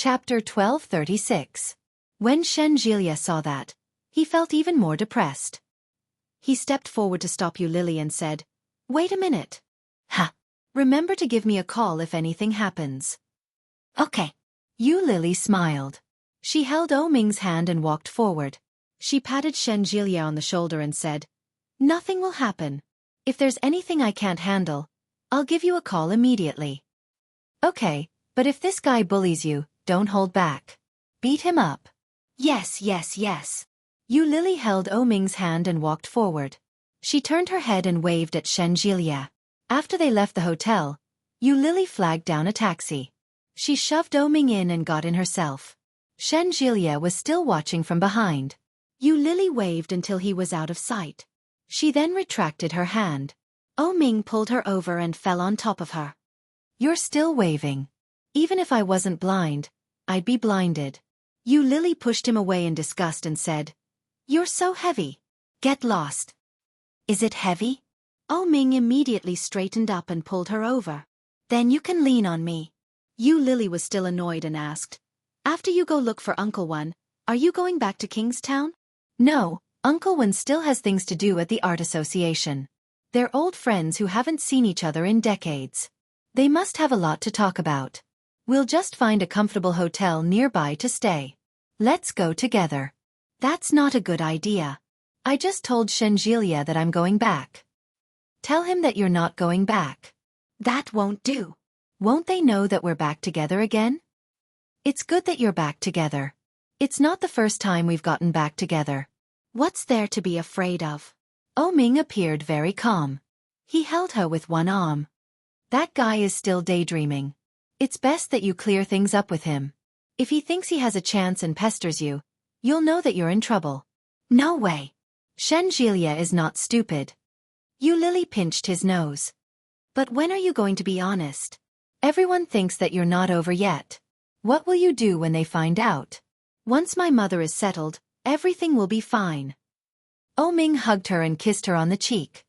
Chapter 1236. When Xueqi saw that, he felt even more depressed. He stepped forward to stop Lily and said, "Wait a minute. Ha! Remember to give me a call if anything happens." "Okay." Lily smiled. She held Ming's hand and walked forward. She patted Xueqi on the shoulder and said, "Nothing will happen. If there's anything I can't handle, I'll give you a call immediately." "Okay, but if this guy bullies you, don't hold back. Beat him up." "Yes, yes, yes." Lily held Ming's hand and walked forward. She turned her head and waved at Xueqi. After they left the hotel, Lily flagged down a taxi. She shoved Ming in and got in herself. Xueqi was still watching from behind. Lily waved until he was out of sight. She then retracted her hand. Ming pulled her over and fell on top of her. "You're still waving. Even if I wasn't blind, I'd be blinded." Lily pushed him away in disgust and said, "You're so heavy. Get lost." "Is it heavy?" Ming immediately straightened up and pulled her over. "Then you can lean on me." Lily was still annoyed and asked, "After you go look for Uncle One, are you going back to Kingstown?" "No, Uncle One still has things to do at the Art Association. They're old friends who haven't seen each other in decades. They must have a lot to talk about. We'll just find a comfortable hotel nearby to stay. Let's go together." "That's not a good idea. I just told Xueqi that I'm going back." "Tell him that you're not going back." "That won't do." "Won't they know that we're back together again?" "It's good that you're back together. It's not the first time we've gotten back together." "What's there to be afraid of?" Ming appeared very calm. He held her with one arm. "That guy is still daydreaming. It's best that you clear things up with him. If he thinks he has a chance and pesters you, you'll know that you're in trouble." "No way." "Xueqi is not stupid." Lily pinched his nose. "But when are you going to be honest? Everyone thinks that you're not over yet. What will you do when they find out?" "Once my mother is settled, everything will be fine." Ming hugged her and kissed her on the cheek.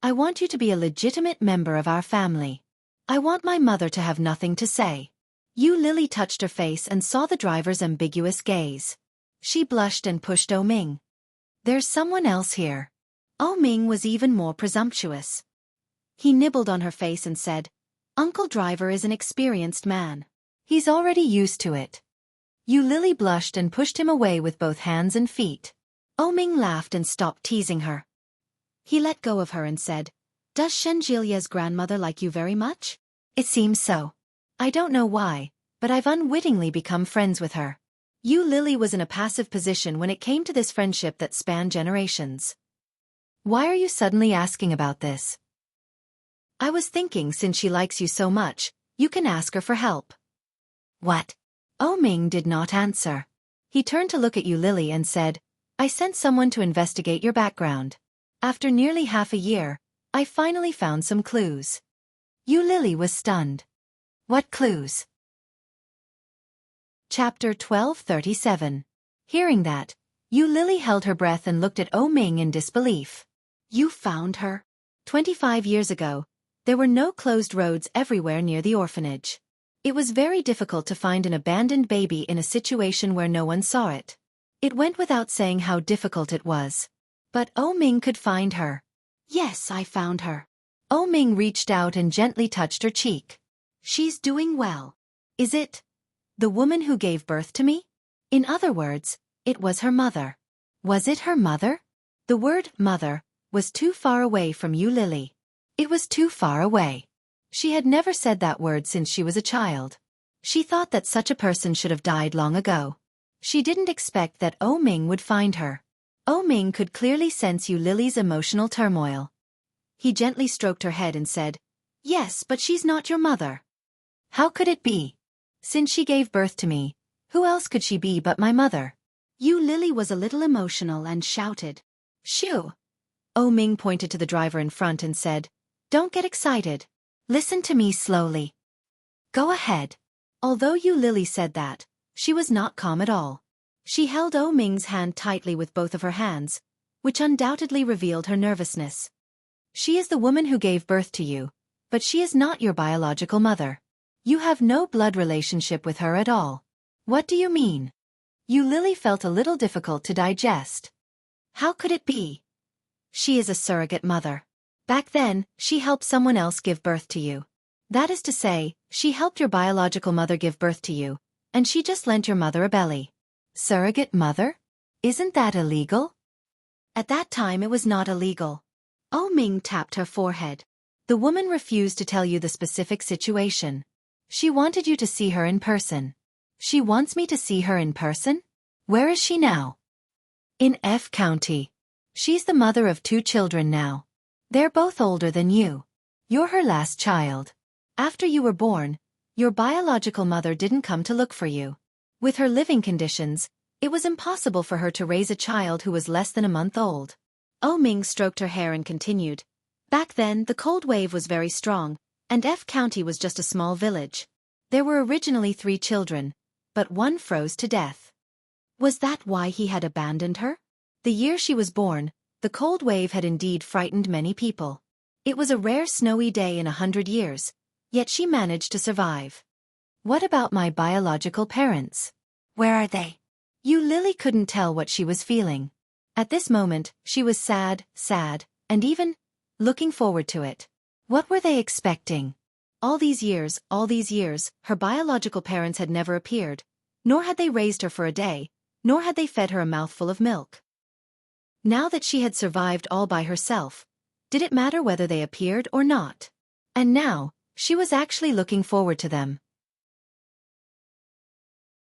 "I want you to be a legitimate member of our family. I want my mother to have nothing to say." Lily touched her face and saw the driver's ambiguous gaze. She blushed and pushed Ming. "There's someone else here." Ming was even more presumptuous. He nibbled on her face and said, "Uncle Driver is an experienced man. He's already used to it." Lily blushed and pushed him away with both hands and feet. Ming laughed and stopped teasing her. He let go of her and said, "Does Xueqi's grandmother like you very much?" "It seems so. I don't know why, but I've unwittingly become friends with her." Lily was in a passive position when it came to this friendship that spanned generations. "Why are you suddenly asking about this?" "I was thinking since she likes you so much, you can ask her for help." "What?" Ming did not answer. He turned to look at Lily and said, "I sent someone to investigate your background. After nearly half a year, I finally found some clues." Lily was stunned. "What clues?" Chapter 1237. Hearing that, Lily held her breath and looked at Ming in disbelief. "You found her?" 25 years ago, there were no closed roads everywhere near the orphanage. It was very difficult to find an abandoned baby in a situation where no one saw it. It went without saying how difficult it was. But Ming could find her. "Yes, I found her." Ming reached out and gently touched her cheek. "She's doing well." "Is it the woman who gave birth to me?" In other words, it was her mother. Was it her mother? The word mother was too far away from Lily. It was too far away. She had never said that word since she was a child. She thought that such a person should have died long ago. She didn't expect that Ming would find her. Ming could clearly sense Lily's emotional turmoil. He gently stroked her head and said, "Yes, but she's not your mother." "How could it be? Since she gave birth to me, who else could she be but my mother?" Lily was a little emotional and shouted, "Shoo!" Ming pointed to the driver in front and said, "Don't get excited. Listen to me slowly." "Go ahead." Although Lily said that, she was not calm at all. She held Ming's hand tightly with both of her hands, which undoubtedly revealed her nervousness. "She is the woman who gave birth to you, but she is not your biological mother. You have no blood relationship with her at all." What do you mean? Yu Lily felt a little difficult to digest. How could it be? She is a surrogate mother. Back then, she helped someone else give birth to you. That is to say, she helped your biological mother give birth to you, and she just lent your mother a belly. Surrogate mother? Isn't that illegal? At that time it was not illegal. Oh Ming tapped her forehead. The woman refused to tell you the specific situation. She wanted you to see her in person. She wants me to see her in person? Where is she now? In F County. She's the mother of 2 children now. They're both older than you. You're her last child. After you were born, your biological mother didn't come to look for you. With her living conditions, it was impossible for her to raise a child who was less than a month old. Oh Ming stroked her hair and continued. Back then, the cold wave was very strong, and F County was just a small village. There were originally 3 children, but one froze to death. Was that why he had abandoned her? The year she was born, the cold wave had indeed frightened many people. It was a rare snowy day in 100 years, yet she managed to survive. What about my biological parents? Where are they? Yu Lily couldn't tell what she was feeling. At this moment, she was sad, and even looking forward to it. What were they expecting? All these years, her biological parents had never appeared, nor had they raised her for a day, nor had they fed her a mouthful of milk. Now that she had survived all by herself, did it matter whether they appeared or not? And now, she was actually looking forward to them.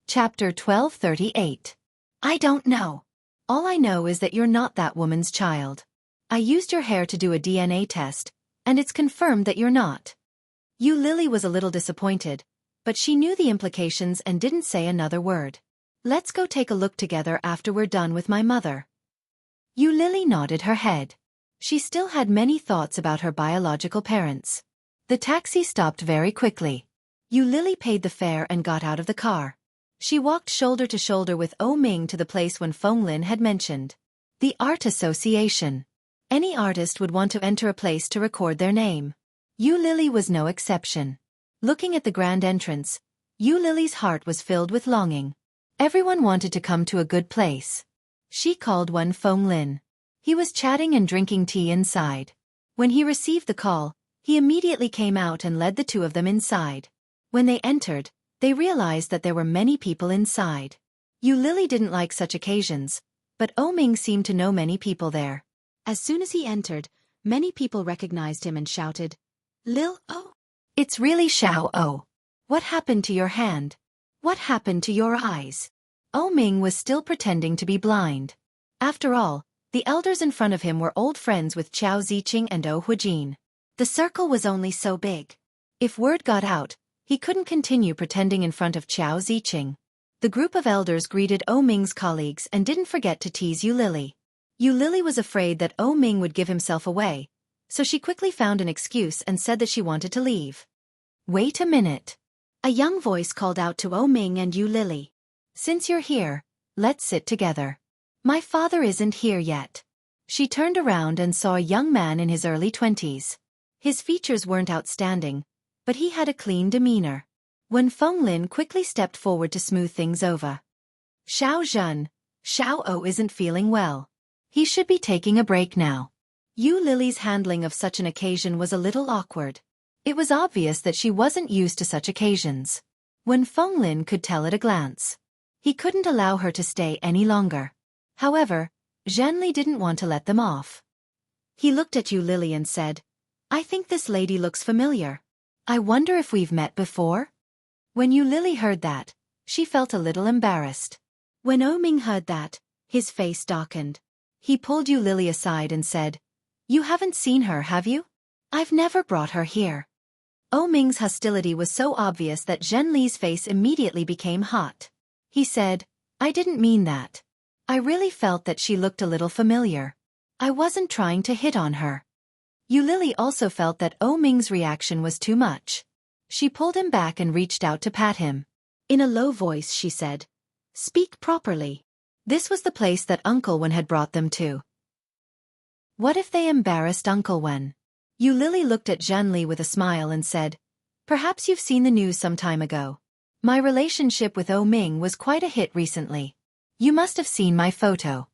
Chapter 1238. I don't know. All I know is that you're not that woman's child. I used your hair to do a DNA test, and it's confirmed that you're not. Yu Lily was a little disappointed, but she knew the implications and didn't say another word. Let's go take a look together after we're done with my mother. Yu Lily nodded her head. She still had many thoughts about her biological parents. The taxi stopped very quickly. Yu Lily paid the fare and got out of the car. She walked shoulder to shoulder with Oh Ming to the place when Feng Lin had mentioned. The Art Association. Any artist would want to enter a place to record their name. Yu Lily was no exception. Looking at the grand entrance, Yu Lily's heart was filled with longing. Everyone wanted to come to a good place. She called one Feng Lin. He was chatting and drinking tea inside. When he received the call, he immediately came out and led the 2 of them inside. When they entered, they realized that there were many people inside. Yu Lily didn't like such occasions, but Oh Ming seemed to know many people there. As soon as he entered, many people recognized him and shouted, Lil Oh. It's really Xiao Oh. What happened to your hand? What happened to your eyes? Oh Ming was still pretending to be blind. After all, the elders in front of him were old friends with Qiao Ziqing and Oh Huijin. The circle was only so big. If word got out, he couldn't continue pretending in front of Qiao Ziqing. The group of elders greeted Oh Ming's colleagues and didn't forget to tease Yu Lily. Yu Lily was afraid that Oh Ming would give himself away, so she quickly found an excuse and said that she wanted to leave. Wait a minute. A young voice called out to Oh Ming and Yu Lily. Since you're here, let's sit together. My father isn't here yet. She turned around and saw a young man in his early 20s. His features weren't outstanding, but he had a clean demeanor. When Feng Lin quickly stepped forward to smooth things over. Xiao Zhen, Xiao O isn't feeling well. He should be taking a break now. Yu Lily's handling of such an occasion was a little awkward. It was obvious that she wasn't used to such occasions. When Feng Lin could tell at a glance. He couldn't allow her to stay any longer. However, Zhenli didn't want to let them off. He looked at Yu Lily and said, I think this lady looks familiar. I wonder if we've met before? When Yu Lily heard that, she felt a little embarrassed. When Oh Ming heard that, his face darkened. He pulled Yu Lily aside and said, You haven't seen her, have you? I've never brought her here. Oh Ming's hostility was so obvious that Zhenli's face immediately became hot. He said, I didn't mean that. I really felt that she looked a little familiar. I wasn't trying to hit on her. Yu Lily also felt that Oh Ming's reaction was too much. She pulled him back and reached out to pat him. In a low voice she said, Speak properly. This was the place that Uncle Wen had brought them to. What if they embarrassed Uncle Wen? Yu Lily looked at Zhenli with a smile and said, Perhaps you've seen the news some time ago. My relationship with O Ming was quite a hit recently. You must have seen my photo.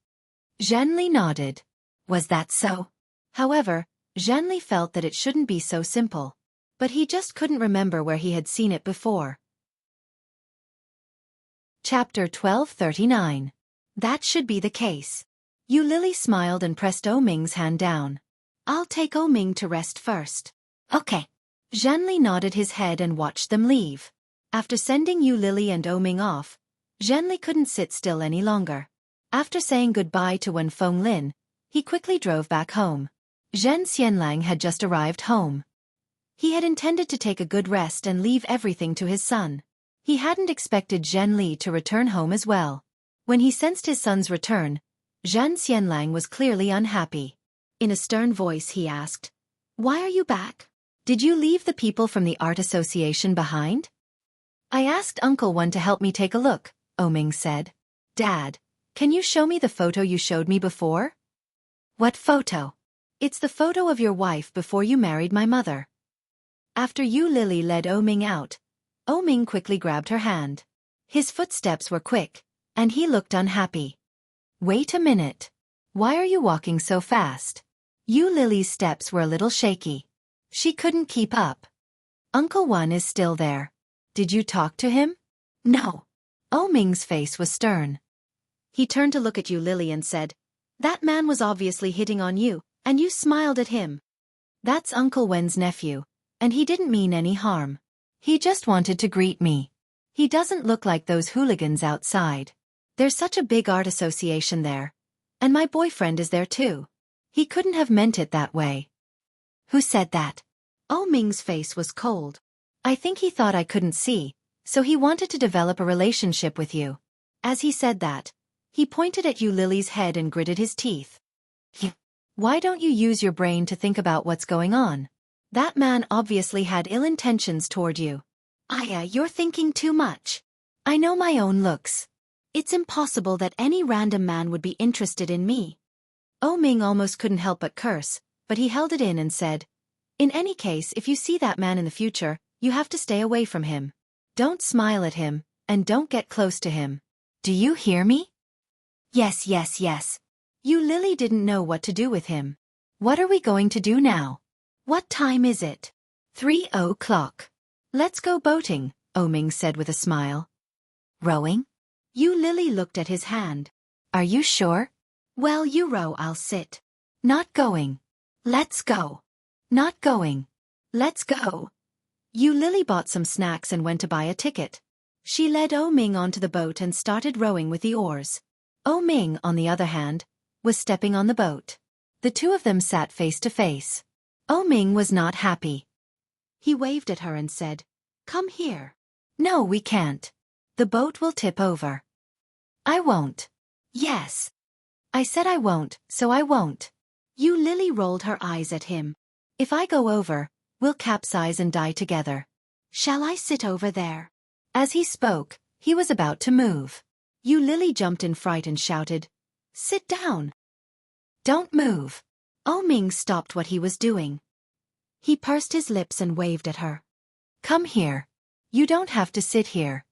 Zhenli nodded. Was that so? However, Zhenli felt that it shouldn't be so simple. But he just couldn't remember where he had seen it before. Chapter 1239. That should be the case. Yu Lily smiled and pressed O Ming's hand down. I'll take O Ming to rest first. Okay. Zhenli nodded his head and watched them leave. After sending Yu Lily and O Ming off, Zhenli couldn't sit still any longer. After saying goodbye to Wen Fenglin, he quickly drove back home. Zhen Xianlang had just arrived home. He had intended to take a good rest and leave everything to his son. He hadn't expected Zhenli to return home as well. When he sensed his son's return, Zhen Xianlang was clearly unhappy. In a stern voice he asked, "Why are you back? Did you leave the people from the art association behind?" "I asked Uncle Wen to help me take a look," O Ming said. "Dad, can you show me the photo you showed me before?" "What photo?" "It's the photo of your wife before you married my mother." After Yu Lily led O Ming out, O Ming quickly grabbed her hand. His footsteps were quick, and he looked unhappy. "Wait a minute. Why are you walking so fast?" Yu Lily's steps were a little shaky. She couldn't keep up. "Uncle Wen is still there. Did you talk to him?" "No." O Ming's face was stern. He turned to look at Yu Lily and said, "That man was obviously hitting on you, and you smiled at him." "That's Uncle Wen's nephew, and he didn't mean any harm. He just wanted to greet me. He doesn't look like those hooligans outside. There's such a big art association there. And my boyfriend is there too. He couldn't have meant it that way." "Who said that?" O Ming's face was cold. "I think he thought I couldn't see, so he wanted to develop a relationship with you." As he said that, he pointed at Yu Lily's head and gritted his teeth. "Why don't you use your brain to think about what's going on? That man obviously had ill intentions toward you." "Aya, you're thinking too much. I know my own looks. It's impossible that any random man would be interested in me." O Ming almost couldn't help but curse, but he held it in and said, "In any case, if you see that man in the future, you have to stay away from him. Don't smile at him, and don't get close to him. Do you hear me?" "Yes, yes, yes." Yu Lily didn't know what to do with him. "What are we going to do now?" "What time is it?" 3:00. "Let's go boating," O Ming said with a smile. "Rowing?" Yu Lily looked at his hand. "Are you sure?" "Well, you row, I'll sit." "Not going." "Let's go." "Not going." "Let's go." Yu Lily bought some snacks and went to buy a ticket. She led O Ming onto the boat and started rowing with the oars. O Ming, on the other hand, was stepping on the boat. The two of them sat face to face. O Ming was not happy. He waved at her and said, "Come here." "No, we can't. The boat will tip over." "I won't." "Yes." "I said I won't, so I won't." Yu Lily rolled her eyes at him. "If I go over, we'll capsize and die together. Shall I sit over there?" As he spoke, he was about to move. Yu Lily jumped in fright and shouted, "Sit down." "Don't move." O Ming stopped what he was doing. He pursed his lips and waved at her. "Come here. You don't have to sit here."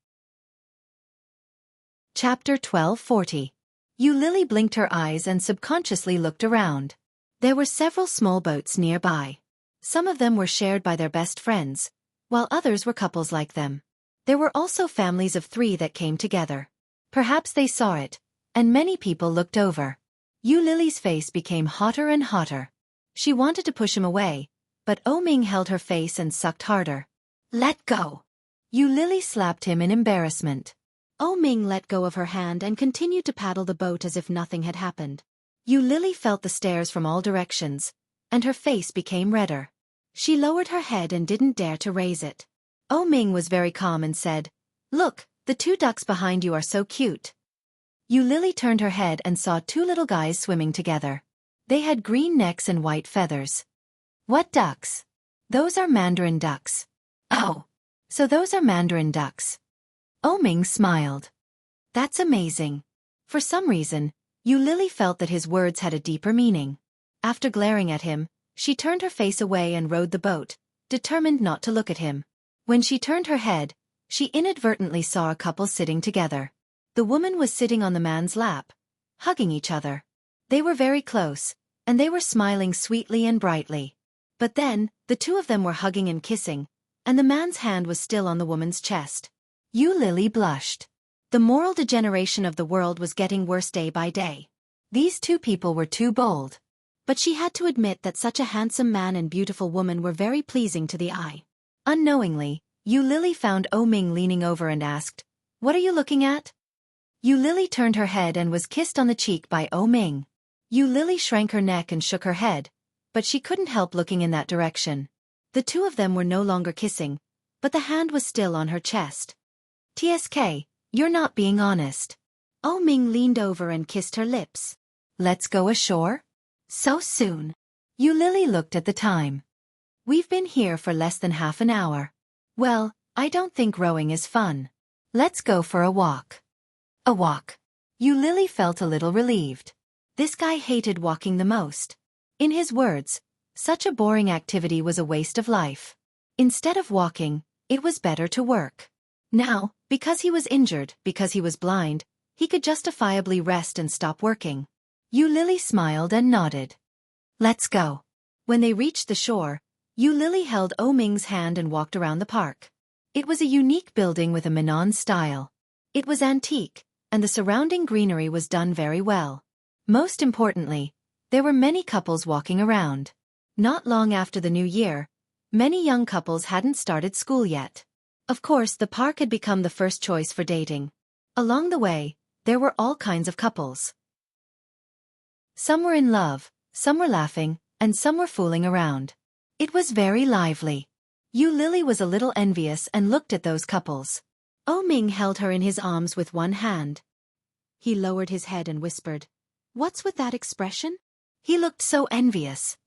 Chapter 1240. Yu Lily blinked her eyes and subconsciously looked around. There were several small boats nearby. Some of them were shared by their best friends, while others were couples like them. There were also families of 3 that came together. Perhaps they saw it, and many people looked over. Yu Lily's face became hotter and hotter. She wanted to push him away, but O Ming held her face and sucked harder. "Let go." Yu Lily slapped him in embarrassment. O Ming let go of her hand and continued to paddle the boat as if nothing had happened. Yu Lily felt the stares from all directions, and her face became redder. She lowered her head and didn't dare to raise it. O Ming was very calm and said, "Look, the 2 ducks behind you are so cute." Yu Lily turned her head and saw 2 little guys swimming together. They had green necks and white feathers. "What ducks?" "Those are mandarin ducks." "Oh, so those are mandarin ducks." O Ming smiled. "That's amazing." For some reason, Yu Lily felt that his words had a deeper meaning. After glaring at him, she turned her face away and rowed the boat, determined not to look at him. When she turned her head, she inadvertently saw a couple sitting together. The woman was sitting on the man's lap, hugging each other. They were very close, and they were smiling sweetly and brightly. But then, the two of them were hugging and kissing, and the man's hand was still on the woman's chest. Lily blushed. The moral degeneration of the world was getting worse day by day. These two people were too bold. But she had to admit that such a handsome man and beautiful woman were very pleasing to the eye. Unknowingly, Lily found Ming leaning over and asked, "What are you looking at?" Lily turned her head and was kissed on the cheek by Ming. Lily shrank her neck and shook her head, but she couldn't help looking in that direction. The two of them were no longer kissing, but the hand was still on her chest. "TSK, you're not being honest." Ming leaned over and kissed her lips. "Let's go ashore? So soon?" Lily looked at the time. "We've been here for less than half an hour. Well, I don't think rowing is fun. Let's go for a walk." A walk. Lily felt a little relieved. This guy hated walking the most. In his words, such a boring activity was a waste of life. Instead of walking, it was better to work. Now, because he was injured, because he was blind, he could justifiably rest and stop working. Lily smiled and nodded. "Let's go." When they reached the shore, Lily held Ming's hand and walked around the park. It was a unique building with a Minnan style. It was antique, and the surrounding greenery was done very well. Most importantly, there were many couples walking around. Not long after the new year, many young couples hadn't started school yet. Of course, the park had become the first choice for dating. Along the way, there were all kinds of couples. Some were in love, some were laughing, and some were fooling around. It was very lively. Lily was a little envious and looked at those couples. Ming held her in his arms with one hand. He lowered his head and whispered, "What's with that expression?" He looked so envious.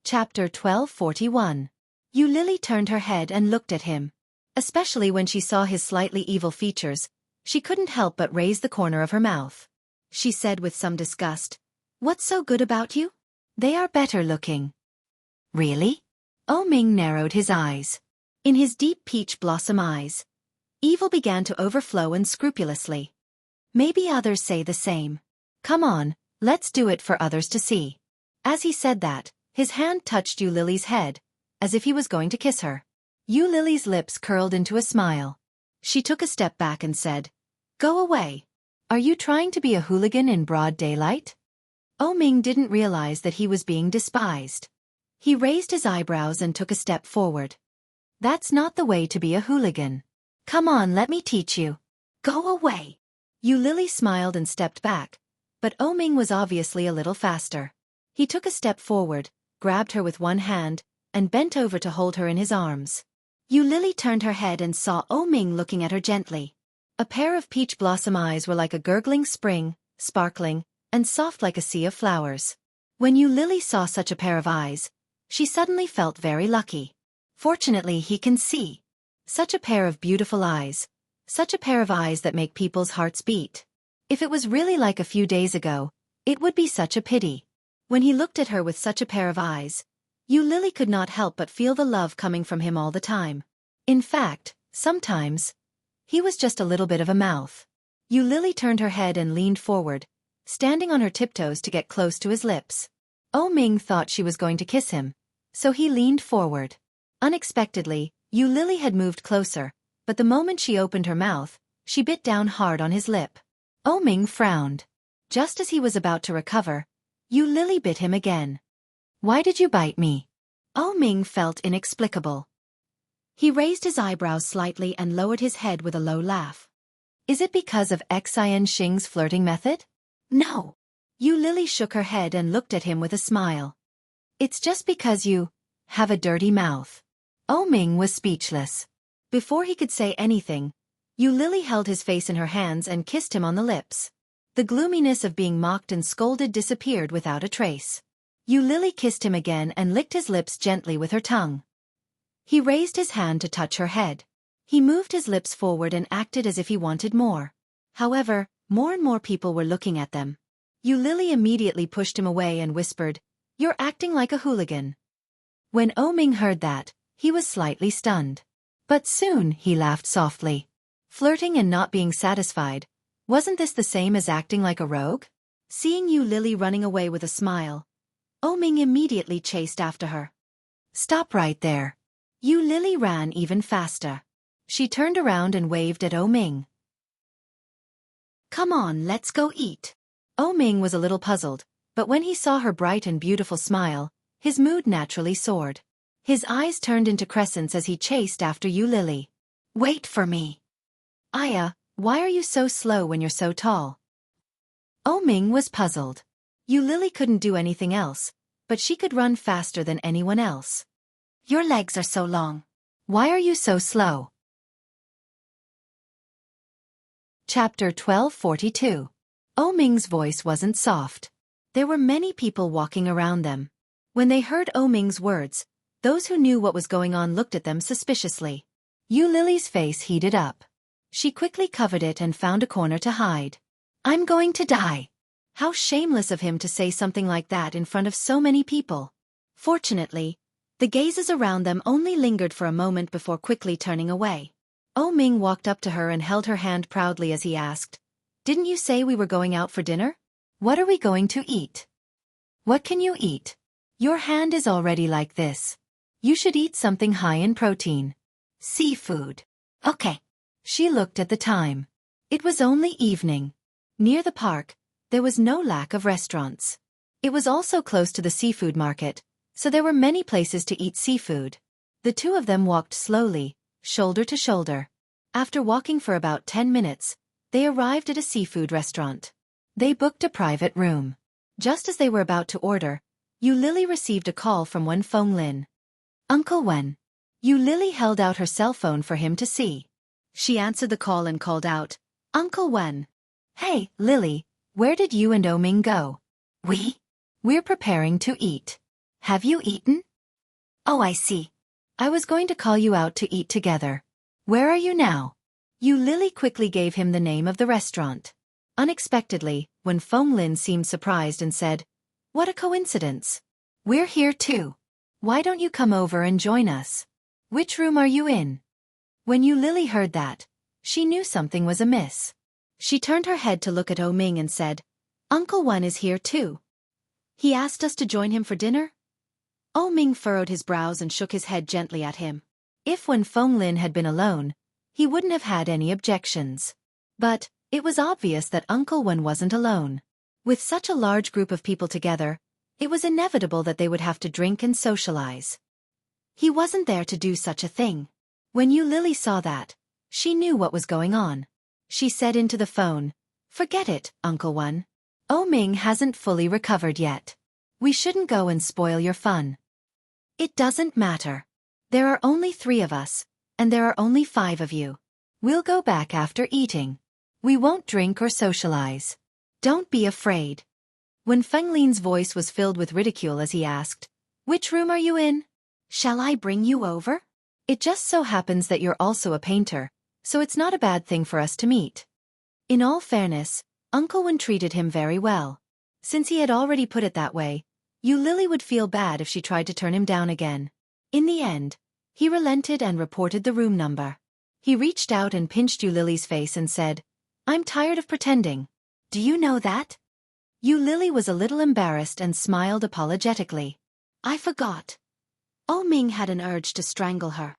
Chapter 1241. Lily turned her head and looked at him. Especially when she saw his slightly evil features, she couldn't help but raise the corner of her mouth. She said with some disgust, "What's so good about you? They are better looking." "Really?" Ming narrowed his eyes. In his deep peach blossom eyes, evil began to overflow unscrupulously. "Maybe others say the same. Come on, let's do it for others to see." As he said that, his hand touched Lily's head, as if he was going to kiss her. Lily's lips curled into a smile. She took a step back and said, "Go away. Are you trying to be a hooligan in broad daylight?" Ming didn't realize that he was being despised. He raised his eyebrows and took a step forward. "That's not the way to be a hooligan. Come on, let me teach you." "Go away." Lily smiled and stepped back, but Ming was obviously a little faster. He took a step forward, grabbed her with one hand, and bent over to hold her in his arms. Lily turned her head and saw Ming looking at her gently. A pair of peach blossom eyes were like a gurgling spring, sparkling, and soft like a sea of flowers. When Lily saw such a pair of eyes, she suddenly felt very lucky. Fortunately, he can see. Such a pair of beautiful eyes. Such a pair of eyes that make people's hearts beat. If it was really like a few days ago, it would be such a pity. When he looked at her with such a pair of eyes, Lily could not help but feel the love coming from him all the time. In fact, sometimes, he was just a little bit of a mouth. Lily turned her head and leaned forward, standing on her tiptoes to get close to his lips. Ming thought she was going to kiss him, so he leaned forward. Unexpectedly, Lily had moved closer, but the moment she opened her mouth, she bit down hard on his lip. Ming frowned. Just as he was about to recover, Lily bit him again. "Why did you bite me?" Ming felt inexplicable. He raised his eyebrows slightly and lowered his head with a low laugh. "Is it because of Xin Xing's flirting method?" "No." Lily shook her head and looked at him with a smile. "It's just because you have a dirty mouth." Ming was speechless. Before he could say anything, Lily held his face in her hands and kissed him on the lips. The gloominess of being mocked and scolded disappeared without a trace. Lily kissed him again and licked his lips gently with her tongue. He raised his hand to touch her head. He moved his lips forward and acted as if he wanted more. However, more and more people were looking at them. Lily immediately pushed him away and whispered, "You're acting like a hooligan." When Ming heard that, He was slightly stunned. But soon he laughed softly. Flirting and not being satisfied, wasn't this the same as acting like a rogue? Seeing Yu Lily running away with a smile, Ming immediately chased after her. Stop right there. Yu Lily ran even faster. She turned around and waved at Ming. Come on, let's go eat. Ming was a little puzzled, but when he saw her bright and beautiful smile, his mood naturally soared. His eyes turned into crescents as he chased after Yu Lily. Wait for me. Aya, why are you so slow when you're so tall? Ming was puzzled. Yu Lily couldn't do anything else, but she could run faster than anyone else. Your legs are so long. Why are you so slow? Chapter 1242. Ming's voice wasn't soft. There were many people walking around them. When they heard Ming's words, those who knew what was going on looked at them suspiciously. Yu Lily's face heated up. She quickly covered it and found a corner to hide. I'm going to die. How shameless of him to say something like that in front of so many people. Fortunately, the gazes around them only lingered for a moment before quickly turning away. Ming walked up to her and held her hand proudly as he asked, Didn't you say we were going out for dinner? What are we going to eat? What can you eat? Your hand is already like this. You should eat something high in protein. Seafood. Okay. She looked at the time. It was only evening. Near the park, there was no lack of restaurants. It was also close to the seafood market, so there were many places to eat seafood. The two of them walked slowly, shoulder to shoulder. After walking for about 10 minutes, they arrived at a seafood restaurant. They booked a private room. Just as they were about to order, Yu Lily received a call from Wen Fenglin. Uncle Wen. Yu Lily held out her cell phone for him to see. She answered the call and called out, Uncle Wen. Hey, Lily, where did you and Ming go? We're preparing to eat. Have you eaten? Oh, I see. I was going to call you out to eat together. Where are you now? Yu Lily quickly gave him the name of the restaurant. Unexpectedly, Wen Fenglin seemed surprised and said, What a coincidence. We're here too. Why don't you come over and join us? Which room are you in? When Yu Lily heard that, she knew something was amiss. She turned her head to look at Ming and said, Uncle Wen is here too. He asked us to join him for dinner? Ming furrowed his brows and shook his head gently at him. If Wen Fenglin had been alone, he wouldn't have had any objections. But it was obvious that Uncle Wen wasn't alone. With such a large group of people together, it was inevitable that they would have to drink and socialize. He wasn't there to do such a thing. When Yu Lily saw that, she knew what was going on. She said into the phone, Forget it, Uncle Wen. Ming hasn't fully recovered yet. We shouldn't go and spoil your fun. It doesn't matter. There are only 3 of us, and there are only 5 of you. We'll go back after eating. We won't drink or socialize. Don't be afraid. When Fenglin's voice was filled with ridicule as he asked, Which room are you in? Shall I bring you over? It just so happens that you're also a painter, so it's not a bad thing for us to meet. In all fairness, Uncle Wen treated him very well. Since he had already put it that way, Yu Lily would feel bad if she tried to turn him down again. In the end, he relented and reported the room number. He reached out and pinched Yu Lily's face and said, I'm tired of pretending. Do you know that? Yu Lily was a little embarrassed and smiled apologetically. I forgot. Ming had an urge to strangle her.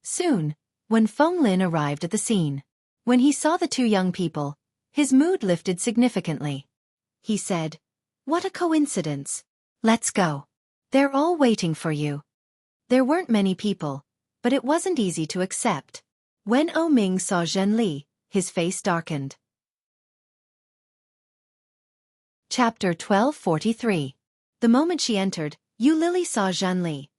Soon, Wen Fenglin arrived at the scene. When he saw the 2 young people, his mood lifted significantly. He said, What a coincidence. Let's go. They're all waiting for you. There weren't many people, but it wasn't easy to accept. When Ming saw Zhen Li, his face darkened. Chapter 1243. The moment she entered, Yu Lily saw Zhen Li.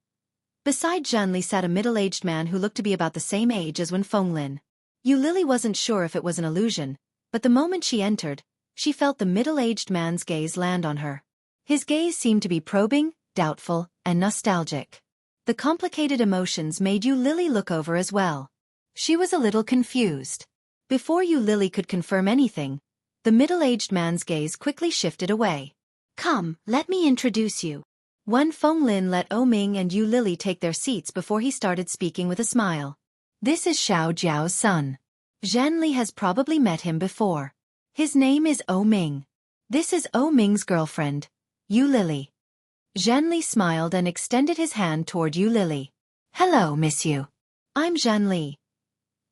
Beside Zhen Li sat a middle-aged man who looked to be about the same age as Wen Fenglin. Yu Lily wasn't sure if it was an illusion, but the moment she entered, she felt the middle-aged man's gaze land on her. His gaze seemed to be probing, doubtful, and nostalgic. The complicated emotions made Yu Lily look over as well. She was a little confused. Before Yu Lily could confirm anything, the middle-aged man's gaze quickly shifted away. Come, let me introduce you. Wen Fenglin let O Ming and Yu Lily take their seats before he started speaking with a smile. This is Xiao Jiao's son. Zhanli has probably met him before. His name is O Ming. This is O Ming's girlfriend, Yu Lily. Zhanli smiled and extended his hand toward Yu Lily. Hello, Miss Yu. I'm Zhanli.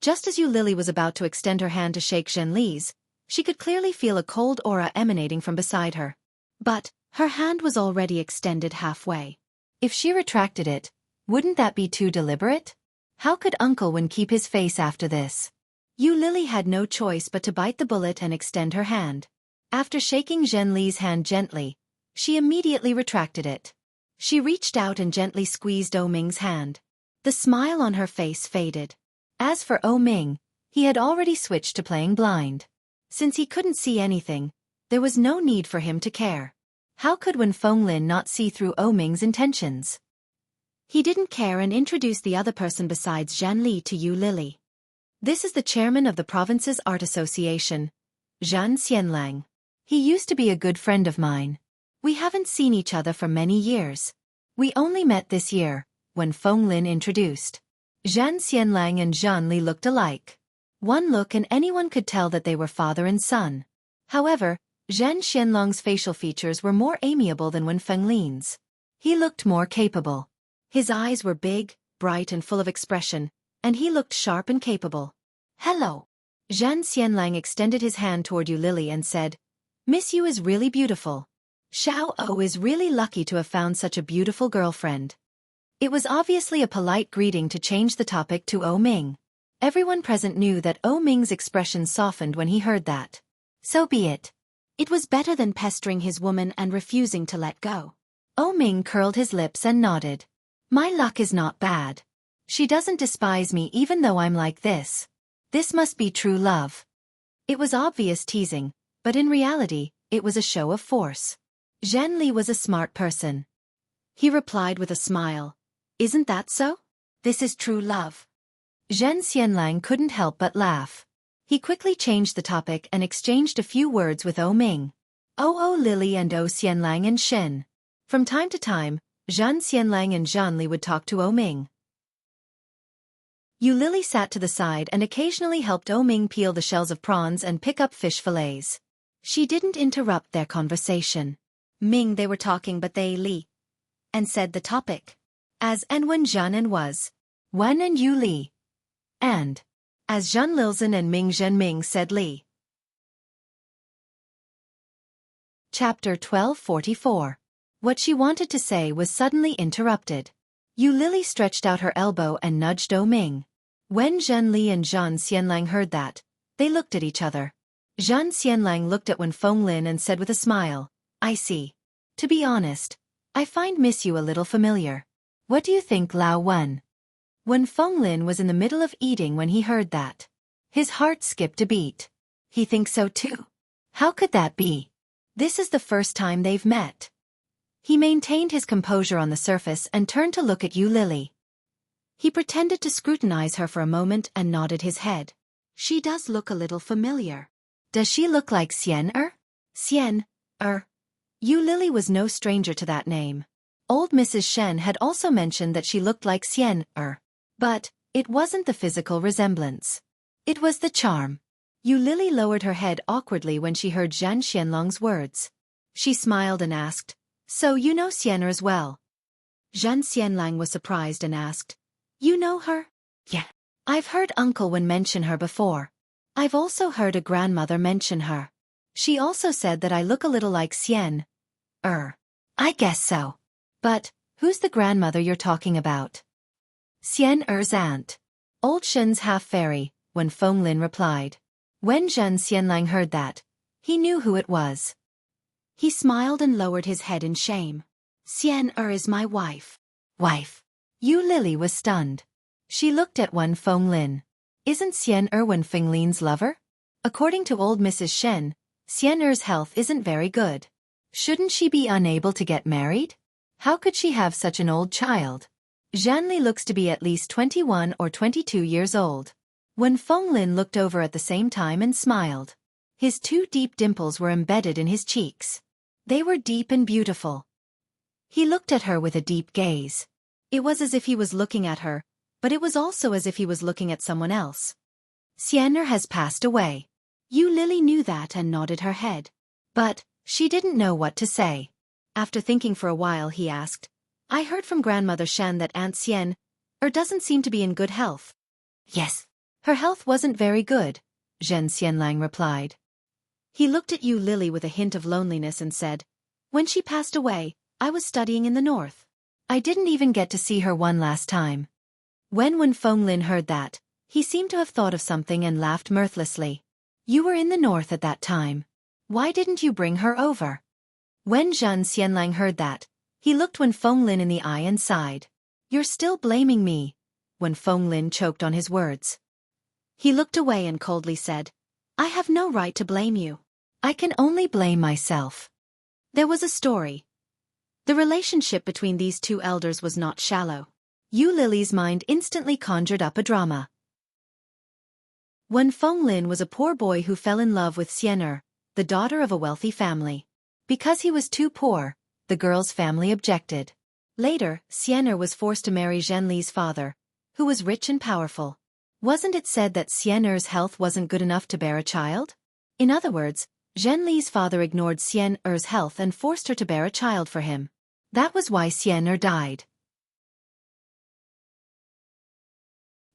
Just as Yu Lily was about to extend her hand to shake Zhanli's, she could clearly feel a cold aura emanating from beside her. But her hand was already extended halfway. If she retracted it, wouldn't that be too deliberate? How could Uncle Wen keep his face after this? Yu Lily had no choice but to bite the bullet and extend her hand. After shaking Zhanli's hand gently, she immediately retracted it. She reached out and gently squeezed O Ming's hand. The smile on her face faded. As for O Ming, he had already switched to playing blind. Since he couldn't see anything, there was no need for him to care. How could Wen Fenglin not see through O Ming's intentions? He didn't care and introduced the other person besides Zhanli to Yu Lily. This is the chairman of the province's art association, Zhan Xianlang. He used to be a good friend of mine. We haven't seen each other for many years. We only met this year, when Fenglin introduced. Zhan Xianlang and Zhanli looked alike. One look and anyone could tell that they were father and son. However, Zhan Xianlang's facial features were more amiable than Wen Fenglin's. He looked more capable. His eyes were big, bright and full of expression, and he looked sharp and capable. Hello. Zhan Xianlang extended his hand toward Yu Lily and said, Miss Yu is really beautiful. Xiao O is really lucky to have found such a beautiful girlfriend. It was obviously a polite greeting to change the topic to O Ming. Everyone present knew that O Ming's expression softened when he heard that. So be it. It was better than pestering his woman and refusing to let go. O Ming curled his lips and nodded. My luck is not bad. She doesn't despise me even though I'm like this. This must be true love. It was obvious teasing, but in reality, it was a show of force. Zhanli was a smart person. He replied with a smile. Isn't that so? This is true love. Zhan Xianlang couldn't help but laugh. He quickly changed the topic and exchanged a few words with O Ming. O Lily and O Xianlang and Shen. From time to time, Zhan Xianlang and Zhanli would talk to O Ming. Yu Lily sat to the side and occasionally helped O Ming peel the shells of prawns and pick up fish fillets. She didn't interrupt their conversation. Ming they were talking but they Li. And said the topic. As and when Zhan and was. Wen and Yu Li. And. As Zhan Lilzhen and Ming Zhenming said Li. Chapter 1244. What she wanted to say was suddenly interrupted. Yu Lily stretched out her elbow and nudged O Ming. When Zhanli and Zhan Xianlang heard that, they looked at each other. Zhan Xianlang looked at Wen Fenglin and said with a smile, I see. To be honest, I find Miss Yu a little familiar. What do you think, Lao Wen? Wen Fenglin was in the middle of eating when he heard that. His heart skipped a beat. He thinks so too. How could that be? This is the first time they've met. He maintained his composure on the surface and turned to look at Yu Lily. He pretended to scrutinize her for a moment and nodded his head. She does look a little familiar. Does she look like Xian-er? Xian-er. Yu Lily was no stranger to that name. Old Mrs. Shen had also mentioned that she looked like Xian-er. But it wasn't the physical resemblance. It was the charm. Yu Lily lowered her head awkwardly when she heard Zhan Xianlong's words. She smiled and asked, So you know Xian-er as well? Zhan Xianlang was surprised and asked, You know her? Yeah. I've heard Uncle Wen mention her before. I've also heard a grandmother mention her. She also said that I look a little like Xian-er. I guess so. But, who's the grandmother you're talking about? Xian-er's aunt. Old Shen's half-fairy, Wen Fenglin replied. When Zhan Xianlang heard that, he knew who it was. He smiled and lowered his head in shame. Xian-er is my wife. Wife. Yu Lily was stunned. She looked at Wen Fenglin. Isn't Xian-er Wen Fenglin's lover? According to old Mrs. Shen, Xian-er's health isn't very good. Shouldn't she be unable to get married? How could she have such an old child? Zhanli looks to be at least 21 or 22 years old. Wen Fenglin looked over at the same time and smiled. His two deep dimples were embedded in his cheeks. They were deep and beautiful. He looked at her with a deep gaze. It was as if he was looking at her, but it was also as if he was looking at someone else. Xueqi has passed away. Yu Lily knew that and nodded her head. But she didn't know what to say. After thinking for a while, he asked, I heard from Grandmother Shen that Aunt Xueqi doesn't seem to be in good health. Yes. Her health wasn't very good, Zhen Xianlang replied. He looked at Yu Lily with a hint of loneliness and said, When she passed away, I was studying in the north. I didn't even get to see her one last time. When Fenglin heard that, he seemed to have thought of something and laughed mirthlessly. You were in the north at that time. Why didn't you bring her over? When Zhen Xianlang heard that, he looked Fenglin in the eye and sighed. You're still blaming me. Fenglin choked on his words. He looked away and coldly said, I have no right to blame you. I can only blame myself. There was a story. The relationship between these two elders was not shallow. Yu Lily's mind instantly conjured up a drama. Fenglin was a poor boy who fell in love with Xueqi, the daughter of a wealthy family. Because he was too poor, the girl's family objected. Later, Xueqi was forced to marry Zhenli's father, who was rich and powerful. Wasn't it said that Xueqi's health wasn't good enough to bear a child? In other words, Zhenli's father ignored Xueqi's health and forced her to bear a child for him. That was why Xueqi died.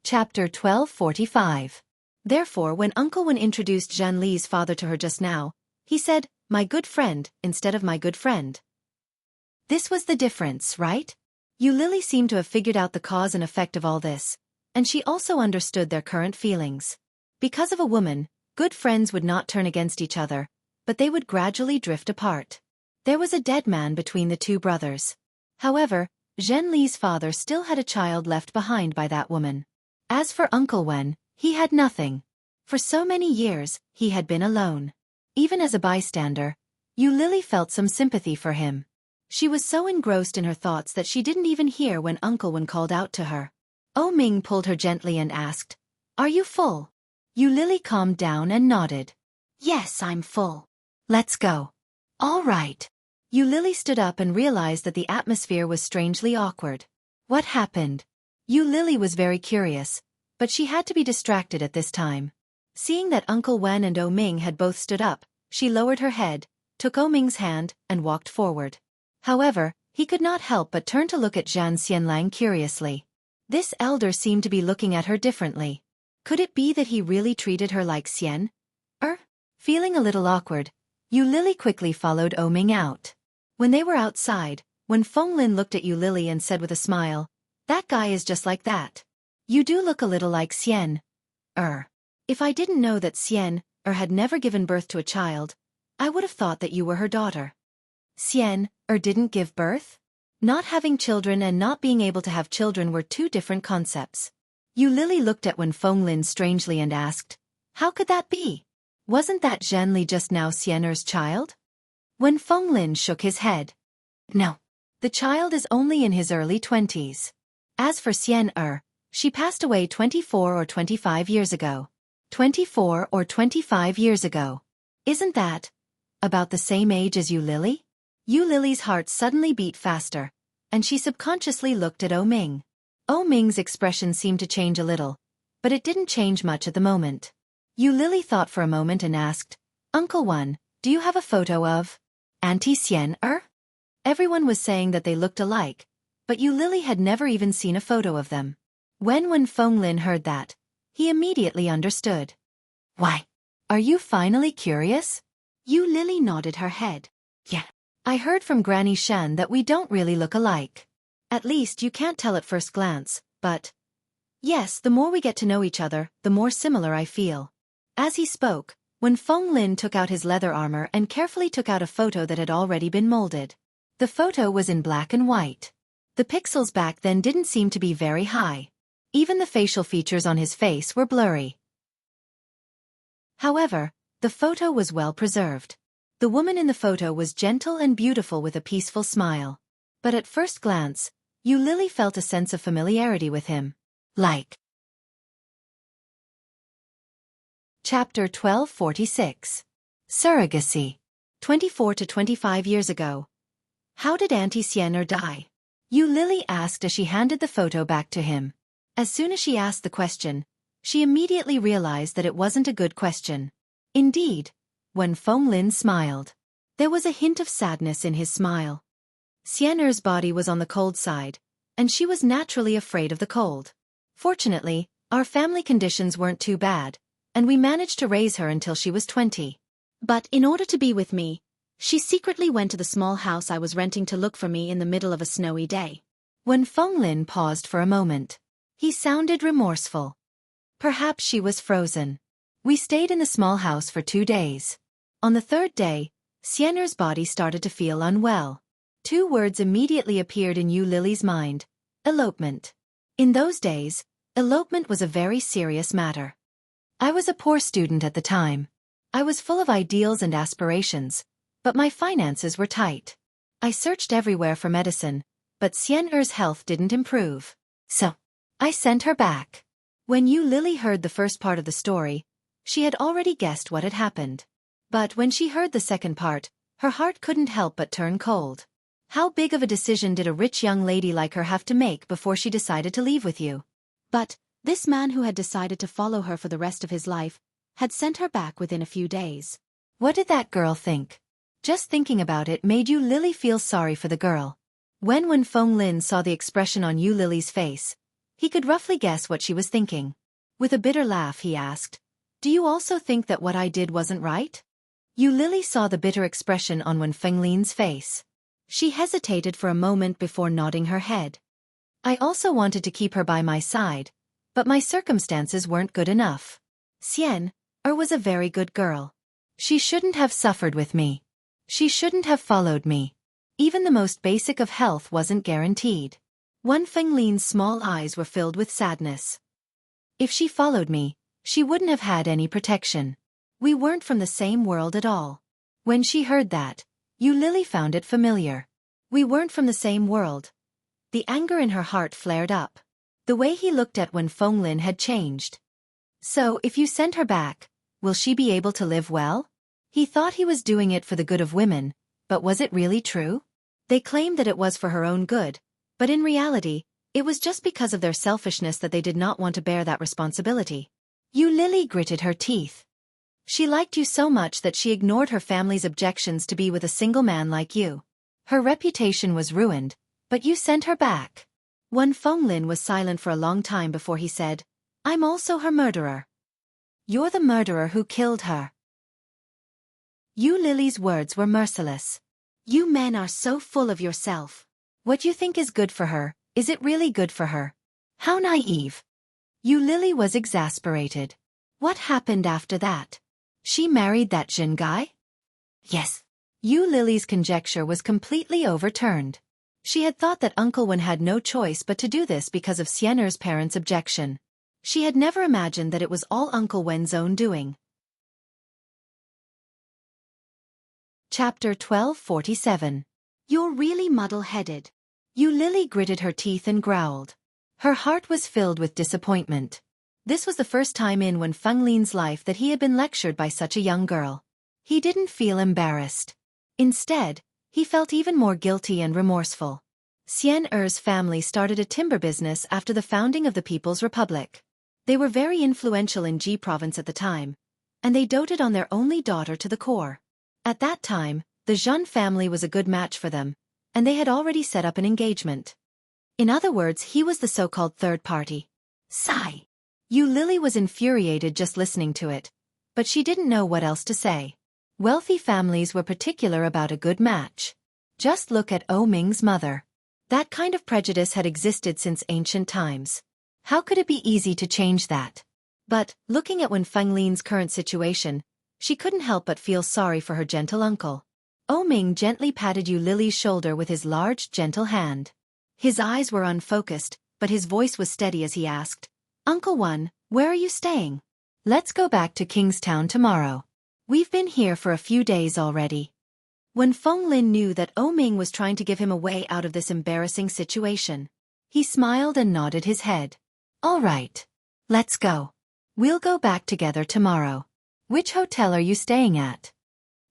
Chapter 1245. Therefore, when Uncle Wen introduced Zhenli's father to her just now, he said, My good friend, instead of my good friend. This was the difference, right? Yu Lily seemed to have figured out the cause and effect of all this, and she also understood their current feelings. Because of a woman, good friends would not turn against each other, but they would gradually drift apart. There was a dead man between the two brothers. However, Zhenli's father still had a child left behind by that woman. As for Uncle Wen, he had nothing. For so many years, he had been alone. Even as a bystander, Yu Lily felt some sympathy for him. She was so engrossed in her thoughts that she didn't even hear when Uncle Wen called out to her. Ming pulled her gently and asked, Are you full? Yu Lily calmed down and nodded. Yes, I'm full. Let's go. All right. Yu Lily stood up and realized that the atmosphere was strangely awkward. What happened? Yu Lily was very curious, but she had to be distracted at this time. Seeing that Uncle Wen and Ming had both stood up, she lowered her head, took Ming's hand, and walked forward. However, he could not help but turn to look at Zhen Xianlang curiously. This elder seemed to be looking at her differently. Could it be that he really treated her like Xueqi? Feeling a little awkward, Yu Lily quickly followed Ming out. When they were outside, Fenglin looked at Yu Lily and said with a smile, That guy is just like that. You do look a little like Xueqi. If I didn't know that Xueqi had never given birth to a child, I would have thought that you were her daughter. Xueqi didn't give birth? Not having children and not being able to have children were two different concepts. Yu Lily looked at Fenglin strangely and asked, How could that be? Wasn't that Zhenli just now Xueqi's child? Fenglin shook his head. No. The child is only in his early 20s. As for Xueqi, she passed away 24 or 25 years ago. 24 or 25 years ago. Isn't that about the same age as Yu Lily? Yu Lily's heart suddenly beat faster, and she subconsciously looked at Ming. Ming's expression seemed to change a little, but it didn't change much at the moment. Yu Lily thought for a moment and asked, Uncle Wen, do you have a photo of Auntie Xueqi? Everyone was saying that they looked alike, but Yu Lily had never even seen a photo of them. When Fenglin heard that, he immediately understood. Why? Are you finally curious? Yu Lily nodded her head. Yeah. I heard from Granny Shen that we don't really look alike. At least you can't tell at first glance, but yes, the more we get to know each other, the more similar I feel. As he spoke, Fenglin took out his leather armor and carefully took out a photo that had already been molded. The photo was in black and white. The pixels back then didn't seem to be very high. Even the facial features on his face were blurry. However, the photo was well preserved. The woman in the photo was gentle and beautiful with a peaceful smile. But at first glance, Yu Lily felt a sense of familiarity with him. Like. Chapter 1246. Surrogacy. 24 to 25 years ago. How did Auntie Xian die? Yu Lily asked as she handed the photo back to him. As soon as she asked the question, she immediately realized that it wasn't a good question. Indeed, when Fenglin smiled, there was a hint of sadness in his smile. Xian'er's body was on the cold side, and she was naturally afraid of the cold. Fortunately, our family conditions weren't too bad, and we managed to raise her until she was 20. But in order to be with me, she secretly went to the small house I was renting to look for me in the middle of a snowy day. When Fenglin paused for a moment, he sounded remorseful. Perhaps she was frozen. We stayed in the small house for 2 days. On the third day, Xian'er's body started to feel unwell. 2 words immediately appeared in Yu Lily's mind: elopement. In those days, elopement was a very serious matter. I was a poor student at the time. I was full of ideals and aspirations, but my finances were tight. I searched everywhere for medicine, but Xian'er's health didn't improve. So, I sent her back. When Yu Lily heard the first part of the story, she had already guessed what had happened. But when she heard the second part, her heart couldn't help but turn cold. How big of a decision did a rich young lady like her have to make before she decided to leave with you? But this man who had decided to follow her for the rest of his life had sent her back within a few days. What did that girl think? Just thinking about it made Yu Lily feel sorry for the girl. When Fenglin saw the expression on Yu Lily's face, he could roughly guess what she was thinking. With a bitter laugh he asked, "Do you also think that what I did wasn't right?" Yu Lily saw the bitter expression on Fenglin's face. She hesitated for a moment before nodding her head. I also wanted to keep her by my side, but my circumstances weren't good enough. Xian'er was a very good girl. She shouldn't have suffered with me. She shouldn't have followed me. Even the most basic of health wasn't guaranteed. Fenglin's small eyes were filled with sadness. If she followed me, she wouldn't have had any protection. We weren't from the same world at all. When she heard that, Yu Lily found it familiar. We weren't from the same world. The anger in her heart flared up. The way he looked at Fenglin had changed. So if you send her back, will she be able to live well? He thought he was doing it for the good of women, but was it really true? They claimed that it was for her own good, but in reality, it was just because of their selfishness that they did not want to bear that responsibility. Yu Lily gritted her teeth. She liked you so much that she ignored her family's objections to be with a single man like you. Her reputation was ruined, but you sent her back. Fenglin was silent for a long time before he said, "I'm also her murderer." "You're the murderer who killed her." Yu Lily's words were merciless. "You men are so full of yourself. What you think is good for her, is it really good for her? How naive." Yu Lily was exasperated. What happened after that? She married that Jin guy? Yes. Yu Lily's conjecture was completely overturned. She had thought that Uncle Wen had no choice but to do this because of Xian'er's parents' objection. She had never imagined that it was all Uncle Wen's own doing. Chapter 1247. You're really muddle-headed. Yu Lily gritted her teeth and growled. Her heart was filled with disappointment. This was the first time in Fenglin's life that he had been lectured by such a young girl. He didn't feel embarrassed. Instead, he felt even more guilty and remorseful. Xian'er's family started a timber business after the founding of the People's Republic. They were very influential in Ji province at the time, and they doted on their only daughter to the core. At that time, the Zhen family was a good match for them, and they had already set up an engagement. In other words, he was the so-called third party. Sigh. Yu Lily was infuriated just listening to it, but she didn't know what else to say. Wealthy families were particular about a good match. Just look at Ming's mother. That kind of prejudice had existed since ancient times. How could it be easy to change that? But, looking at Fenglin's current situation, she couldn't help but feel sorry for her gentle uncle. Ming gently patted Yu Lily's shoulder with his large, gentle hand. His eyes were unfocused, but his voice was steady as he asked, "Uncle Wen, where are you staying? Let's go back to Kingstown tomorrow. We've been here for a few days already." When Fenglin knew that Ming was trying to give him a way out of this embarrassing situation, he smiled and nodded his head. "All right. Let's go. We'll go back together tomorrow. Which hotel are you staying at?"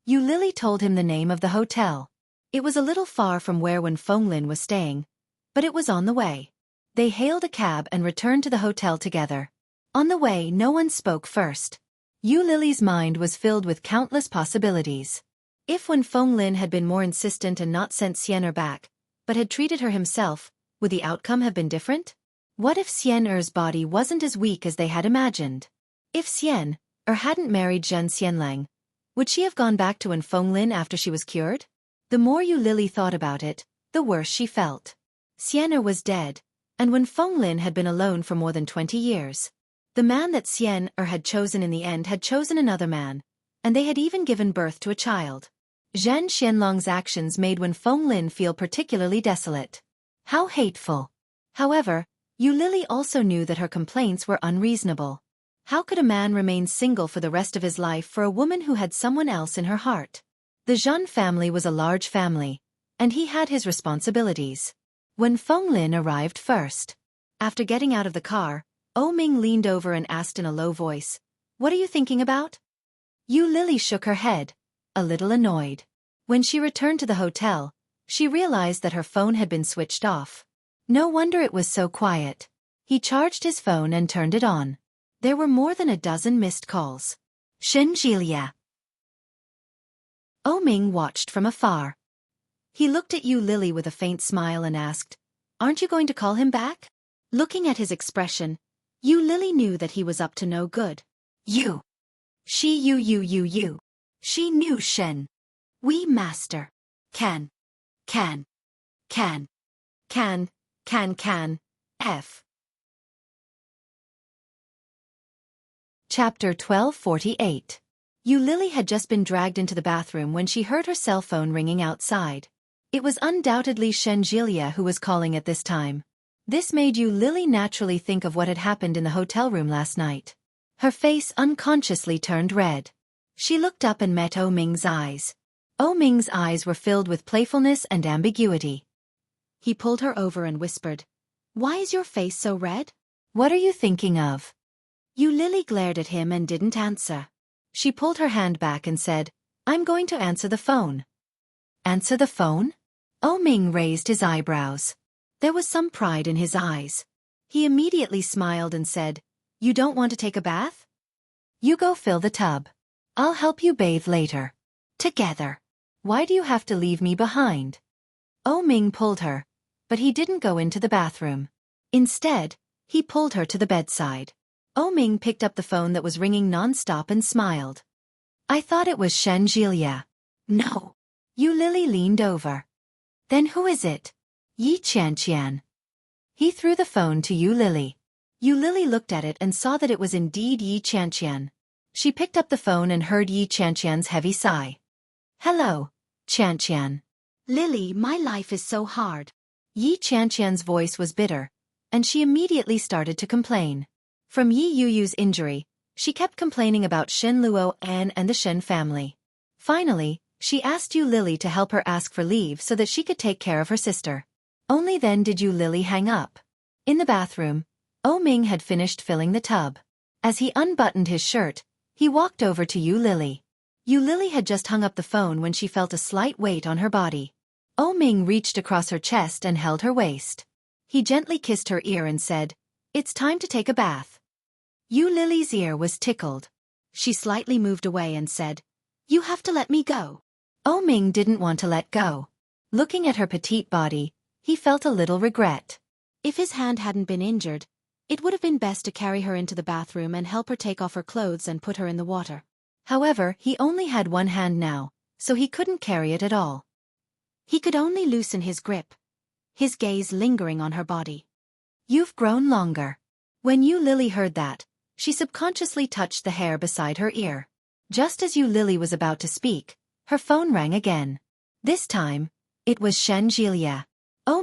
Yu Lily told him the name of the hotel. It was a little far from where Wen Fenglin was staying, but it was on the way. They hailed a cab and returned to the hotel together. On the way, no one spoke first. Yu Lily's mind was filled with countless possibilities. If Wen Fenglin had been more insistent and not sent Xian back, but had treated her himself, would the outcome have been different? What if Xian body wasn't as weak as they had imagined? If Xian hadn't married Zhen Xianlang, would she have gone back to Wen Fenglin after she was cured? The more Yu Lily thought about it, the worse she felt. Xian was dead, and Wen Fenglin had been alone for more than 20 years. The man that Xian had chosen in the end had chosen another man, and they had even given birth to a child. Zhen Xianlong's actions made Wen Fenglin feel particularly desolate. How hateful! However, Yu Lily also knew that her complaints were unreasonable. How could a man remain single for the rest of his life for a woman who had someone else in her heart? The Zhen family was a large family, and he had his responsibilities. Wen Fenglin arrived first. After getting out of the car, Ming leaned over and asked in a low voice, "What are you thinking about?" Yu Lily shook her head, a little annoyed. When she returned to the hotel, she realized that her phone had been switched off. No wonder it was so quiet. He charged his phone and turned it on. There were more than a dozen missed calls. Shenjilia. Ming watched from afar. He looked at Yu Lily with a faint smile and asked, "Aren't you going to call him back?" Looking at his expression, Yu Lily knew that he was up to no good. You. You. She knew Shen. We master. Can. F. Chapter 1248. Yu Lily had just been dragged into the bathroom when she heard her cell phone ringing outside. It was undoubtedly Shenjilia who was calling at this time. This made Yu Lily naturally think of what had happened in the hotel room last night. Her face unconsciously turned red. She looked up and met Ming's eyes. Ming's eyes were filled with playfulness and ambiguity. He pulled her over and whispered, "Why is your face so red? What are you thinking of?" Yu Lily glared at him and didn't answer. She pulled her hand back and said, "I'm going to answer the phone." Answer the phone? Ming raised his eyebrows. There was some pride in his eyes. He immediately smiled and said, "You don't want to take a bath? You go fill the tub. I'll help you bathe later. Together. Why do you have to leave me behind?" Ming pulled her, but he didn't go into the bathroom. Instead, he pulled her to the bedside. Ming picked up the phone that was ringing non-stop and smiled. "I thought it was Shenjilia." "No." Yu Lily leaned over. "Then who is it?" "Yi Qianqian." He threw the phone to Yu Lily. Yu Lily looked at it and saw that it was indeed Yi Qianqian. She picked up the phone and heard Yi Qianqian's heavy sigh. "Hello, Qianqian." "Lily, my life is so hard." Yi Qianqian's voice was bitter, and she immediately started to complain. From Yi Yuyu's injury, she kept complaining about Shen Luo An and the Shen family. Finally, she asked Yu Lily to help her ask for leave so that she could take care of her sister. Only then did Yu Lily hang up. In the bathroom, Ming had finished filling the tub. As he unbuttoned his shirt, he walked over to Yu Lily. Yu Lily had just hung up the phone when she felt a slight weight on her body. Ming reached across her chest and held her waist. He gently kissed her ear and said, "It's time to take a bath." Yu Lily's ear was tickled. She slightly moved away and said, "You have to let me go." Ming didn't want to let go. Looking at her petite body, he felt a little regret. If his hand hadn't been injured, it would have been best to carry her into the bathroom and help her take off her clothes and put her in the water. However, he only had one hand now, so he couldn't carry it at all. He could only loosen his grip, his gaze lingering on her body. "You've grown longer." When Yu Lily heard that, she subconsciously touched the hair beside her ear. Just as Yu Lily was about to speak, her phone rang again. This time, it was Shenjilia.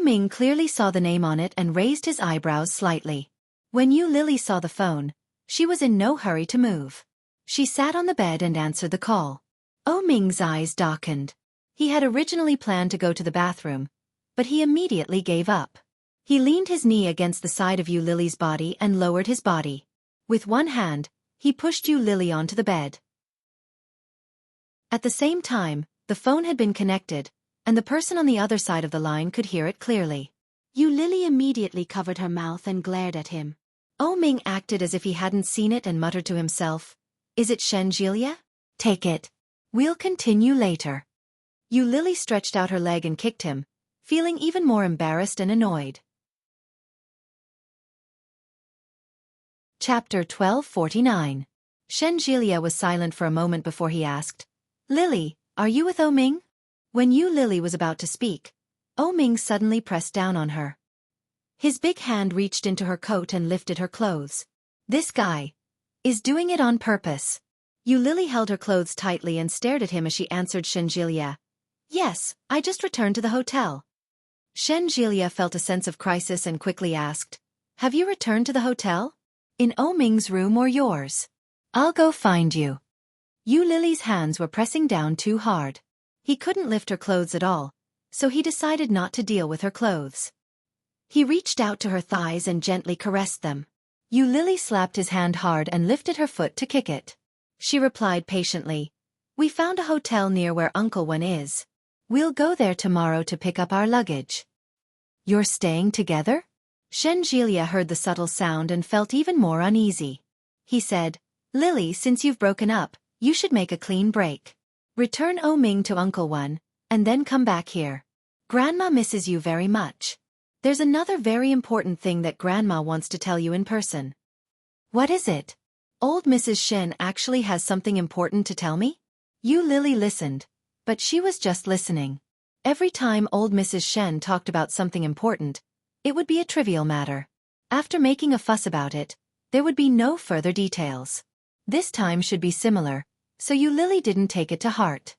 Ming clearly saw the name on it and raised his eyebrows slightly. When Yu Lily saw the phone, she was in no hurry to move. She sat on the bed and answered the call. Ming's eyes darkened. He had originally planned to go to the bathroom, but he immediately gave up. He leaned his knee against the side of Yu Lily's body and lowered his body. With one hand, he pushed Yu Lily onto the bed. At the same time, the phone had been connected, and the person on the other side of the line could hear it clearly. Yu Lily immediately covered her mouth and glared at him. Ming acted as if he hadn't seen it and muttered to himself, "Is it Shen Jielia? Take it. We'll continue later." Yu Lily stretched out her leg and kicked him, feeling even more embarrassed and annoyed. Chapter 1249. Shen Jielia was silent for a moment before he asked, "Lily, are you with Ming?" When Yu Lily was about to speak, Ming suddenly pressed down on her. His big hand reached into her coat and lifted her clothes. "This guy is doing it on purpose." Yu Lily held her clothes tightly and stared at him as she answered Shen Jielia, "Yes, I just returned to the hotel." Shen Jielia felt a sense of crisis and quickly asked, "Have you returned to the hotel? In Ming's room or yours? I'll go find you." Yu Lily's hands were pressing down too hard. He couldn't lift her clothes at all, so he decided not to deal with her clothes. He reached out to her thighs and gently caressed them. Yu Lily slapped his hand hard and lifted her foot to kick it. She replied patiently, "We found a hotel near where Uncle Wen is. We'll go there tomorrow to pick up our luggage." "You're staying together?" Shen Jielia heard the subtle sound and felt even more uneasy. He said, "Lily, since you've broken up, you should make a clean break. Return Ming to Uncle Wen, and then come back here. Grandma misses you very much. There's another very important thing that Grandma wants to tell you in person." "What is it?" "Old Mrs. Shen actually has something important to tell me?" Yu Lily listened, but she was just listening. Every time old Mrs. Shen talked about something important, it would be a trivial matter. After making a fuss about it, there would be no further details. This time should be similar, so Yu Lily didn't take it to heart.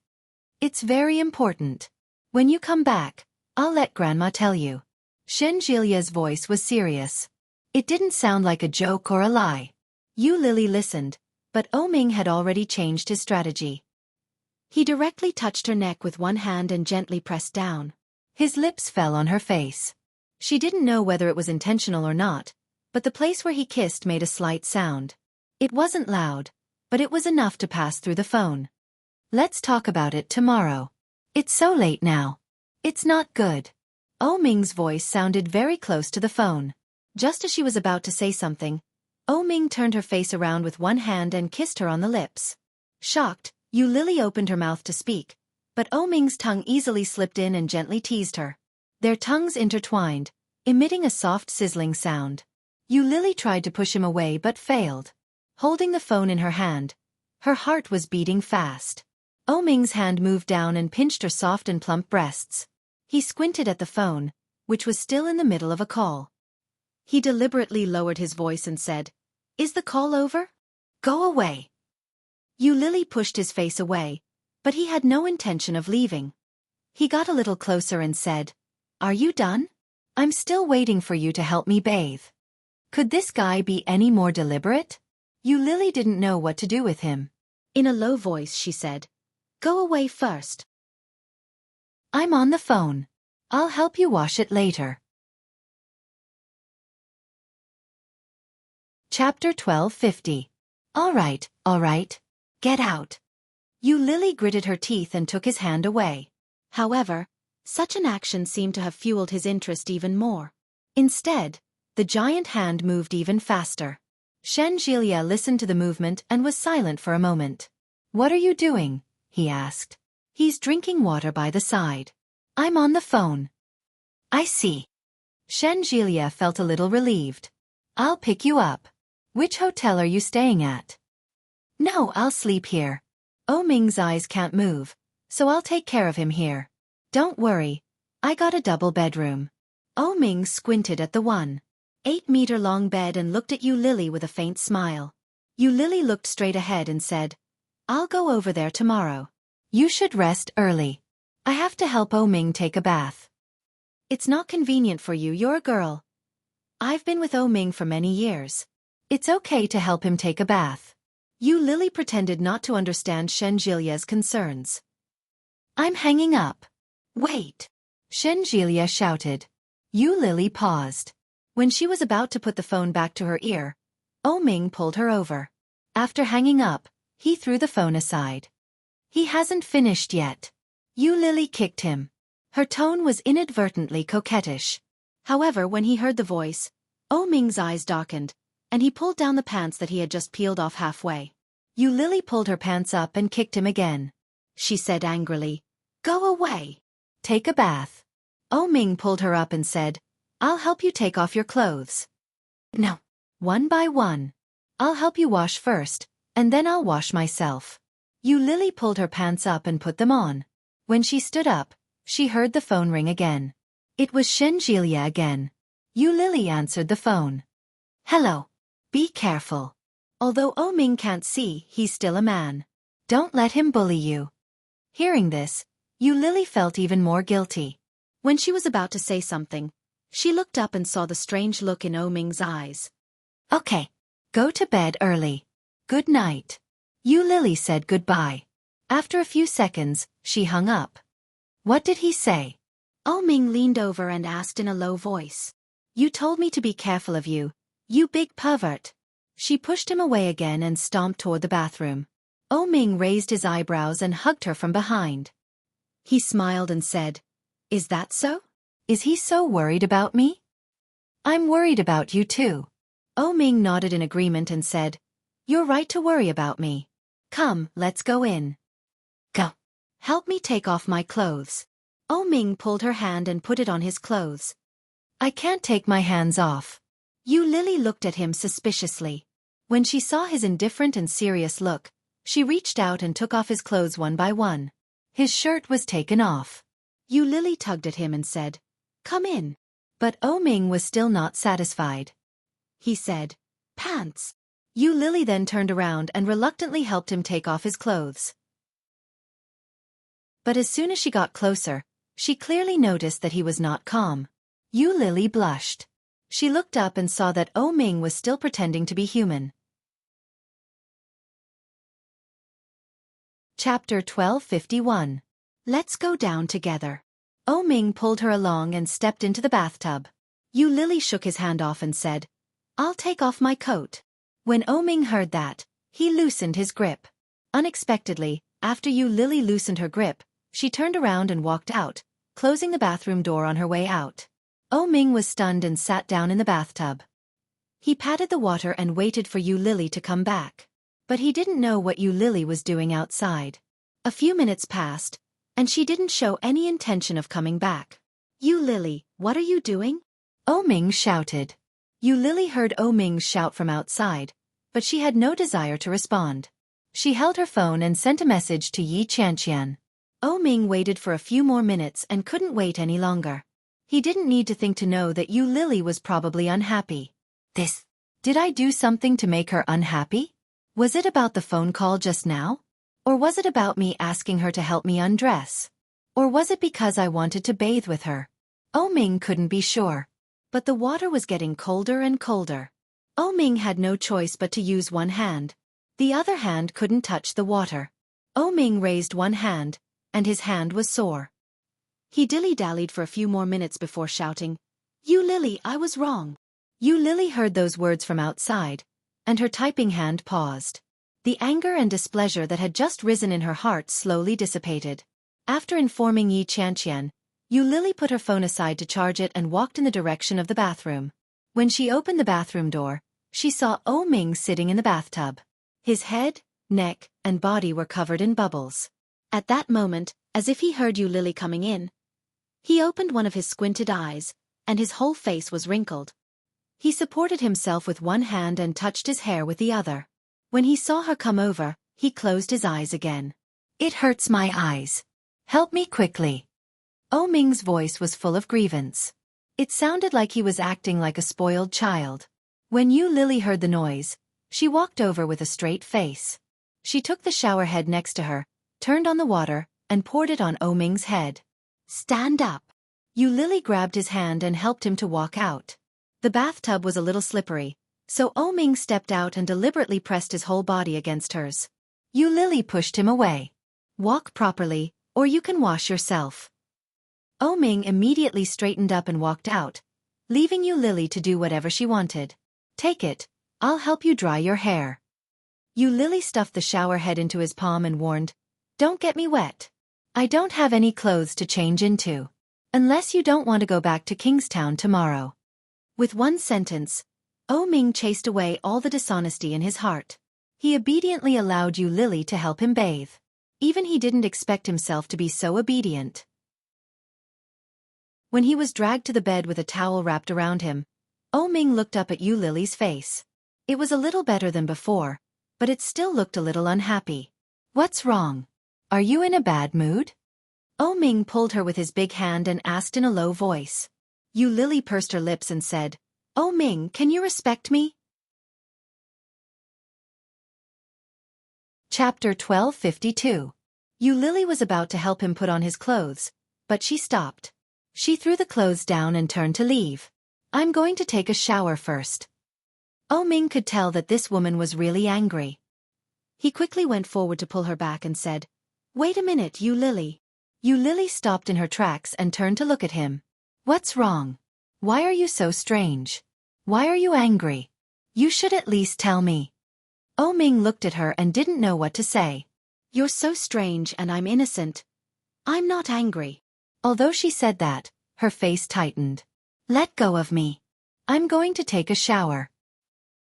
"It's very important. When you come back, I'll let Grandma tell you." Shen Jielia's voice was serious. It didn't sound like a joke or a lie. Yu Lily listened, but Ming had already changed his strategy. He directly touched her neck with one hand and gently pressed down. His lips fell on her face. She didn't know whether it was intentional or not, but the place where he kissed made a slight sound. It wasn't loud, but it was enough to pass through the phone. "Let's talk about it tomorrow. It's so late now." "It's not good." Ming's voice sounded very close to the phone. Just as she was about to say something, Ming turned her face around with one hand and kissed her on the lips. Shocked, Yu Lily opened her mouth to speak, but Ming's tongue easily slipped in and gently teased her. Their tongues intertwined, emitting a soft sizzling sound. Yu Lily tried to push him away but failed. Holding the phone in her hand, her heart was beating fast. Ming's hand moved down and pinched her soft and plump breasts. He squinted at the phone, which was still in the middle of a call. He deliberately lowered his voice and said, "Is the call over? Go away." Yu Lily pushed his face away, but he had no intention of leaving. He got a little closer and said, "Are you done? I'm still waiting for you to help me bathe." Could this guy be any more deliberate? Yu Lily didn't know what to do with him. In a low voice she said, "Go away first. I'm on the phone. I'll help you wash it later." Chapter 1250. All right. Get out." Yu Lily gritted her teeth and took his hand away. However, such an action seemed to have fueled his interest even more. Instead, the giant hand moved even faster. Shen Jielia listened to the movement and was silent for a moment. "What are you doing?" he asked. "He's drinking water by the side." "I'm on the phone." "I see." Shen Jielia felt a little relieved. "I'll pick you up. Which hotel are you staying at?" "No, I'll sleep here. Ming's eyes can't move, so I'll take care of him here. Don't worry, I got a double bedroom." Ming squinted at the 1.8-meter-long bed and looked at Yu Lily with a faint smile. Yu Lily looked straight ahead and said, "I'll go over there tomorrow. You should rest early. I have to help Ming take a bath." "It's not convenient for you, you're a girl. I've been with Ming for many years. It's okay to help him take a bath." Yu Lily pretended not to understand Shen Jielia's concerns. "I'm hanging up." "Wait!" Shen Jielia shouted. Yu Lily paused. When she was about to put the phone back to her ear, Ming pulled her over. After hanging up, he threw the phone aside. "He hasn't finished yet." Yu Lily kicked him. Her tone was inadvertently coquettish. However, when he heard the voice, Ming's eyes darkened, and he pulled down the pants that he had just peeled off halfway. Lily pulled her pants up and kicked him again. She said angrily, "Go away. Take a bath." Ming pulled her up and said, "I'll help you take off your clothes." "No. One by one. I'll help you wash first, and then I'll wash myself." Lily pulled her pants up and put them on. When she stood up, she heard the phone ring again. It was Xueqi again. Lily answered the phone. "Hello. Be careful. Although Ming can't see, he's still a man. Don't let him bully you." Hearing this, Lily felt even more guilty. When she was about to say something, she looked up and saw the strange look in Ming's eyes. "Okay. Go to bed early. Good night." Lily said goodbye. After a few seconds, she hung up. "What did he say?" Ming leaned over and asked in a low voice. "You told me to be careful of you, you big pervert." She pushed him away again and stomped toward the bathroom. Ming raised his eyebrows and hugged her from behind. He smiled and said, "Is that so? Is he so worried about me?" "I'm worried about you too." Ming nodded in agreement and said, "You're right to worry about me. Come, let's go in." "Go. Help me take off my clothes." Ming pulled her hand and put it on his clothes. "I can't take my hands off." Lily looked at him suspiciously. When she saw his indifferent and serious look, she reached out and took off his clothes one by one. His shirt was taken off. Lily tugged at him and said, "Come in." But Ming was still not satisfied. He said, "Pants." Lily then turned around and reluctantly helped him take off his clothes. But as soon as she got closer, she clearly noticed that he was not calm. Lily blushed. She looked up and saw that Ming was still pretending to be human. Chapter 1251. Let's go down together. Ming pulled her along and stepped into the bathtub. Lily shook his hand off and said, "I'll take off my coat." When Ming heard that, he loosened his grip. Unexpectedly, after Lily loosened her grip, she turned around and walked out, closing the bathroom door on her way out. Ming was stunned and sat down in the bathtub. He patted the water and waited for Lily to come back. But he didn't know what Lily was doing outside. A few minutes passed, and she didn't show any intention of coming back. "Lily, what are you doing?" Ming shouted. Lily heard Ming's shout from outside, but she had no desire to respond. She held her phone and sent a message to Yi Qianqian. Ming waited for a few more minutes and couldn't wait any longer. He didn't need to think to know that Lily was probably unhappy. Did I do something to make her unhappy? Was it about the phone call just now? Or was it about me asking her to help me undress? Or was it because I wanted to bathe with her? Ming couldn't be sure. But the water was getting colder and colder. Ming had no choice but to use one hand. The other hand couldn't touch the water. Ming raised one hand, and his hand was sore. He dilly-dallied for a few more minutes before shouting, Lily, I was wrong." Lily heard those words from outside, and her typing hand paused. The anger and displeasure that had just risen in her heart slowly dissipated. After informing Yi Qianqian, Lily put her phone aside to charge it and walked in the direction of the bathroom. When she opened the bathroom door, she saw Ming sitting in the bathtub. His head, neck, and body were covered in bubbles. At that moment, as if he heard Lily coming in, he opened one of his squinted eyes, and his whole face was wrinkled. He supported himself with one hand and touched his hair with the other. When he saw her come over, he closed his eyes again. "It hurts my eyes. Help me quickly." Ming's voice was full of grievance. It sounded like he was acting like a spoiled child. When Lily heard the noise, she walked over with a straight face. She took the shower head next to her, turned on the water, and poured it on Ming's head. "Stand up." Lily grabbed his hand and helped him to walk out. The bathtub was a little slippery, so Ming stepped out and deliberately pressed his whole body against hers. Lily pushed him away. "Walk properly, or you can wash yourself." Ming immediately straightened up and walked out, leaving Lily to do whatever she wanted. "Take it, I'll help you dry your hair." Lily stuffed the shower head into his palm and warned, "Don't get me wet. I don't have any clothes to change into." Unless you don't want to go back to Kingstown tomorrow. With one sentence, Ming chased away all the dishonesty in his heart. He obediently allowed Yu Lily to help him bathe. Even he didn't expect himself to be so obedient. When he was dragged to the bed with a towel wrapped around him, Ming looked up at Yu Lily's face. It was a little better than before, but it still looked a little unhappy. What's wrong? Are you in a bad mood? Ming pulled her with his big hand and asked in a low voice. Yu Lily pursed her lips and said, Ming, can you respect me? Chapter 1252. Yu Lily was about to help him put on his clothes, but she stopped. She threw the clothes down and turned to leave. I'm going to take a shower first. Ming could tell that this woman was really angry. He quickly went forward to pull her back and said, Wait a minute, Yu Lily. Yu Lily stopped in her tracks and turned to look at him. What's wrong? Why are you so strange? Why are you angry? You should at least tell me. Ming looked at her and didn't know what to say. You're so strange and I'm innocent. I'm not angry. Although she said that, her face tightened. Let go of me. I'm going to take a shower.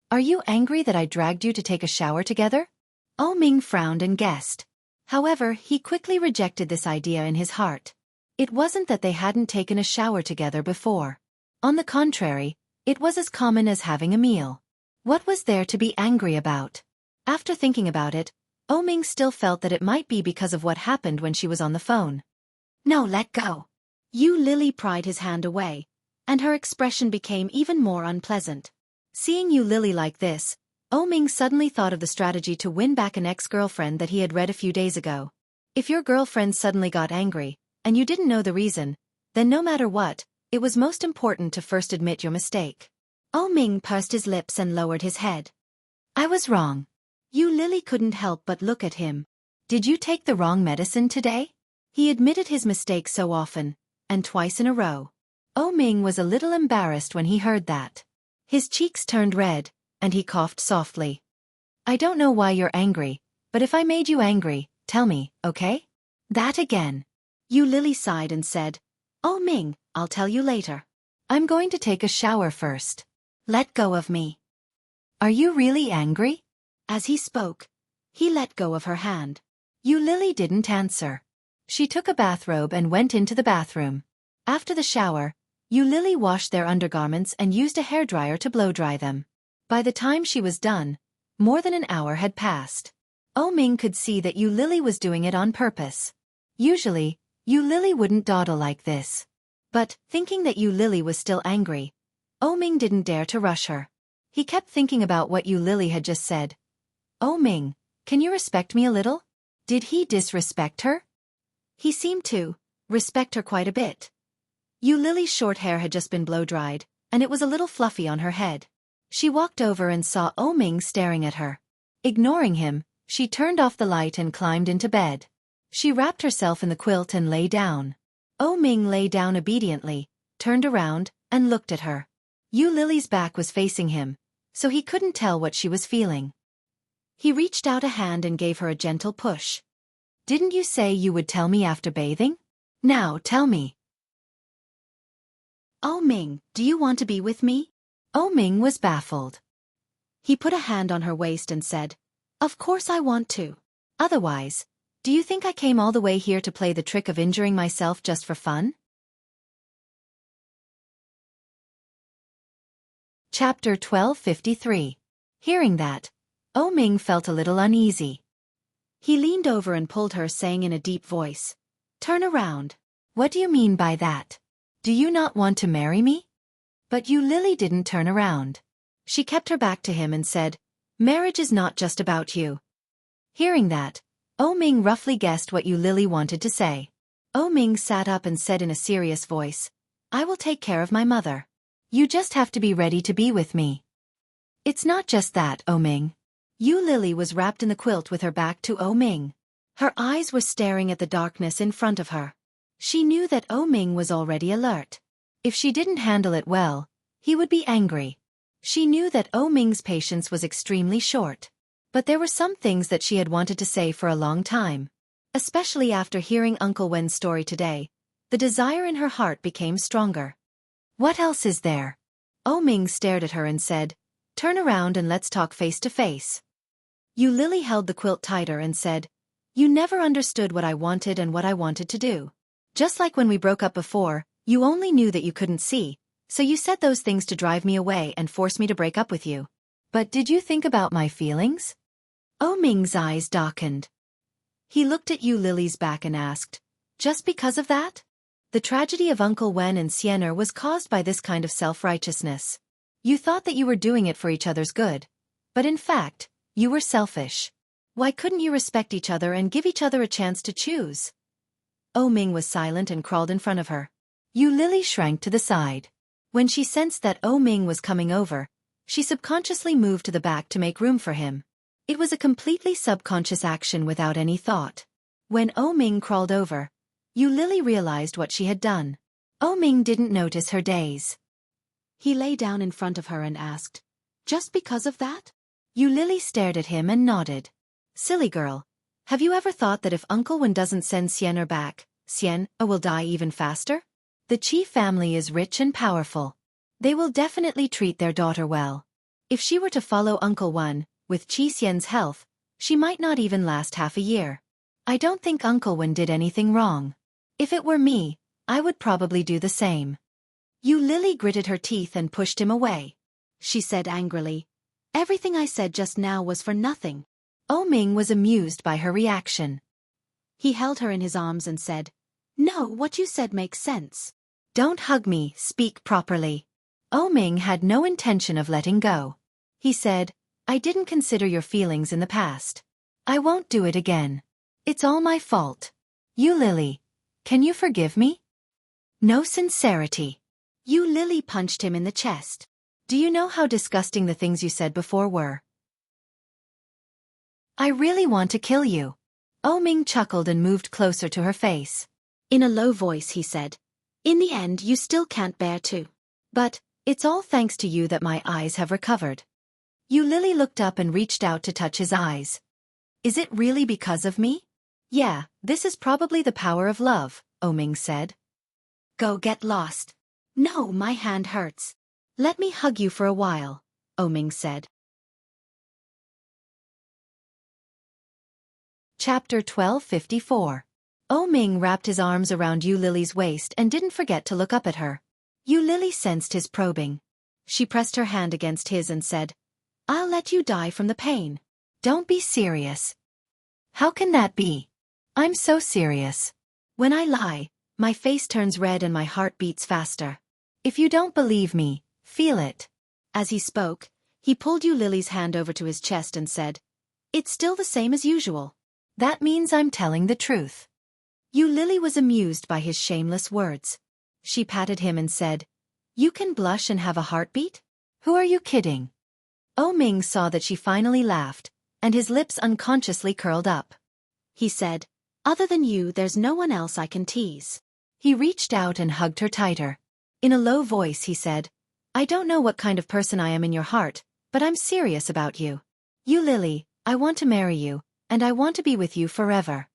Are you angry that I dragged you to take a shower together? Ming frowned and guessed. However, he quickly rejected this idea in his heart. It wasn't that they hadn't taken a shower together before. On the contrary, it was as common as having a meal. What was there to be angry about? After thinking about it, Ming still felt that it might be because of what happened when she was on the phone. No, let go. Yu Lily pried his hand away, and her expression became even more unpleasant. Seeing Yu Lily like this, Ming suddenly thought of the strategy to win back an ex-girlfriend that he had read a few days ago. If your girlfriend suddenly got angry, and you didn't know the reason, then no matter what, it was most important to first admit your mistake. Ming pursed his lips and lowered his head. I was wrong. Yu Lily couldn't help but look at him. Did you take the wrong medicine today? He admitted his mistake so often, and twice in a row. Ming was a little embarrassed when he heard that. His cheeks turned red, and he coughed softly. I don't know why you're angry, but if I made you angry, tell me, okay? That again. Yu Lily sighed and said, Ming, I'll tell you later. I'm going to take a shower first. Let go of me. Are you really angry? As he spoke, he let go of her hand. Yu Lily didn't answer. She took a bathrobe and went into the bathroom. After the shower, Yu Lily washed their undergarments and used a hairdryer to blow-dry them. By the time she was done, more than an hour had passed. Ming could see that Yu Lily was doing it on purpose. Usually, Yu Lily wouldn't dawdle like this. But, thinking that Yu Lily was still angry, Ming didn't dare to rush her. He kept thinking about what Yu Lily had just said. Ming, can you respect me a little? Did he disrespect her? He seemed to respect her quite a bit. Yu Lily's short hair had just been blow-dried, and it was a little fluffy on her head. She walked over and saw Ming staring at her. Ignoring him, she turned off the light and climbed into bed. She wrapped herself in the quilt and lay down. Ming lay down obediently, turned around, and looked at her. Yu Lily's back was facing him, so he couldn't tell what she was feeling. He reached out a hand and gave her a gentle push. Didn't you say you would tell me after bathing? Now tell me. Ming, do you want to be with me? Ming was baffled. He put a hand on her waist and said, Of course I want to. Otherwise, do you think I came all the way here to play the trick of injuring myself just for fun? Chapter 1253. Hearing that, Ming felt a little uneasy. He leaned over and pulled her, saying in a deep voice, Turn around. What do you mean by that? Do you not want to marry me? But Yu Lily didn't turn around. She kept her back to him and said, Marriage is not just about you. Hearing that, Ming roughly guessed what Yu Lily wanted to say. Ming sat up and said in a serious voice, I will take care of my mother. You just have to be ready to be with me. It's not just that, Ming. Yu Lily was wrapped in the quilt with her back to Ming. Her eyes were staring at the darkness in front of her. She knew that Ming was already alert. If she didn't handle it well, he would be angry. She knew that Ming's patience was extremely short. But there were some things that she had wanted to say for a long time. Especially after hearing Uncle Wen's story today, The desire in her heart became stronger. What else is there? Ming stared at her and said, turn around and let's talk face to face. Lily held the quilt tighter and said, you never understood what I wanted and what I wanted to do. Just like when we broke up before, you only knew that you couldn't see, so you said those things to drive me away and force me to break up with you. But did you think about my feelings? Ming's eyes darkened. He looked at Lily's back and asked, just because of that? The tragedy of Uncle Wen and Xianer was caused by this kind of self-righteousness. You thought that you were doing it for each other's good, but in fact, you were selfish. Why couldn't you respect each other and give each other a chance to choose? Ming was silent and crawled in front of her. Lily shrank to the side. When she sensed that Ming was coming over, she subconsciously moved to the back to make room for him. It was a completely subconscious action without any thought. When Ming crawled over, Lily realized what she had done. Ming didn't notice her daze. He lay down in front of her and asked, just because of that? Lily stared at him and nodded. Silly girl. Have you ever thought that if Uncle Wen doesn't send Xianer back, Xian will die even faster? The Qi family is rich and powerful. They will definitely treat their daughter well. If she were to follow Uncle Wen, with Qi Xian's health, she might not even last half a year. I don't think Uncle Wen did anything wrong. If it were me, I would probably do the same. Lily gritted her teeth and pushed him away. She said angrily, everything I said just now was for nothing. Ming was amused by her reaction. He held her in his arms and said, no, what you said makes sense. Don't hug me, speak properly. Ming had no intention of letting go. He said, I didn't consider your feelings in the past. I won't do it again. It's all my fault. Lily, can you forgive me? No sincerity. Lily punched him in the chest. Do you know how disgusting the things you said before were? I really want to kill you. Ming chuckled and moved closer to her face. In a low voice he said, in the end you still can't bear to. But, it's all thanks to you that my eyes have recovered. Lily looked up and reached out to touch his eyes. Is it really because of me? Yeah, this is probably the power of love, Ming said. Go get lost. No, my hand hurts. Let me hug you for a while, Ming said. Chapter 1254. Ming wrapped his arms around Lily's waist and didn't forget to look up at her. Lily sensed his probing. She pressed her hand against his and said, I'll let you die from the pain. Don't be serious. How can that be? I'm so serious. When I lie, my face turns red and my heart beats faster. If you don't believe me, feel it. As he spoke, he pulled Lily's hand over to his chest and said, it's still the same as usual. That means I'm telling the truth. Lily was amused by his shameless words. She patted him and said, you can blush and have a heartbeat? Who are you kidding? Ming saw that she finally laughed, and his lips unconsciously curled up. He said, other than you there's no one else I can tease. He reached out and hugged her tighter. In a low voice he said, I don't know what kind of person I am in your heart, but I'm serious about you. Lily, I want to marry you, and I want to be with you forever.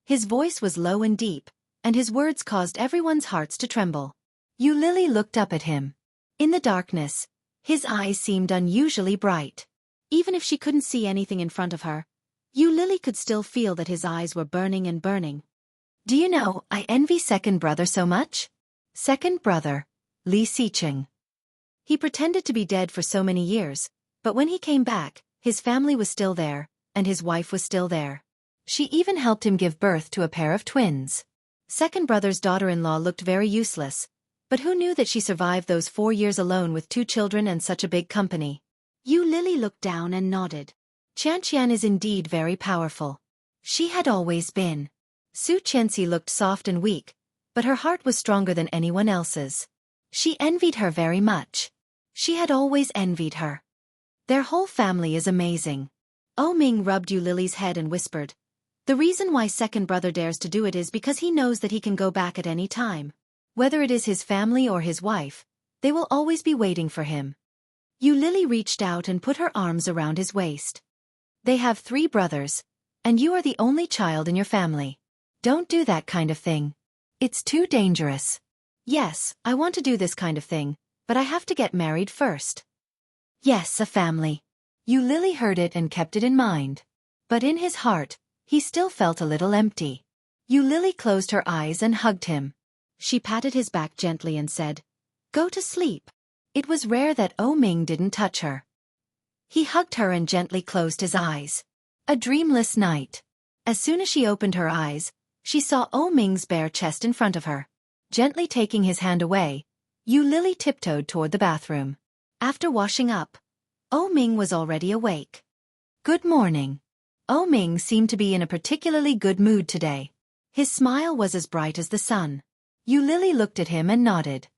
His voice was low and deep, and his words caused everyone's hearts to tremble. Lily looked up at him. In the darkness, his eyes seemed unusually bright. Even if she couldn't see anything in front of her, Lily could still feel that his eyes were burning and burning. Do you know, I envy second brother so much? Second brother, Li Xiqing. He pretended to be dead for so many years, but when he came back, his family was still there, and his wife was still there. She even helped him give birth to a pair of twins. Second brother's daughter-in-law looked very useless, but who knew that she survived those 4 years alone with 2 children and such a big company? Lily looked down and nodded. Qian is indeed very powerful. She had always been. Su Qianxi looked soft and weak, but her heart was stronger than anyone else's. She envied her very much. She had always envied her. Their whole family is amazing. Ming rubbed Lily's head and whispered, the reason why second brother dares to do it is because he knows that he can go back at any time. Whether it is his family or his wife, they will always be waiting for him. Lily reached out and put her arms around his waist. They have 3 brothers, and you are the only child in your family. Don't do that kind of thing. It's too dangerous. Yes, I want to do this kind of thing, but I have to get married first. Yes, a family. Yu Lily heard it and kept it in mind. But in his heart, he still felt a little empty. Yu Lily closed her eyes and hugged him. She patted his back gently and said, "Go to sleep." It was rare that Ming didn't touch her. He hugged her and gently closed his eyes. A dreamless night. As soon as she opened her eyes, she saw Ming's bare chest in front of her. Gently taking his hand away, Yu Lily tiptoed toward the bathroom. After washing up, Ming was already awake. Good morning. Ming seemed to be in a particularly good mood today. His smile was as bright as the sun. Yu Lily looked at him and nodded.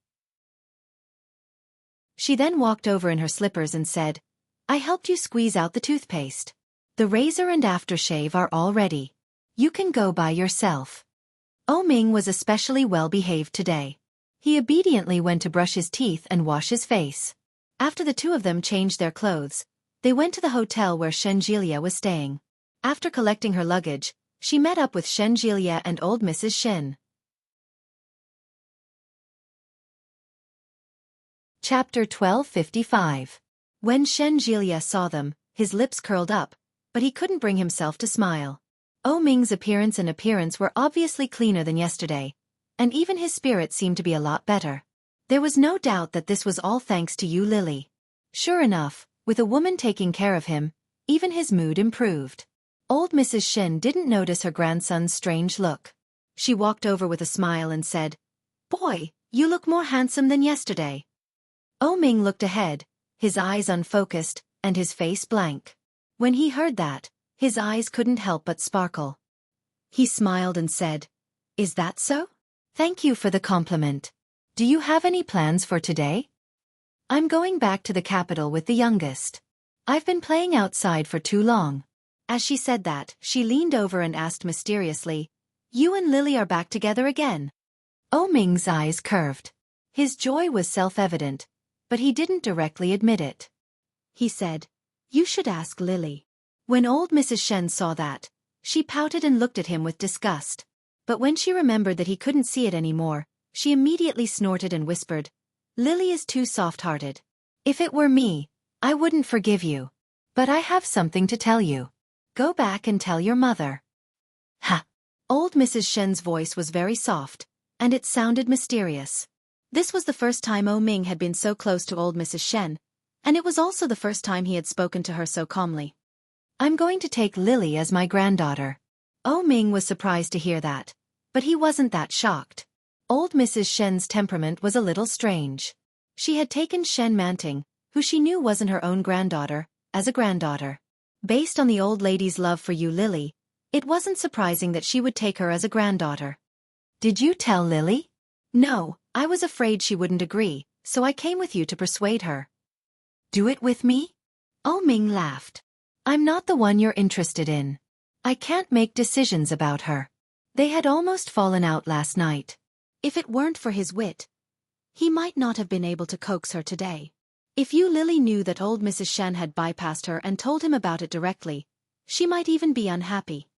She then walked over in her slippers and said, "I helped you squeeze out the toothpaste. The razor and aftershave are all ready. You can go by yourself." Ming was especially well behaved today. He obediently went to brush his teeth and wash his face. After the two of them changed their clothes, they went to the hotel where Shenjilia was staying. After collecting her luggage, she met up with Shenjilia and old Mrs. Shen. Chapter 1255. When Shenjilia saw them, his lips curled up, but he couldn't bring himself to smile. Ming's appearance were obviously cleaner than yesterday, and even his spirit seemed to be a lot better. There was no doubt that this was all thanks to Yu Lily. Sure enough, with a woman taking care of him, even his mood improved. Old Mrs. Shen didn't notice her grandson's strange look. She walked over with a smile and said, "Boy, you look more handsome than yesterday." Ming looked ahead, his eyes unfocused, and his face blank. When he heard that, his eyes couldn't help but sparkle. He smiled and said, "Is that so? Thank you for the compliment. Do you have any plans for today?" "I'm going back to the capital with the youngest. I've been playing outside for too long." As she said that, she leaned over and asked mysteriously, "You and Lily are back together again?" Ming's eyes curved. His joy was self-evident, but he didn't directly admit it. He said, "You should ask Lily." When old Mrs. Shen saw that, she pouted and looked at him with disgust. But when she remembered that he couldn't see it anymore, she immediately snorted and whispered, "Lily is too soft-hearted. If it were me, I wouldn't forgive you. But I have something to tell you. Go back and tell your mother." Ha! Old Mrs. Shen's voice was very soft, and it sounded mysterious. This was the first time Ming had been so close to old Mrs. Shen, and it was also the first time he had spoken to her so calmly. "I'm going to take Lily as my granddaughter." Ming was surprised to hear that, but he wasn't that shocked. Old Mrs. Shen's temperament was a little strange. She had taken Shen Manting, who she knew wasn't her own granddaughter, as a granddaughter. Based on the old lady's love for Yu Lily, it wasn't surprising that she would take her as a granddaughter. "Did you tell Lily?" "No, I was afraid she wouldn't agree, so I came with you to persuade her." "Do it with me?" Ming laughed. "I'm not the one you're interested in. I can't make decisions about her." They had almost fallen out last night. If it weren't for his wit, he might not have been able to coax her today. If Yu Lily knew that old Mrs. Shen had bypassed her and told him about it directly, she might even be unhappy.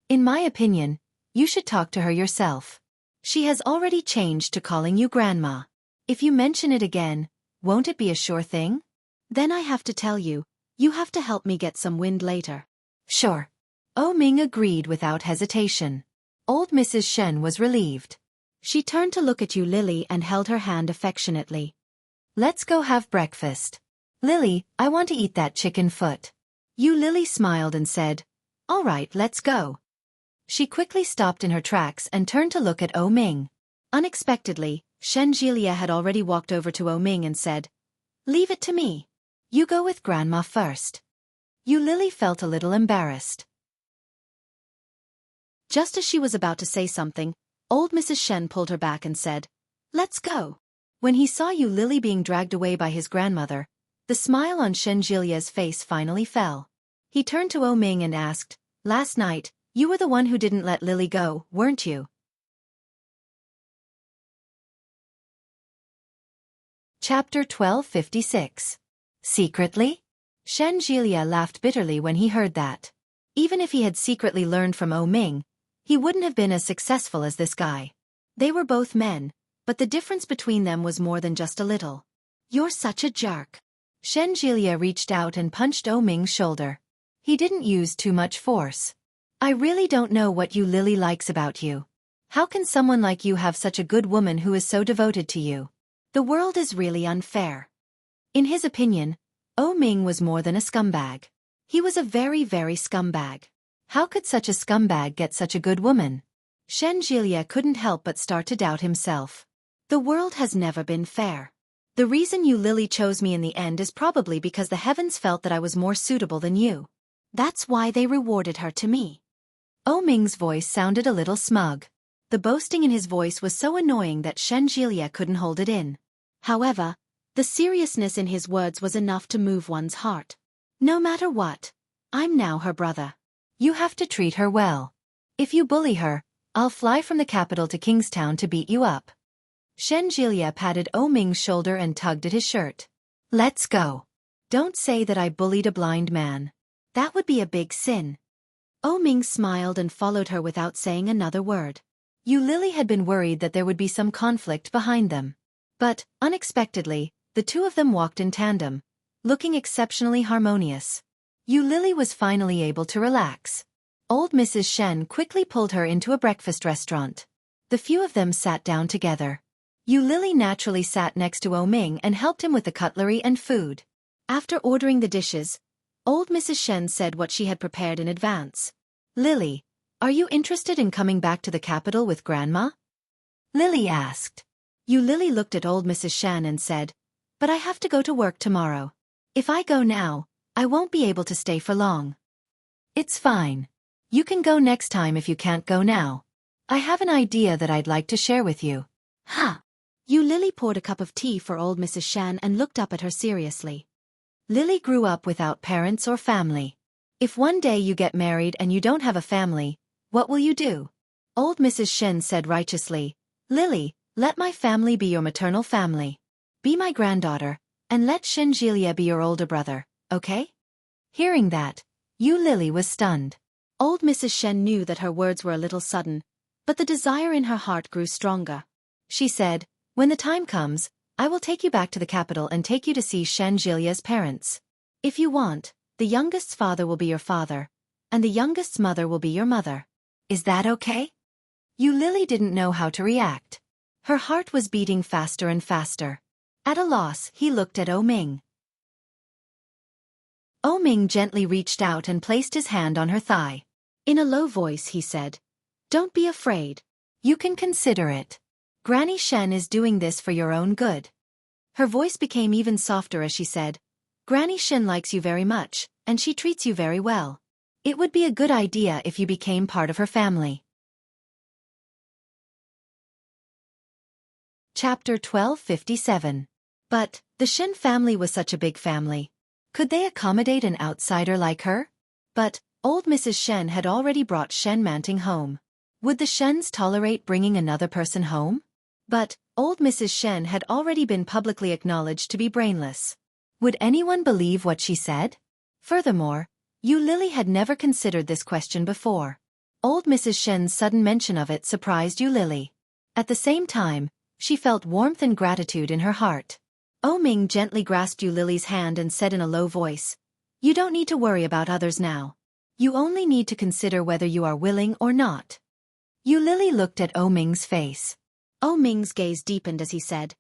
"In my opinion, you should talk to her yourself. She has already changed to calling you Grandma. If you mention it again, won't it be a sure thing? Then I have to tell you, you have to help me get some wind later." "Sure." Ming agreed without hesitation. Old Mrs. Shen was relieved. She turned to look at Yu Lily and held her hand affectionately. "Let's go have breakfast. Lily, I want to eat that chicken foot." Yu Lily smiled and said, "All right, let's go." She quickly stopped in her tracks and turned to look at Ming. Unexpectedly, Shenjilia had already walked over to Ming and said, "Leave it to me. You go with Grandma first." Yu Lily felt a little embarrassed. Just as she was about to say something, old Mrs. Shen pulled her back and said, "Let's go." When he saw Yu Lily being dragged away by his grandmother, the smile on Shenjilia's face finally fell. He turned to Ming and asked, "Last night, you were the one who didn't let Lily go, weren't you?" Chapter 1256. Secretly? Shenjilia laughed bitterly when he heard that. Even if he had secretly learned from Ming, he wouldn't have been as successful as this guy. They were both men, but the difference between them was more than just a little. You're such a jerk. Shenjilia reached out and punched Ming's shoulder. He didn't use too much force. I really don't know what Lily likes about you. How can someone like you have such a good woman who is so devoted to you? The world is really unfair. In his opinion, Ming was more than a scumbag. He was a very, very scumbag. How could such a scumbag get such a good woman? Shenjilia couldn't help but start to doubt himself. The world has never been fair. The reason Lily chose me in the end is probably because the heavens felt that I was more suitable than you. That's why they rewarded her to me. Ming's voice sounded a little smug. The boasting in his voice was so annoying that Shenjilia couldn't hold it in. However, the seriousness in his words was enough to move one's heart. No matter what, I'm now her brother. You have to treat her well. If you bully her, I'll fly from the capital to Kingstown to beat you up. Shenjilia patted Ming's shoulder and tugged at his shirt. Let's go. Don't say that I bullied a blind man. That would be a big sin. Ming smiled and followed her without saying another word. Lily had been worried that there would be some conflict behind them. But, unexpectedly, the two of them walked in tandem, looking exceptionally harmonious. Lily was finally able to relax. Old Mrs. Shen quickly pulled her into a breakfast restaurant. The few of them sat down together. Lily naturally sat next to Ming and helped him with the cutlery and food. After ordering the dishes, old Mrs. Shen said what she had prepared in advance. Lily, are you interested in coming back to the capital with Grandma? Lily asked. Lily looked at old Mrs. Shen and said, but I have to go to work tomorrow. If I go now, I won't be able to stay for long. It's fine. You can go next time if you can't go now. I have an idea that I'd like to share with you. Huh. Lily poured a cup of tea for old Mrs. Shan and looked up at her seriously. Lily grew up without parents or family. If one day you get married and you don't have a family, what will you do? Old Mrs. Shen said righteously, Lily, let my family be your maternal family. Be my granddaughter, and let Shenjilia be your older brother, okay? Hearing that, Lily was stunned. Old Mrs. Shen knew that her words were a little sudden, but the desire in her heart grew stronger. She said, when the time comes, I will take you back to the capital and take you to see Shenjilia's parents. If you want, the youngest's father will be your father, and the youngest's mother will be your mother. Is that okay? Lily didn't know how to react. Her heart was beating faster and faster. At a loss, he looked at Ming. Ming gently reached out and placed his hand on her thigh. In a low voice he said, don't be afraid. You can consider it. Granny Shen is doing this for your own good. Her voice became even softer as she said, Granny Shen likes you very much, and she treats you very well. It would be a good idea if you became part of her family. Chapter 1257. But, the Shen family was such a big family. Could they accommodate an outsider like her? But, old Mrs. Shen had already brought Shen Manting home. Would the Shens tolerate bringing another person home? But, old Mrs. Shen had already been publicly acknowledged to be brainless. Would anyone believe what she said? Furthermore, Lily had never considered this question before. Old Mrs. Shen's sudden mention of it surprised Lily. At the same time, she felt warmth and gratitude in her heart. Ming gently grasped Lily's hand and said in a low voice, you don't need to worry about others now. You only need to consider whether you are willing or not. Lily looked at Ming's face. Ming's gaze deepened as he said,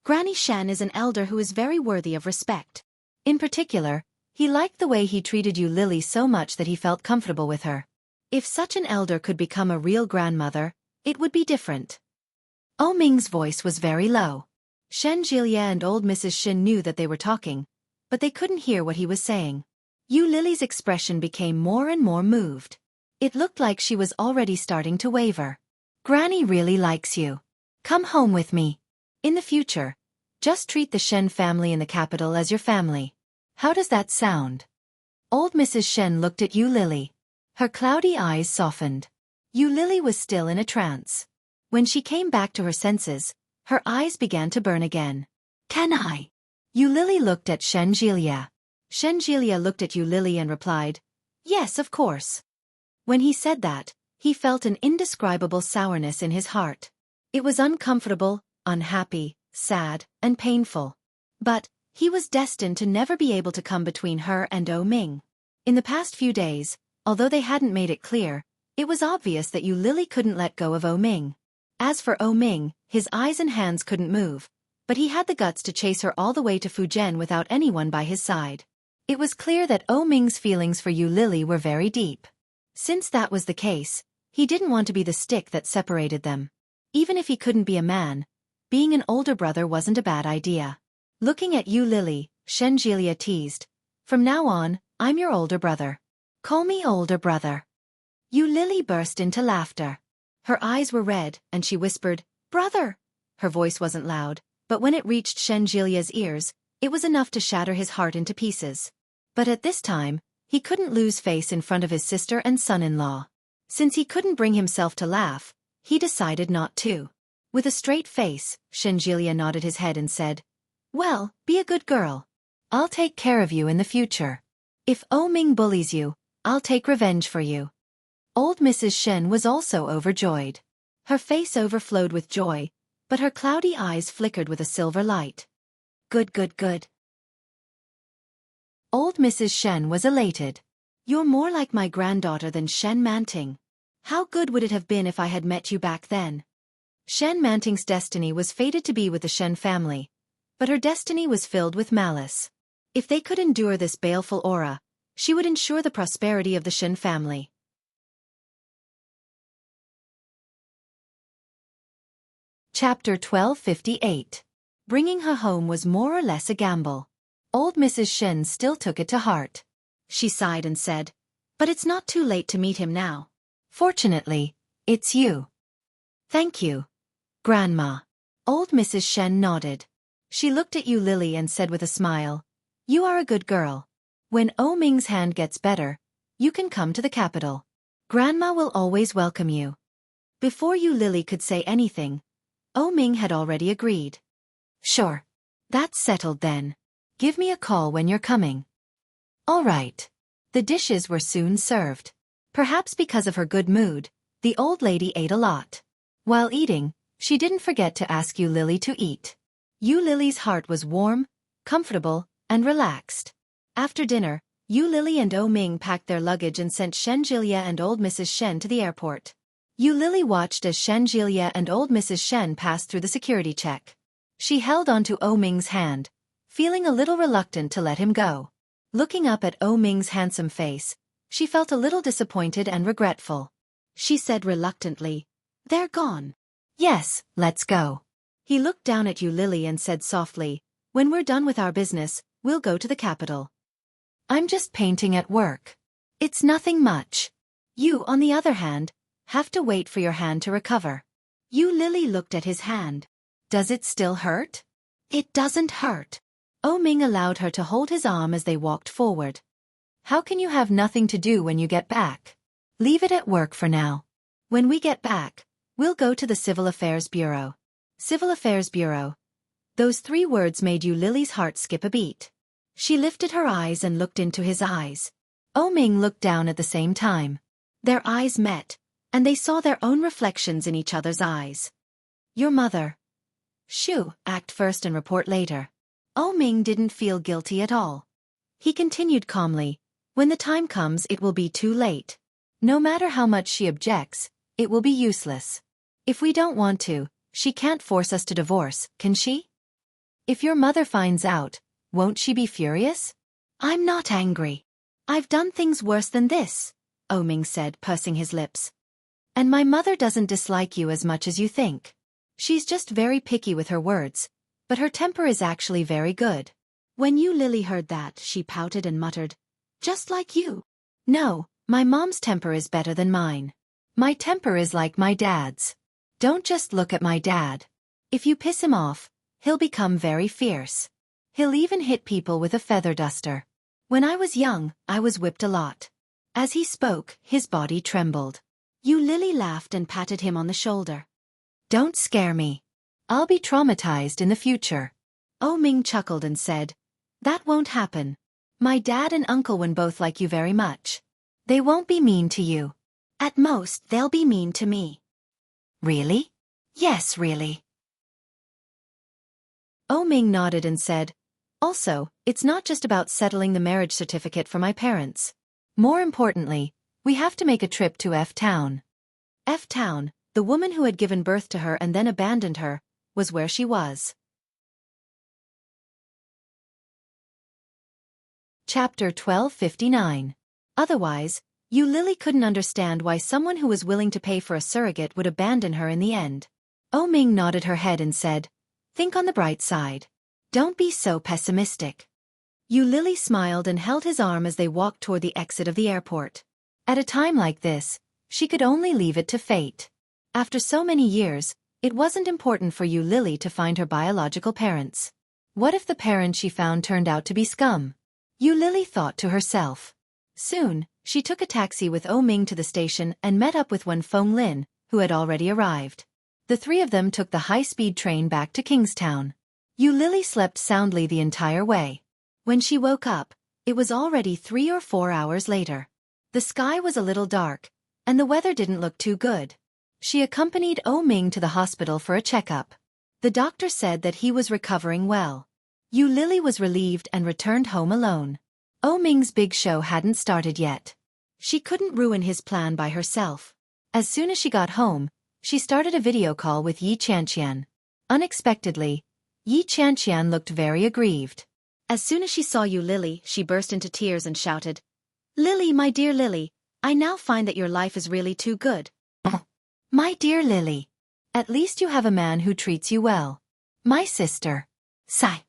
Granny Shen is an elder who is very worthy of respect. In particular, he liked the way he treated Lily so much that he felt comfortable with her. If such an elder could become a real grandmother, it would be different. Ming's voice was very low. Shenjilia and old Mrs. Shin knew that they were talking, but they couldn't hear what he was saying. Lily's expression became more and more moved. It looked like she was already starting to waver. Granny really likes you. Come home with me. In the future, just treat the Shen family in the capital as your family. How does that sound? Old Mrs. Shen looked at Lily. Her cloudy eyes softened. Lily was still in a trance. When she came back to her senses, her eyes began to burn again. Can I? Lily looked at Shenjilia. Shenjilia looked at Lily and replied, yes, of course. When he said that, he felt an indescribable sourness in his heart. It was uncomfortable, unhappy, sad, and painful. But he was destined to never be able to come between her and Ming. In the past few days, although they hadn't made it clear, it was obvious that Lily couldn't let go of Ming. As for Ming, his eyes and hands couldn't move, but he had the guts to chase her all the way to Fujian without anyone by his side. It was clear that Ming's feelings for Lily were very deep. Since that was the case, he didn't want to be the stick that separated them. Even if he couldn't be a man, being an older brother wasn't a bad idea. Looking at Lily, Shenjilia teased, "From now on, I'm your older brother. Call me older brother." Lily burst into laughter. Her eyes were red, and she whispered, "Brother!" Her voice wasn't loud, but when it reached Shenjilia's ears, it was enough to shatter his heart into pieces. But at this time, he couldn't lose face in front of his sister and son-in-law. Since he couldn't bring himself to laugh, he decided not to. With a straight face, Shenjilia nodded his head and said, "Well, be a good girl. I'll take care of you in the future. If Ming bullies you, I'll take revenge for you." Old Mrs. Shen was also overjoyed. Her face overflowed with joy, but her cloudy eyes flickered with a silver light. "Good, good, good." Old Mrs. Shen was elated. "You're more like my granddaughter than Shen Manting. How good would it have been if I had met you back then?" Shen Manting's destiny was fated to be with the Shen family, but her destiny was filled with malice. If they could endure this baleful aura, she would ensure the prosperity of the Shen family. Chapter 1258. Bringing her home was more or less a gamble. Old Mrs. Shen still took it to heart. She sighed and said, "But it's not too late to meet him now. Fortunately, it's you." "Thank you, Grandma." Old Mrs. Shen nodded. She looked at Lily and said with a smile, "You are a good girl. When Ming's hand gets better, you can come to the capital. Grandma will always welcome you." Before Lily could say anything, Ming had already agreed. "Sure. That's settled then. Give me a call when you're coming." All right. The dishes were soon served. Perhaps because of her good mood, the old lady ate a lot. While eating, she didn't forget to ask Lily to eat. Lily's heart was warm, comfortable, and relaxed. After dinner, Lily and Ming packed their luggage and sent Shenjilia and old Mrs. Shen to the airport. Lily watched as Shenjilia and old Mrs. Shen passed through the security check. She held onto Ming's hand, feeling a little reluctant to let him go. Looking up at Ming's handsome face, she felt a little disappointed and regretful. She said reluctantly, "They're gone." "Yes, let's go." He looked down at Lily and said softly, "When we're done with our business, we'll go to the capital. I'm just painting at work. It's nothing much. You, on the other hand, have to wait for your hand to recover." Lily looked at his hand. "Does it still hurt?" "It doesn't hurt." Ming allowed her to hold his arm as they walked forward. "How can you have nothing to do when you get back? Leave it at work for now. When we get back, we'll go to the Civil Affairs Bureau." Civil Affairs Bureau. Those 3 words made Lily's heart skip a beat. She lifted her eyes and looked into his eyes. Ming looked down at the same time. Their eyes met, and they saw their own reflections in each other's eyes. "Your mother. Shoo, act first and report later." Ming didn't feel guilty at all. He continued calmly, "When the time comes it will be too late. No matter how much she objects, it will be useless. If we don't want to, she can't force us to divorce, can she? If your mother finds out, won't she be furious?" "I'm not angry. I've done things worse than this," Ming said, pursing his lips. "And my mother doesn't dislike you as much as you think. She's just very picky with her words, but her temper is actually very good." When Lily heard that, she pouted and muttered, "Just like you." "No, my mom's temper is better than mine. My temper is like my dad's. Don't just look at my dad. If you piss him off, he'll become very fierce. He'll even hit people with a feather duster. When I was young, I was whipped a lot." As he spoke, his body trembled. Lily laughed and patted him on the shoulder. "Don't scare me. I'll be traumatized in the future." Ming chuckled and said, "That won't happen. My dad and Uncle Wen both like you very much. They won't be mean to you. At most, they'll be mean to me." "Really?" Yes, really. Ming nodded and said, also, it's not just about settling the marriage certificate for my parents. More importantly, we have to make a trip to F-Town. F-Town, the woman who had given birth to her and then abandoned her, was where she was. Chapter 1259. Otherwise, Lily couldn't understand why someone who was willing to pay for a surrogate would abandon her in the end. Ming nodded her head and said, think on the bright side. Don't be so pessimistic. Lily smiled and held his arm as they walked toward the exit of the airport. At a time like this, she could only leave it to fate. After so many years, it wasn't important for Lily to find her biological parents. What if the parents she found turned out to be scum? Lily thought to herself. Soon, she took a taxi with Ming to the station and met up with Wen Fenglin, who had already arrived. The three of them took the high-speed train back to Kingstown. Lily slept soundly the entire way. When she woke up, it was already 3 or 4 hours later. The sky was a little dark, and the weather didn't look too good. She accompanied Ming to the hospital for a checkup. The doctor said that he was recovering well. Lily was relieved and returned home alone. Ming's big show hadn't started yet. She couldn't ruin his plan by herself. As soon as she got home, she started a video call with Yi Qianqian. Unexpectedly, Yi Qianqian looked very aggrieved. As soon as she saw Lily, she burst into tears and shouted, Lily, my dear Lily, I now find that your life is really too good. My dear Lily. At least you have a man who treats you well. My sister. Sigh.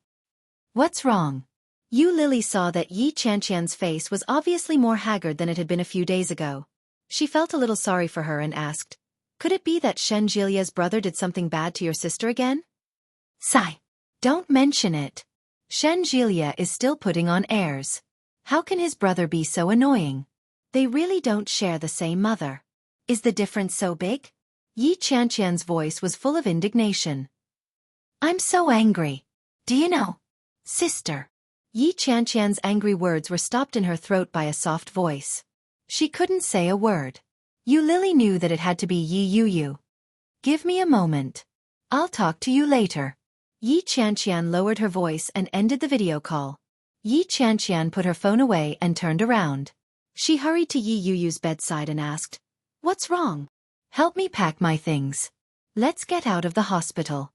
What's wrong? Lily saw that Yi Qianqian's face was obviously more haggard than it had been a few days ago. She felt a little sorry for her and asked, could it be that Shenjilia's brother did something bad to your sister again? Sigh. Don't mention it. Shenjilia is still putting on airs. How can his brother be so annoying? They really don't share the same mother. Is the difference so big? Yi Qianqian's voice was full of indignation. I'm so angry. Do you know? Sister. Yi Qianqian's angry words were stopped in her throat by a soft voice. She couldn't say a word. Lily knew that it had to be Yi Yuyu. Give me a moment. I'll talk to you later. Yi Qianqian lowered her voice and ended the video call. Yi Qianqian put her phone away and turned around. She hurried to Yi Yuyu's bedside and asked, what's wrong? Help me pack my things. Let's get out of the hospital.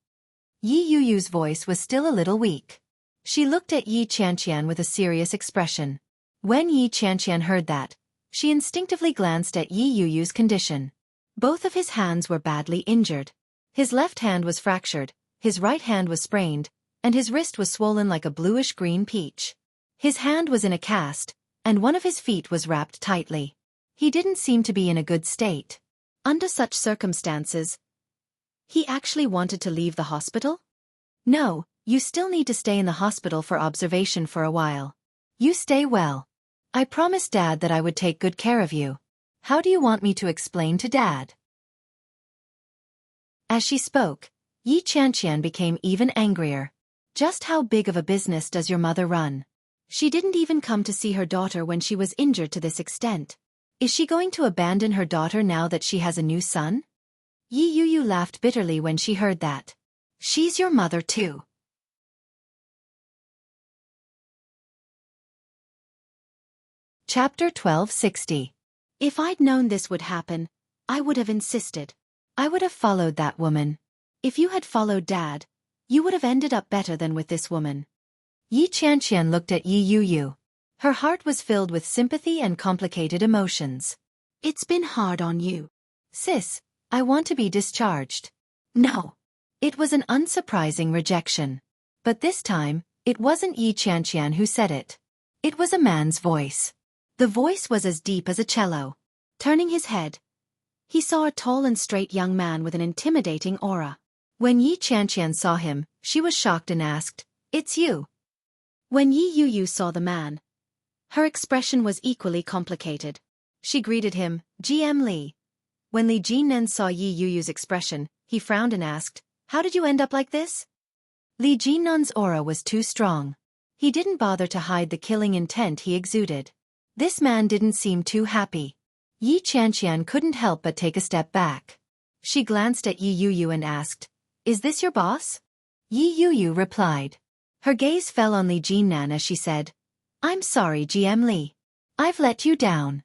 Yi Yuyu's voice was still a little weak. She looked at Yi Qianqian with a serious expression. When Yi Qianqian heard that, she instinctively glanced at Yi Yuyu's condition. Both of his hands were badly injured. His left hand was fractured, his right hand was sprained, and his wrist was swollen like a bluish-green peach. His hand was in a cast, and one of his feet was wrapped tightly. He didn't seem to be in a good state. Under such circumstances, he actually wanted to leave the hospital? No, you still need to stay in the hospital for observation for a while. You stay well. I promised Dad that I would take good care of you. How do you want me to explain to Dad? As she spoke, Yi Qianqian became even angrier. Just how big of a business does your mother run? She didn't even come to see her daughter when she was injured to this extent. Is she going to abandon her daughter now that she has a new son? Yi Yuyu laughed bitterly when she heard that. She's your mother too. Chapter 1260. If I'd known this would happen, I would have insisted. I would have followed that woman. If you had followed Dad, you would have ended up better than with this woman. Yi Qianqian looked at Yi Yuyu. Her heart was filled with sympathy and complicated emotions. It's been hard on you. Sis, I want to be discharged. No. It was an unsurprising rejection. But this time, it wasn't Yi Qianqian who said it. It was a man's voice. The voice was as deep as a cello. Turning his head, he saw a tall and straight young man with an intimidating aura. When Yi Qianqian saw him, she was shocked and asked, "It's you." When Yi Yuyu saw the man, her expression was equally complicated. She greeted him, "GM Li." When Li Jinnen saw Yi Yuyu's expression, he frowned and asked, "How did you end up like this?" Li Jinnen's aura was too strong. He didn't bother to hide the killing intent he exuded. This man didn't seem too happy. Yi Qianqian couldn't help but take a step back. She glanced at Yi Yuyu and asked, "Is this your boss?" Yi Yuyu replied. Her gaze fell on Li Jinnan as she said, "I'm sorry, GM Li. I've let you down."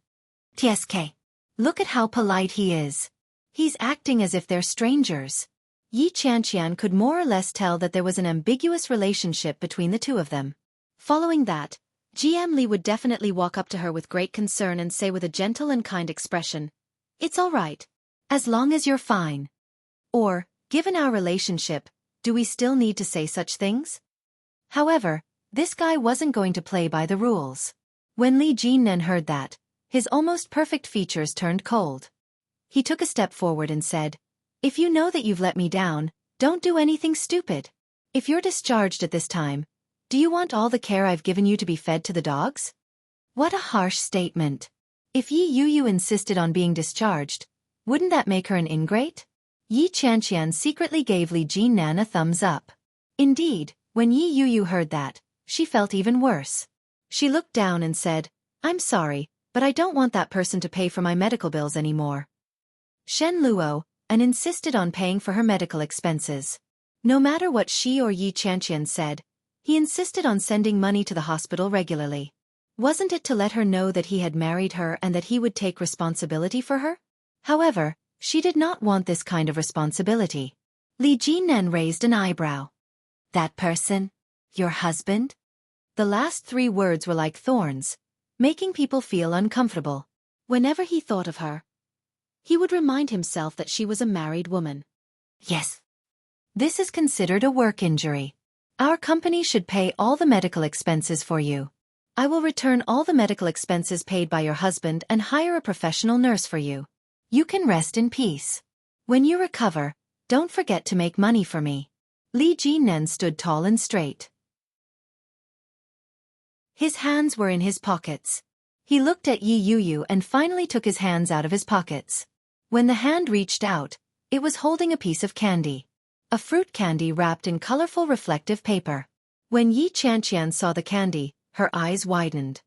TSK. Look at how polite he is. He's acting as if they're strangers. Yi Qianqian could more or less tell that there was an ambiguous relationship between the two of them. Following that, GM Li would definitely walk up to her with great concern and say with a gentle and kind expression, "It's all right. As long as you're fine." Or, "Given our relationship, do we still need to say such things?" However, this guy wasn't going to play by the rules. When Li Jinnan heard that, his almost perfect features turned cold. He took a step forward and said, "If you know that you've let me down, don't do anything stupid. If you're discharged at this time, do you want all the care I've given you to be fed to the dogs?" What a harsh statement. If Yi Yuyu insisted on being discharged, wouldn't that make her an ingrate? Yi Qianqian secretly gave Li Jinnan a thumbs up. Indeed, when Yi Yuyu heard that, she felt even worse. She looked down and said, "I'm sorry, but I don't want that person to pay for my medical bills anymore." Shen Luo, and insisted on paying for her medical expenses. No matter what she or Yi Qianqian said, he insisted on sending money to the hospital regularly. Wasn't it to let her know that he had married her and that he would take responsibility for her? However, she did not want this kind of responsibility. Li Jinnan raised an eyebrow. "That person? Your husband?" The last three words were like thorns, making people feel uncomfortable. Whenever he thought of her, he would remind himself that she was a married woman. "Yes. This is considered a work injury. Our company should pay all the medical expenses for you. I will return all the medical expenses paid by your husband and hire a professional nurse for you. You can rest in peace. When you recover, don't forget to make money for me." Li Jinnan stood tall and straight. His hands were in his pockets. He looked at Yi Yuyu and finally took his hands out of his pockets. When the hand reached out, it was holding a piece of candy. A fruit candy wrapped in colorful reflective paper. When Yi Qianqian saw the candy, her eyes widened.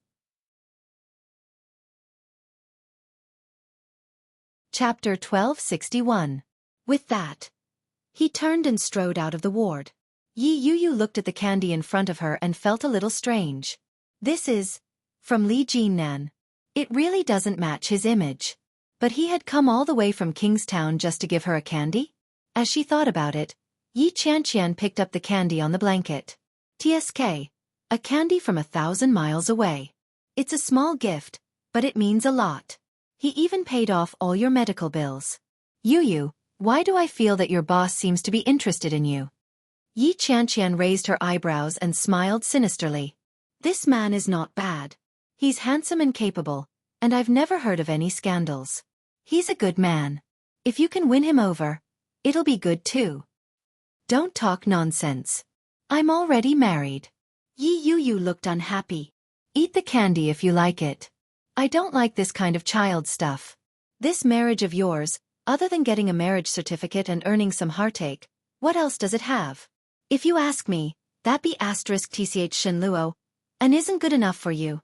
Chapter 1261. With that, he turned and strode out of the ward. Yi Yuyu looked at the candy in front of her and felt a little strange. This is from Li Jinnan. It really doesn't match his image. But he had come all the way from Kingstown just to give her a candy? As she thought about it, Yi Qianqian picked up the candy on the blanket. TSK. A candy from 1,000 miles away. It's a small gift, but it means a lot. He even paid off all your medical bills. Yuyu, why do I feel that your boss seems to be interested in you? Yi Qianqian raised her eyebrows and smiled sinisterly. This man is not bad. He's handsome and capable, and I've never heard of any scandals. He's a good man. If you can win him over, it'll be good too. Don't talk nonsense. I'm already married. Yi Yuyu looked unhappy. Eat the candy if you like it. I don't like this kind of child stuff. This marriage of yours, other than getting a marriage certificate and earning some heartache, what else does it have? If you ask me, that be *tch Shenluo, and isn't good enough for you.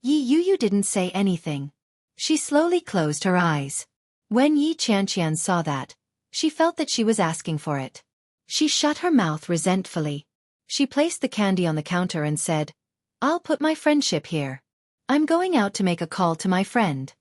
Yi Yuyu didn't say anything. She slowly closed her eyes. When Yi Qianqian saw that, she felt that she was asking for it. She shut her mouth resentfully. She placed the candy on the counter and said, "I'll put my friendship here. I'm going out to make a call to my friend."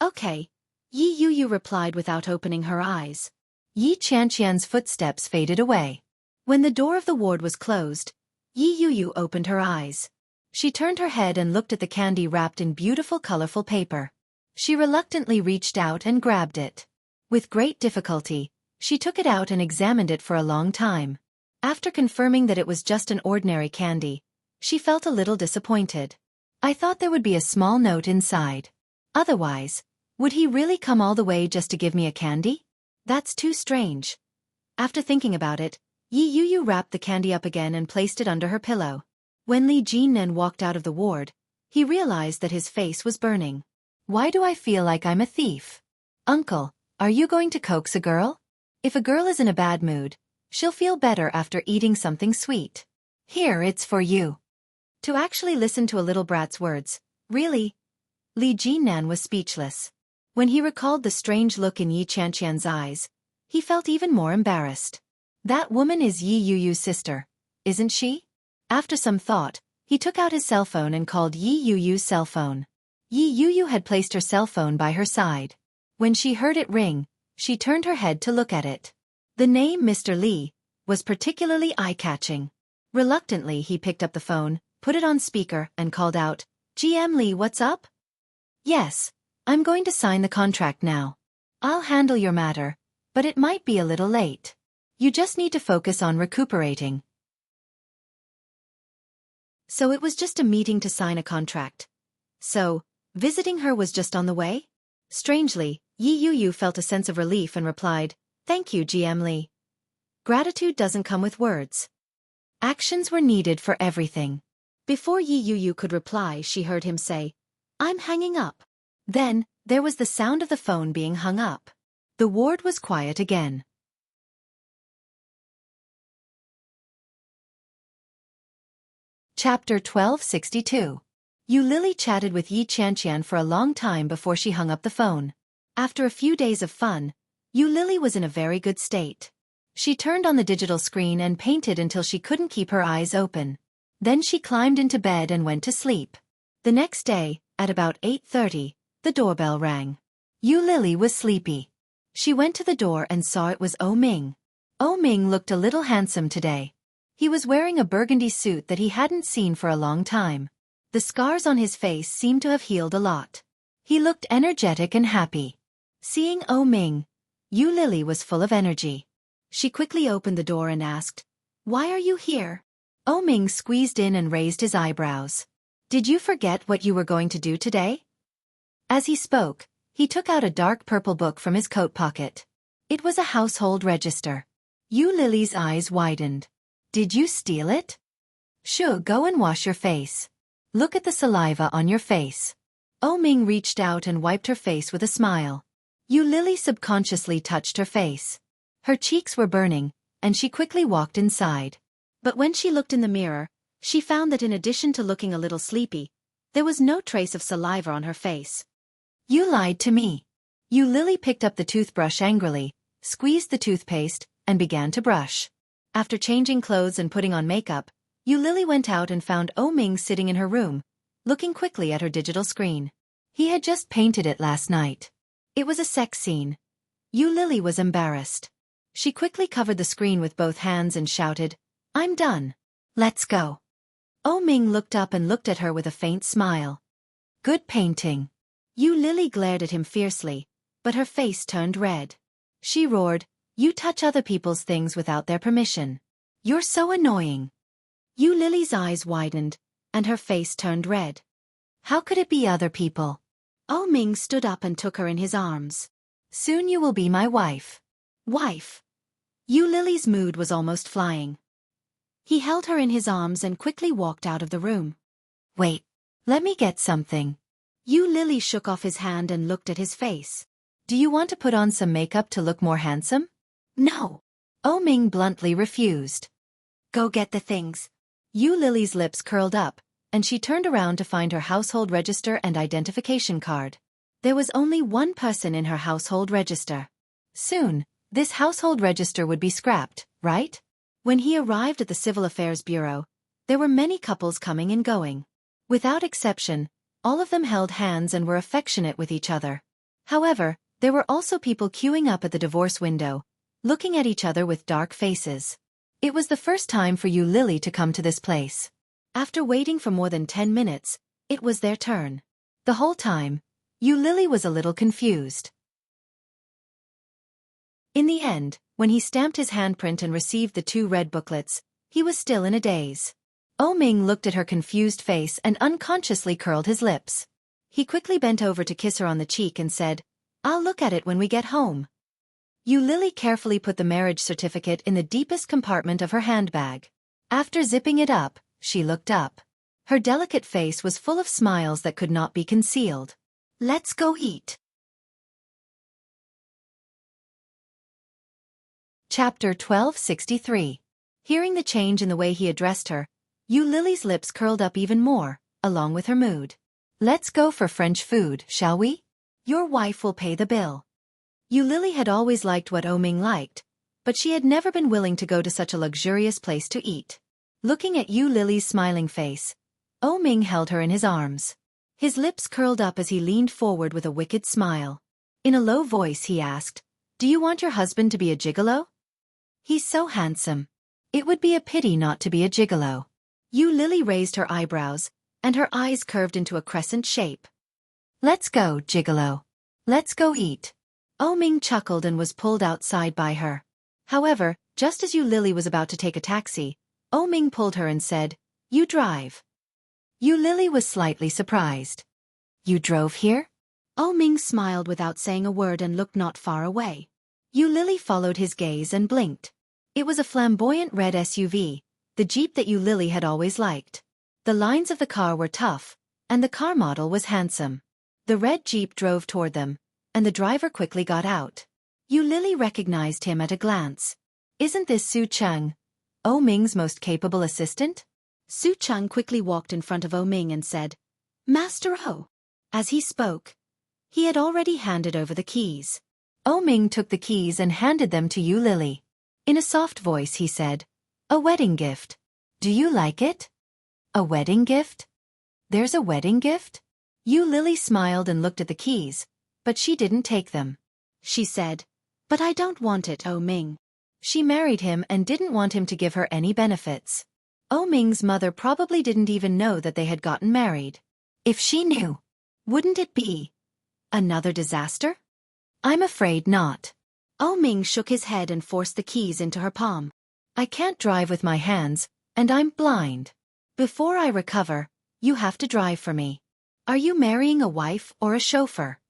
"Okay," Yi Yuyu replied without opening her eyes. Yi Qianqian's footsteps faded away. When the door of the ward was closed, Yi Yuyu opened her eyes. She turned her head and looked at the candy wrapped in beautiful colorful paper. She reluctantly reached out and grabbed it. With great difficulty, she took it out and examined it for a long time. After confirming that it was just an ordinary candy, she felt a little disappointed. I thought there would be a small note inside. Otherwise, would he really come all the way just to give me a candy? That's too strange. After thinking about it, Yi Yuyu wrapped the candy up again and placed it under her pillow. When Li Jinnan walked out of the ward, he realized that his face was burning. Why do I feel like I'm a thief? Uncle, are you going to coax a girl? If a girl is in a bad mood, she'll feel better after eating something sweet. Here, it's for you. To actually listen to a little brat's words, really? Li Jinnan was speechless. When he recalled the strange look in Yi Qianqian's eyes, he felt even more embarrassed. That woman is Yi Yuyu's sister, isn't she? After some thought, he took out his cell phone and called Yi Yuyu's cell phone. Yi Yuyu had placed her cell phone by her side. When she heard it ring, she turned her head to look at it. The name Mr. Li was particularly eye-catching. Reluctantly, he picked up the phone, put it on speaker, and called out, "GM Li, what's up?" "Yes, I'm going to sign the contract now. I'll handle your matter, but it might be a little late. You just need to focus on recuperating." So it was just a meeting to sign a contract. So, visiting her was just on the way? Strangely, Yi Yuyu felt a sense of relief and replied, "Thank you, GM Li." Gratitude doesn't come with words. Actions were needed for everything. Before Yi Yuyu could reply, she heard him say, "I'm hanging up." Then, there was the sound of the phone being hung up. The ward was quiet again. Chapter 1262. Yu Lily chatted with Yi Qianqian for a long time before she hung up the phone. After a few days of fun, Yu Lily was in a very good state. She turned on the digital screen and painted until she couldn't keep her eyes open. Then she climbed into bed and went to sleep. The next day, at about 8:30, the doorbell rang. Yu Lily was sleepy. She went to the door and saw it was O Ming. O Ming looked a little handsome today. He was wearing a burgundy suit that he hadn't seen for a long time. The scars on his face seemed to have healed a lot. He looked energetic and happy. Seeing O Ming, Yu Lily was full of energy. She quickly opened the door and asked, "Why are you here?" O Ming squeezed in and raised his eyebrows. "Did you forget what you were going to do today?" As he spoke, he took out a dark purple book from his coat pocket. It was a household register. Yu Lily's eyes widened. "Did you steal it?" "Sure, go and wash your face. Look at the saliva on your face." O Ming reached out and wiped her face with a smile. Yu Lily subconsciously touched her face. Her cheeks were burning, and she quickly walked inside. But when she looked in the mirror, she found that in addition to looking a little sleepy, there was no trace of saliva on her face. "You lied to me." Yu Lily picked up the toothbrush angrily, squeezed the toothpaste, and began to brush. After changing clothes and putting on makeup, Yu Lily went out and found O Ming sitting in her room, looking quickly at her digital screen. He had just painted it last night. It was a sex scene. Yu Lily was embarrassed. She quickly covered the screen with both hands and shouted, "I'm done. Let's go." O Ming looked up and looked at her with a faint smile. "Good painting." Yu Lily glared at him fiercely, but her face turned red. She roared, "You touch other people's things without their permission. You're so annoying." Yu Lily's eyes widened, and her face turned red. How could it be other people? O Ming stood up and took her in his arms. "Soon you will be my wife." Wife. Yu Lily's mood was almost flying. He held her in his arms and quickly walked out of the room. "Wait. Let me get something." Yu Lily shook off his hand and looked at his face. "Do you want to put on some makeup to look more handsome?" "No." O Ming bluntly refused. "Go get the things." Yu Lily's lips curled up, and she turned around to find her household register and identification card. There was only one person in her household register. Soon, this household register would be scrapped, right? When he arrived at the Civil Affairs Bureau, there were many couples coming and going. Without exception, all of them held hands and were affectionate with each other. However, there were also people queuing up at the divorce window, looking at each other with dark faces. It was the first time for Yu Lily to come to this place. After waiting for more than 10 minutes, it was their turn. The whole time, Yu Lily was a little confused. In the end, when he stamped his handprint and received the 2 red booklets, he was still in a daze. O Ming looked at her confused face and unconsciously curled his lips. He quickly bent over to kiss her on the cheek and said, "I'll look at it when we get home." Yu Lily carefully put the marriage certificate in the deepest compartment of her handbag. After zipping it up, she looked up. Her delicate face was full of smiles that could not be concealed. "Let's go eat." Chapter 1263. Hearing the change in the way he addressed her, Yu Lily's lips curled up even more, along with her mood. "Let's go for French food, shall we?" Your wife will pay the bill. Yu Lily had always liked what Ming liked, but she had never been willing to go to such a luxurious place to eat. Looking at Yu Lily's smiling face, Ming held her in his arms. His lips curled up as he leaned forward with a wicked smile. In a low voice he asked, "Do you want your husband to be a gigolo? He's so handsome. It would be a pity not to be a gigolo." Yu Lily raised her eyebrows, and her eyes curved into a crescent shape. "Let's go, gigolo. Let's go eat." Ming chuckled and was pulled outside by her. However, just as Yu Lily was about to take a taxi, Ming pulled her and said, "You drive." Yu Lily was slightly surprised. "You drove here?" Ming smiled without saying a word and looked not far away. Yu Lily followed his gaze and blinked. It was a flamboyant red SUV, the Jeep that Yu Lily had always liked. The lines of the car were tough, and the car model was handsome. The red Jeep drove toward them, and the driver quickly got out. Yu Lily recognized him at a glance. "Isn't this Su Cheng, Ming's most capable assistant?" Su Cheng quickly walked in front of Ming and said, "Master O." As he spoke, he had already handed over the keys. Ming took the keys and handed them to Yu Lily. In a soft voice he said, "A wedding gift. Do you like it?" "A wedding gift? There's a wedding gift?" Yu Lily smiled and looked at the keys, but she didn't take them. She said, "But I don't want it, Ming." She married him and didn't want him to give her any benefits. Ming's mother probably didn't even know that they had gotten married. If she knew, wouldn't it be another disaster? "I'm afraid not." Ming shook his head and forced the keys into her palm. "I can't drive with my hands, and I'm blind. Before I recover, you have to drive for me. Are you marrying a wife or a chauffeur?"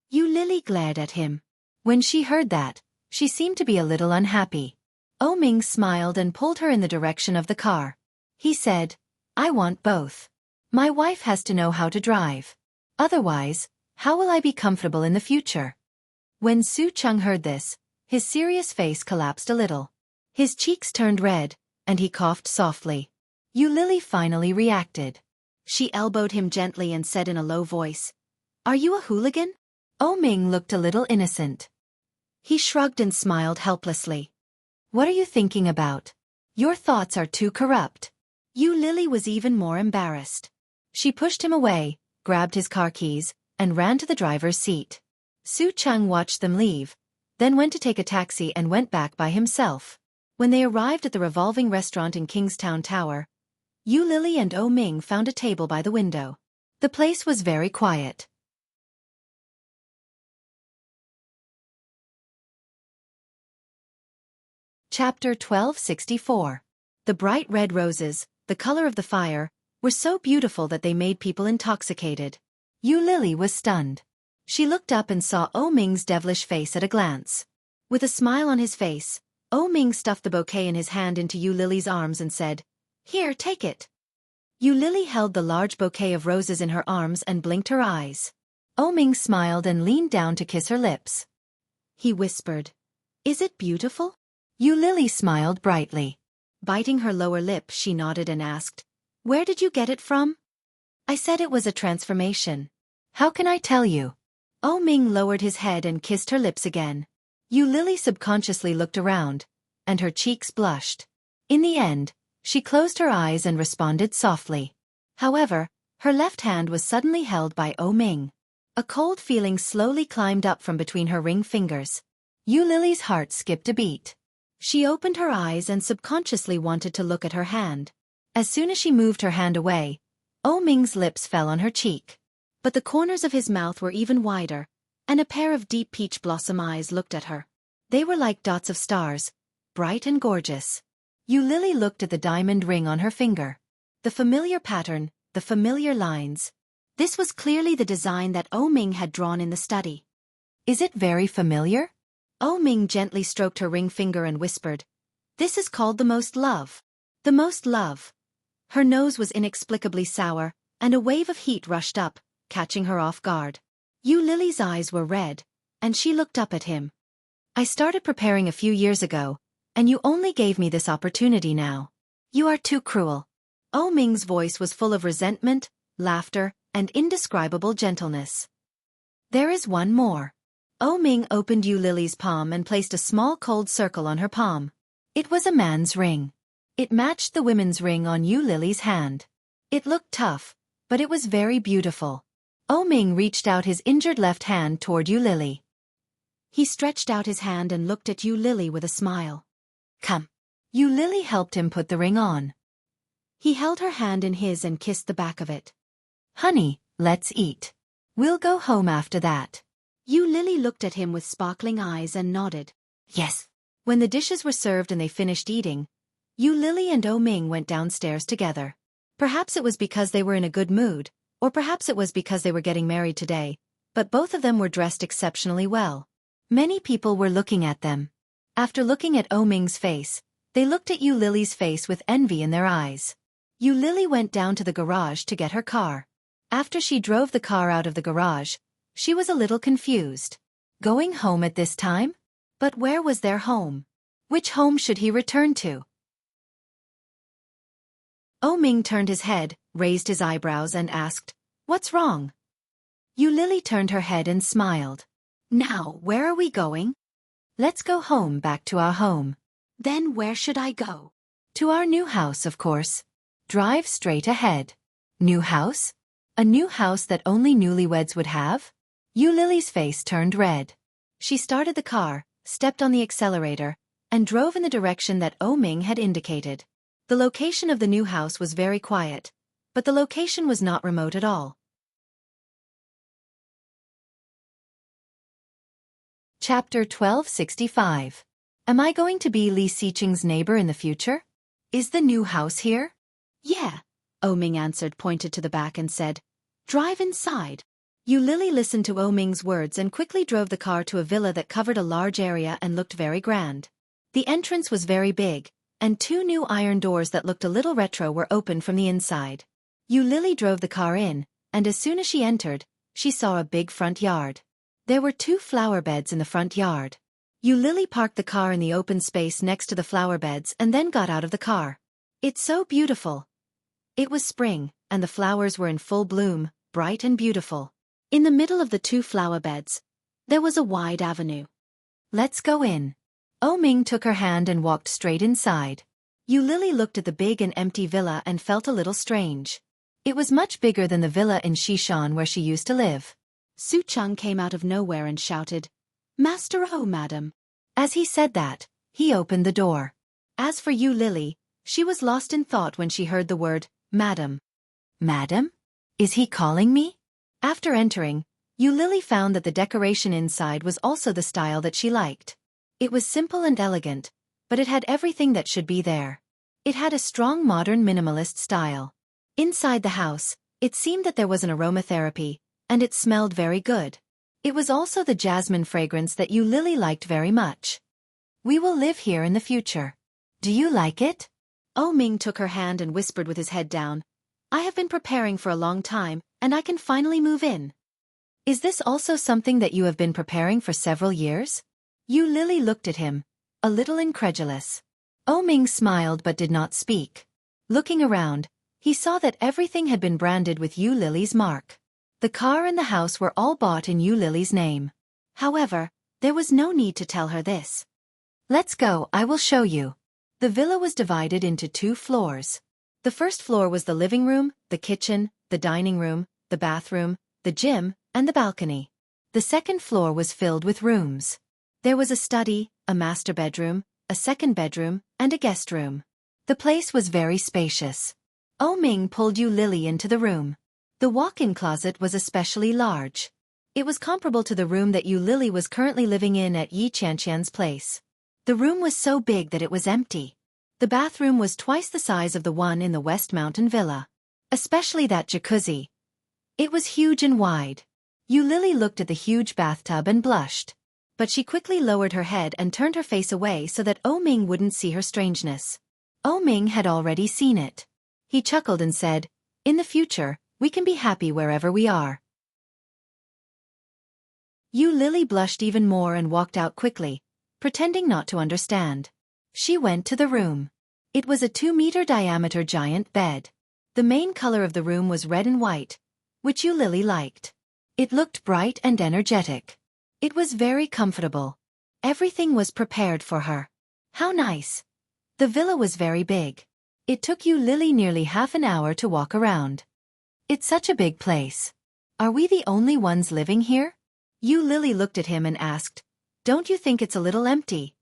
Yu Lily glared at him. When she heard that, she seemed to be a little unhappy. Ming smiled and pulled her in the direction of the car. He said, "I want both. My wife has to know how to drive. Otherwise, how will I be comfortable in the future?" When Su Cheng heard this, his serious face collapsed a little. His cheeks turned red, and he coughed softly. Yu Lily finally reacted. She elbowed him gently and said in a low voice, "Are you a hooligan?" Ming looked a little innocent. He shrugged and smiled helplessly. "What are you thinking about? Your thoughts are too corrupt." Yu Lily was even more embarrassed. She pushed him away, grabbed his car keys, and ran to the driver's seat. Su Cheng watched them leave, then went to take a taxi and went back by himself. When they arrived at the revolving restaurant in Kingstown Tower, Yu Lily and Ming found a table by the window. The place was very quiet. Chapter 1264. The bright red roses, the color of the fire, were so beautiful that they made people intoxicated. Yu Lily was stunned. She looked up and saw Ming's devilish face at a glance. With a smile on his face, Ming stuffed the bouquet in his hand into Yu Lily's arms and said, "Here, take it." Yu Lily held the large bouquet of roses in her arms and blinked her eyes. Ming smiled and leaned down to kiss her lips. He whispered, "Is it beautiful?" Yu Lily smiled brightly. Biting her lower lip, she nodded and asked, "Where did you get it from?" "I said it was a transformation. How can I tell you?" Ming lowered his head and kissed her lips again. Yu Lily subconsciously looked around, and her cheeks blushed. In the end, she closed her eyes and responded softly. However, her left hand was suddenly held by Ming. A cold feeling slowly climbed up from between her ring fingers. Yu Lily's heart skipped a beat. She opened her eyes and subconsciously wanted to look at her hand. As soon as she moved her hand away, Ming's lips fell on her cheek. But the corners of his mouth were even wider, and a pair of deep peach blossom eyes looked at her. They were like dots of stars, bright and gorgeous. Yu Lily looked at the diamond ring on her finger. The familiar pattern, the familiar lines. This was clearly the design that Ming had drawn in the study. "Is it very familiar?" Ming gently stroked her ring finger and whispered, "This is called the most love." The most love. Her nose was inexplicably sour, and a wave of heat rushed up, catching her off guard. Yu Lily's eyes were red, and she looked up at him. "I started preparing a few years ago, and you only gave me this opportunity now. You are too cruel." Ming's voice was full of resentment, laughter, and indescribable gentleness. There is one more. Oh Ming opened Yu Lily's palm and placed a small cold circle on her palm. It was a man's ring. It matched the women's ring on Yu Lily's hand. It looked tough, but it was very beautiful. Oh Ming reached out his injured left hand toward Yu Lily. He stretched out his hand and looked at Yu Lily with a smile. Come. Yu Lily helped him put the ring on. He held her hand in his and kissed the back of it. Honey, let's eat. We'll go home after that. Yu Lily looked at him with sparkling eyes and nodded. Yes. When the dishes were served and they finished eating, Yu Lily and Oh Ming went downstairs together. Perhaps it was because they were in a good mood, or perhaps it was because they were getting married today, but both of them were dressed exceptionally well. Many people were looking at them. After looking at Oh Ming's face, they looked at Yu Lily's face with envy in their eyes. Yu Lily went down to the garage to get her car. After she drove the car out of the garage, she was a little confused. Going home at this time? But where was their home? Which home should he return to? Oh Ming turned his head, raised his eyebrows and asked, "What's wrong?" Yu Lily turned her head and smiled. Now, where are we going? Let's go home, back to our home. Then where should I go? To our new house, of course. Drive straight ahead. New house? A new house that only newlyweds would have? Yu Lily's face turned red. She started the car, stepped on the accelerator, and drove in the direction that Oh Ming had indicated. The location of the new house was very quiet, but the location was not remote at all. Chapter 1265. Am I going to be Li Xiqing's neighbor in the future? Is the new house here? Yeah, Oh Ming answered, pointed to the back and said, "Drive inside." Yu Lily listened to Oh Ming's words and quickly drove the car to a villa that covered a large area and looked very grand. The entrance was very big, and two new iron doors that looked a little retro were open from the inside. Yu Lily drove the car in, and as soon as she entered, she saw a big front yard. There were 2 flower beds in the front yard. Yu Lily parked the car in the open space next to the flower beds and then got out of the car. It's so beautiful. It was spring, and the flowers were in full bloom, bright and beautiful. In the middle of the 2 flower beds, there was a wide avenue. Let's go in. Oh Ming took her hand and walked straight inside. Yu Lily looked at the big and empty villa and felt a little strange. It was much bigger than the villa in Xishan where she used to live. Su Cheng came out of nowhere and shouted, "Master Oh, madam." As he said that, he opened the door. As for Yu Lily, she was lost in thought when she heard the word, "Madam." Madam? Is he calling me? After entering, Yu Lily found that the decoration inside was also the style that she liked. It was simple and elegant, but it had everything that should be there. It had a strong modern minimalist style. Inside the house, it seemed that there was an aromatherapy, and it smelled very good. It was also the jasmine fragrance that Yu Lily liked very much. We will live here in the future. Do you like it? Oh Ming took her hand and whispered with his head down, "I have been preparing for a long time, and I can finally move in." Is this also something that you have been preparing for several years? Yu Lily looked at him, a little incredulous. Oh Ming smiled but did not speak. Looking around, he saw that everything had been branded with Yu Lily's mark. The car and the house were all bought in Yu Lily's name. However, there was no need to tell her this. Let's go, I will show you. The villa was divided into 2 floors. The first floor was the living room, the kitchen, the dining room, the bathroom, the gym, and the balcony. The second floor was filled with rooms. There was a study, a master bedroom, a second bedroom, and a guest room. The place was very spacious. Oh Ming pulled Yu Lily into the room. The walk-in closet was especially large. It was comparable to the room that Yu Lily was currently living in at Yi Qianqian's place. The room was so big that it was empty. The bathroom was twice the size of the one in the West Mountain Villa. Especially that jacuzzi. It was huge and wide. Yu Lily looked at the huge bathtub and blushed. But she quickly lowered her head and turned her face away so that Oh Ming wouldn't see her strangeness. Oh Ming had already seen it. He chuckled and said, "In the future, we can be happy wherever we are." Yu Lily blushed even more and walked out quickly, pretending not to understand. She went to the room. It was a 2-meter diameter giant bed. The main color of the room was red and white, which Yu Lily liked. It looked bright and energetic. It was very comfortable. Everything was prepared for her. How nice. The villa was very big. It took you Lily nearly half an hour to walk around. It's such a big place. Are we the only ones living here? You Lily looked at him and asked, don't you think it's a little empty?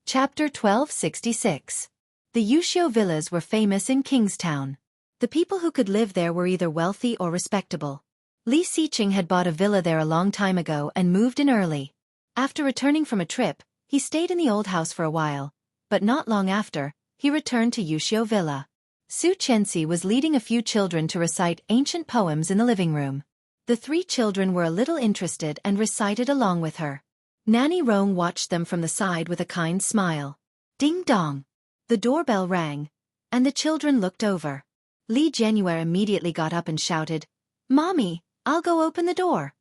Chapter 1266. The Yushio villas were famous in Kingstown. The people who could live there were either wealthy or respectable. Li Siqing had bought a villa there a long time ago and moved in early. After returning from a trip, he stayed in the old house for a while, but not long after, he returned to Yushio Villa. Xueqi was leading a few children to recite ancient poems in the living room. The 3 children were a little interested and recited along with her. Nanny Rong watched them from the side with a kind smile. Ding dong! The doorbell rang, and the children looked over. Li Jianyue immediately got up and shouted, Mommy, I'll go open the door.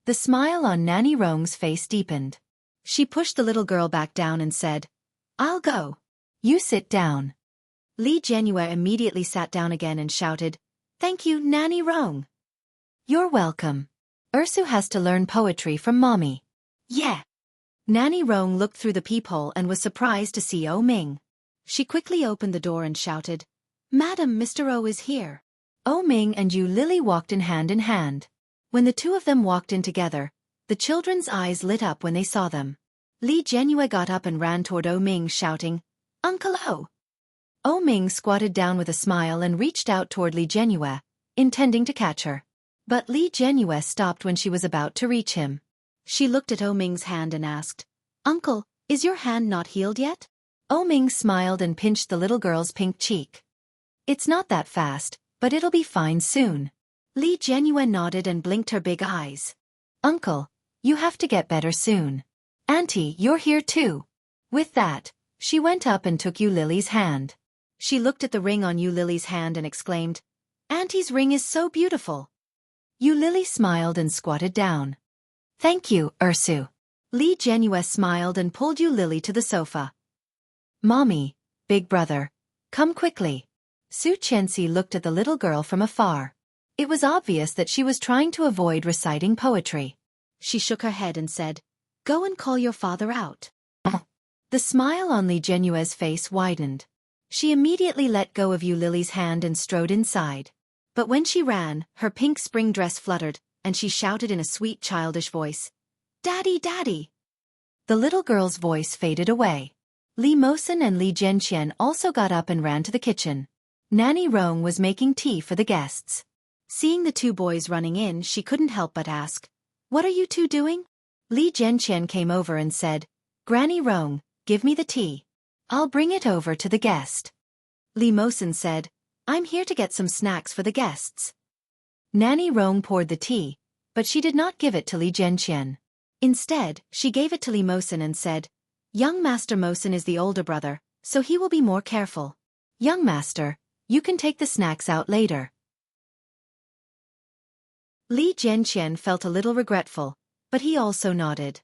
The smile on Nanny Rong's face deepened. She pushed the little girl back down and said, I'll go. You sit down. Li Jianyue immediately sat down again and shouted, Thank you, Nanny Rong. You're welcome. Ursu has to learn poetry from Mommy. Yeah. Nanny Rong looked through the peephole and was surprised to see O Ming. She quickly opened the door and shouted, Madam, Mr. O is here. O Ming and Yu Lily walked in hand. When the 2 of them walked in together, the children's eyes lit up when they saw them. Li Jianyue got up and ran toward O Ming shouting, Uncle O. O Ming squatted down with a smile and reached out toward Li Jianyue, intending to catch her. But Li Jianyue stopped when she was about to reach him. She looked at O Ming's hand and asked, Uncle, is your hand not healed yet? O Ming smiled and pinched the little girl's pink cheek. It's not that fast, but it'll be fine soon. Li Jianyue nodded and blinked her big eyes. Uncle, you have to get better soon. Auntie, you're here too. With that, she went up and took Yu Lily's hand. She looked at the ring on Yu Lily's hand and exclaimed, Auntie's ring is so beautiful. Yu Lily smiled and squatted down. Thank you, Ursu. Li Jianyue smiled and pulled Yu Lily to the sofa. Mommy, big brother, come quickly. Xueqi looked at the little girl from afar. It was obvious that she was trying to avoid reciting poetry. She shook her head and said, Go and call your father out. The smile on Li Jianyue's face widened. She immediately let go of Yu Lily's hand and strode inside. But when she ran, her pink spring dress fluttered, and she shouted in a sweet childish voice, Daddy, Daddy! The little girl's voice faded away. Li Mosen and Li Jianqian also got up and ran to the kitchen. Nanny Rong was making tea for the guests. Seeing the 2 boys running in, she couldn't help but ask, What are you 2 doing? Li Jianqian came over and said, Granny Rong, give me the tea. I'll bring it over to the guest. Li Mosen said, I'm here to get some snacks for the guests. Nanny Rong poured the tea, but she did not give it to Li Jianqian. Instead, she gave it to Li Mosen and said, Young Master Mosen is the older brother, so he will be more careful. Young Master, you can take the snacks out later. Li Jianqian felt a little regretful, but he also nodded.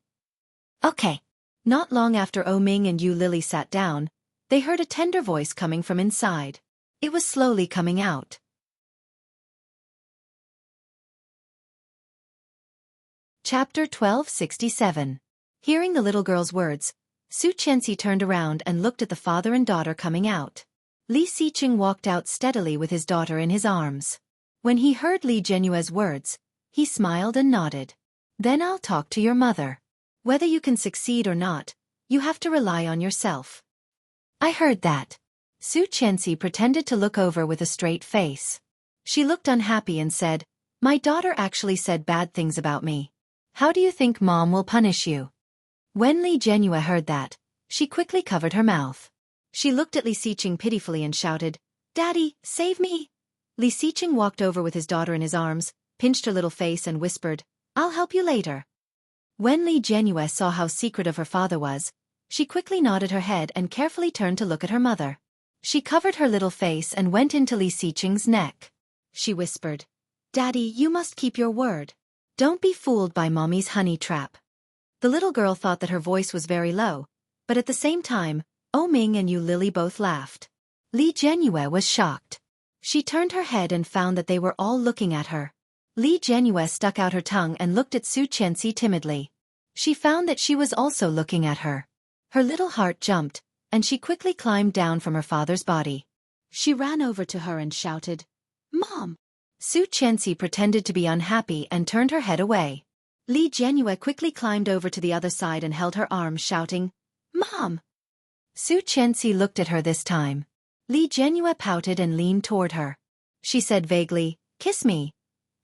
Okay. Not long after O Ming and Yu Lily sat down, they heard a tender voice coming from inside. It was slowly coming out. Chapter 1267. Hearing the little girl's words, Xueqi turned around and looked at the father and daughter coming out. Li Siqing walked out steadily with his daughter in his arms. When he heard Li Jianyue's words, he smiled and nodded. Then I'll talk to your mother. Whether you can succeed or not, you have to rely on yourself. I heard that. Xueqi pretended to look over with a straight face. She looked unhappy and said, My daughter actually said bad things about me. How do you think Mom will punish you? When Li Jianyue heard that, she quickly covered her mouth. She looked at Li Siqing pitifully and shouted, Daddy, save me! Li Siqing walked over with his daughter in his arms, pinched her little face and whispered, I'll help you later. When Li Jianyue saw how secretive her father was, she quickly nodded her head and carefully turned to look at her mother. She covered her little face and went into Li Siqing's neck. She whispered, Daddy, you must keep your word. Don't be fooled by Mommy's honey trap. The little girl thought that her voice was very low, but at the same time, O Ming and Yu Lily both laughed. Li Jianyue was shocked. She turned her head and found that they were all looking at her. Li Jianyue stuck out her tongue and looked at Xueqi timidly. She found that she was also looking at her. Her little heart jumped, and she quickly climbed down from her father's body. She ran over to her and shouted, "Mom!" Xueqi pretended to be unhappy and turned her head away. Li Jianyue quickly climbed over to the other side and held her arms, shouting, "Mom!" Xueqi looked at her this time. Li Jianyue pouted and leaned toward her. She said vaguely, "Kiss me."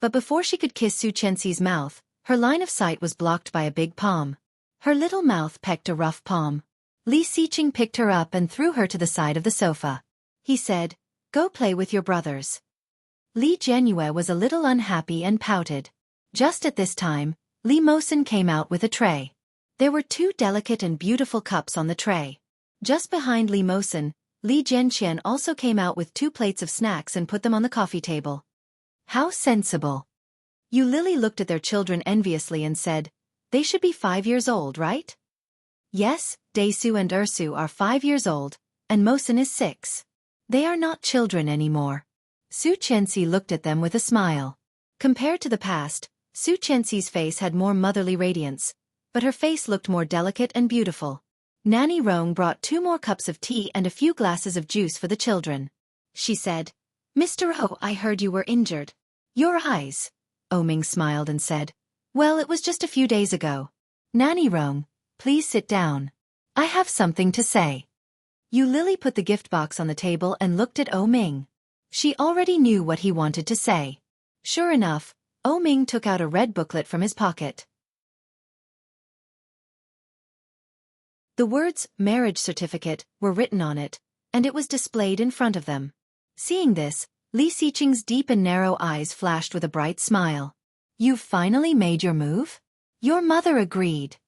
But before she could kiss Xueqi's mouth, her line of sight was blocked by a big palm. Her little mouth pecked a rough palm. Li Xiqing picked her up and threw her to the side of the sofa. He said, "Go play with your brothers." Li Jianyue was a little unhappy and pouted. Just at this time, Li Mosen came out with a tray. There were 2 delicate and beautiful cups on the tray. Just behind Li Mosen, Li Jianqian also came out with 2 plates of snacks and put them on the coffee table. How sensible. Yu Lily looked at their children enviously and said, "They should be 5 years old, right?" "Yes, Daesu and Ursu are 5 years old, and Mosen is 6. They are not children anymore." Xueqi looked at them with a smile. Compared to the past, Xueqi's face had more motherly radiance, but her face looked more delicate and beautiful. Nanny Rong brought 2 more cups of tea and a few glasses of juice for the children. She said, "Mr. O, I heard you were injured." "Your eyes." Ming smiled and said, "Well, it was just a few days ago." "Nanny Rong, please sit down. I have something to say." Yu Lily put the gift box on the table and looked at Ming. She already knew what he wanted to say. Sure enough, Ming took out a red booklet from his pocket. The words, "marriage certificate," were written on it, and it was displayed in front of them. Seeing this, Li Xiqing's deep and narrow eyes flashed with a bright smile. "You've finally made your move?" Your mother agreed.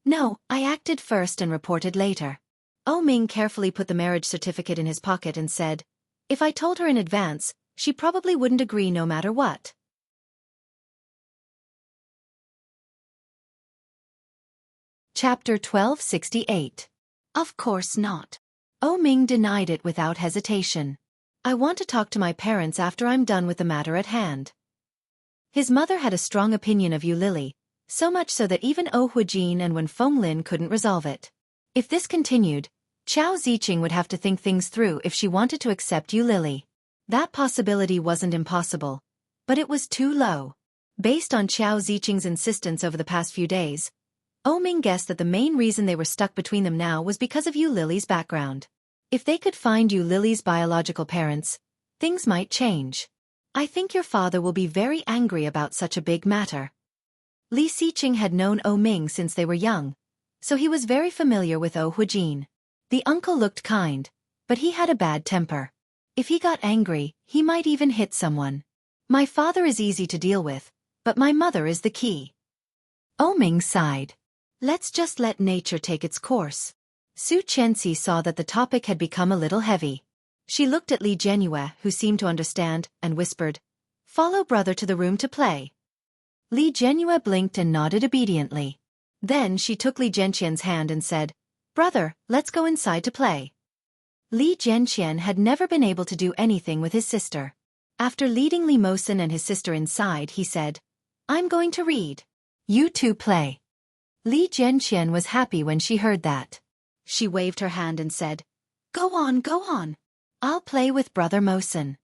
"No, I acted first and reported later." Ming carefully put the marriage certificate in his pocket and said, "If I told her in advance, she probably wouldn't agree no matter what." Chapter 1268. Of course not. Ming denied it without hesitation. "I want to talk to my parents after I'm done with the matter at hand." His mother had a strong opinion of Yu Lily, so much so that even Huijin and Wen Fenglin couldn't resolve it. If this continued, Chao Ziqing would have to think things through if she wanted to accept Yu Lily. That possibility wasn't impossible, but it was too low. Based on Chao Ziqing's insistence over the past few days, Ming guessed that the main reason they were stuck between them now was because of Yu Lily's background. If they could find Yu Lily's biological parents, things might change. "I think your father will be very angry about such a big matter." Li Xiqing had known Ming since they were young, so he was very familiar with Huijin. The uncle looked kind, but he had a bad temper. If he got angry, he might even hit someone. "My father is easy to deal with, but my mother is the key." Ming sighed. "Let's just let nature take its course." Xueqi saw that the topic had become a little heavy. She looked at Li Jianyue, who seemed to understand, and whispered, "Follow brother to the room to play." Li Jianyue blinked and nodded obediently. Then she took Li Jianqian's hand and said, "Brother, let's go inside to play." Li Jianqian had never been able to do anything with his sister. After leading Li Mosen and his sister inside, he said, "I'm going to read. You two play." Li Jianqian was happy when she heard that. She waved her hand and said, "Go on, go on. I'll play with Brother Mosen."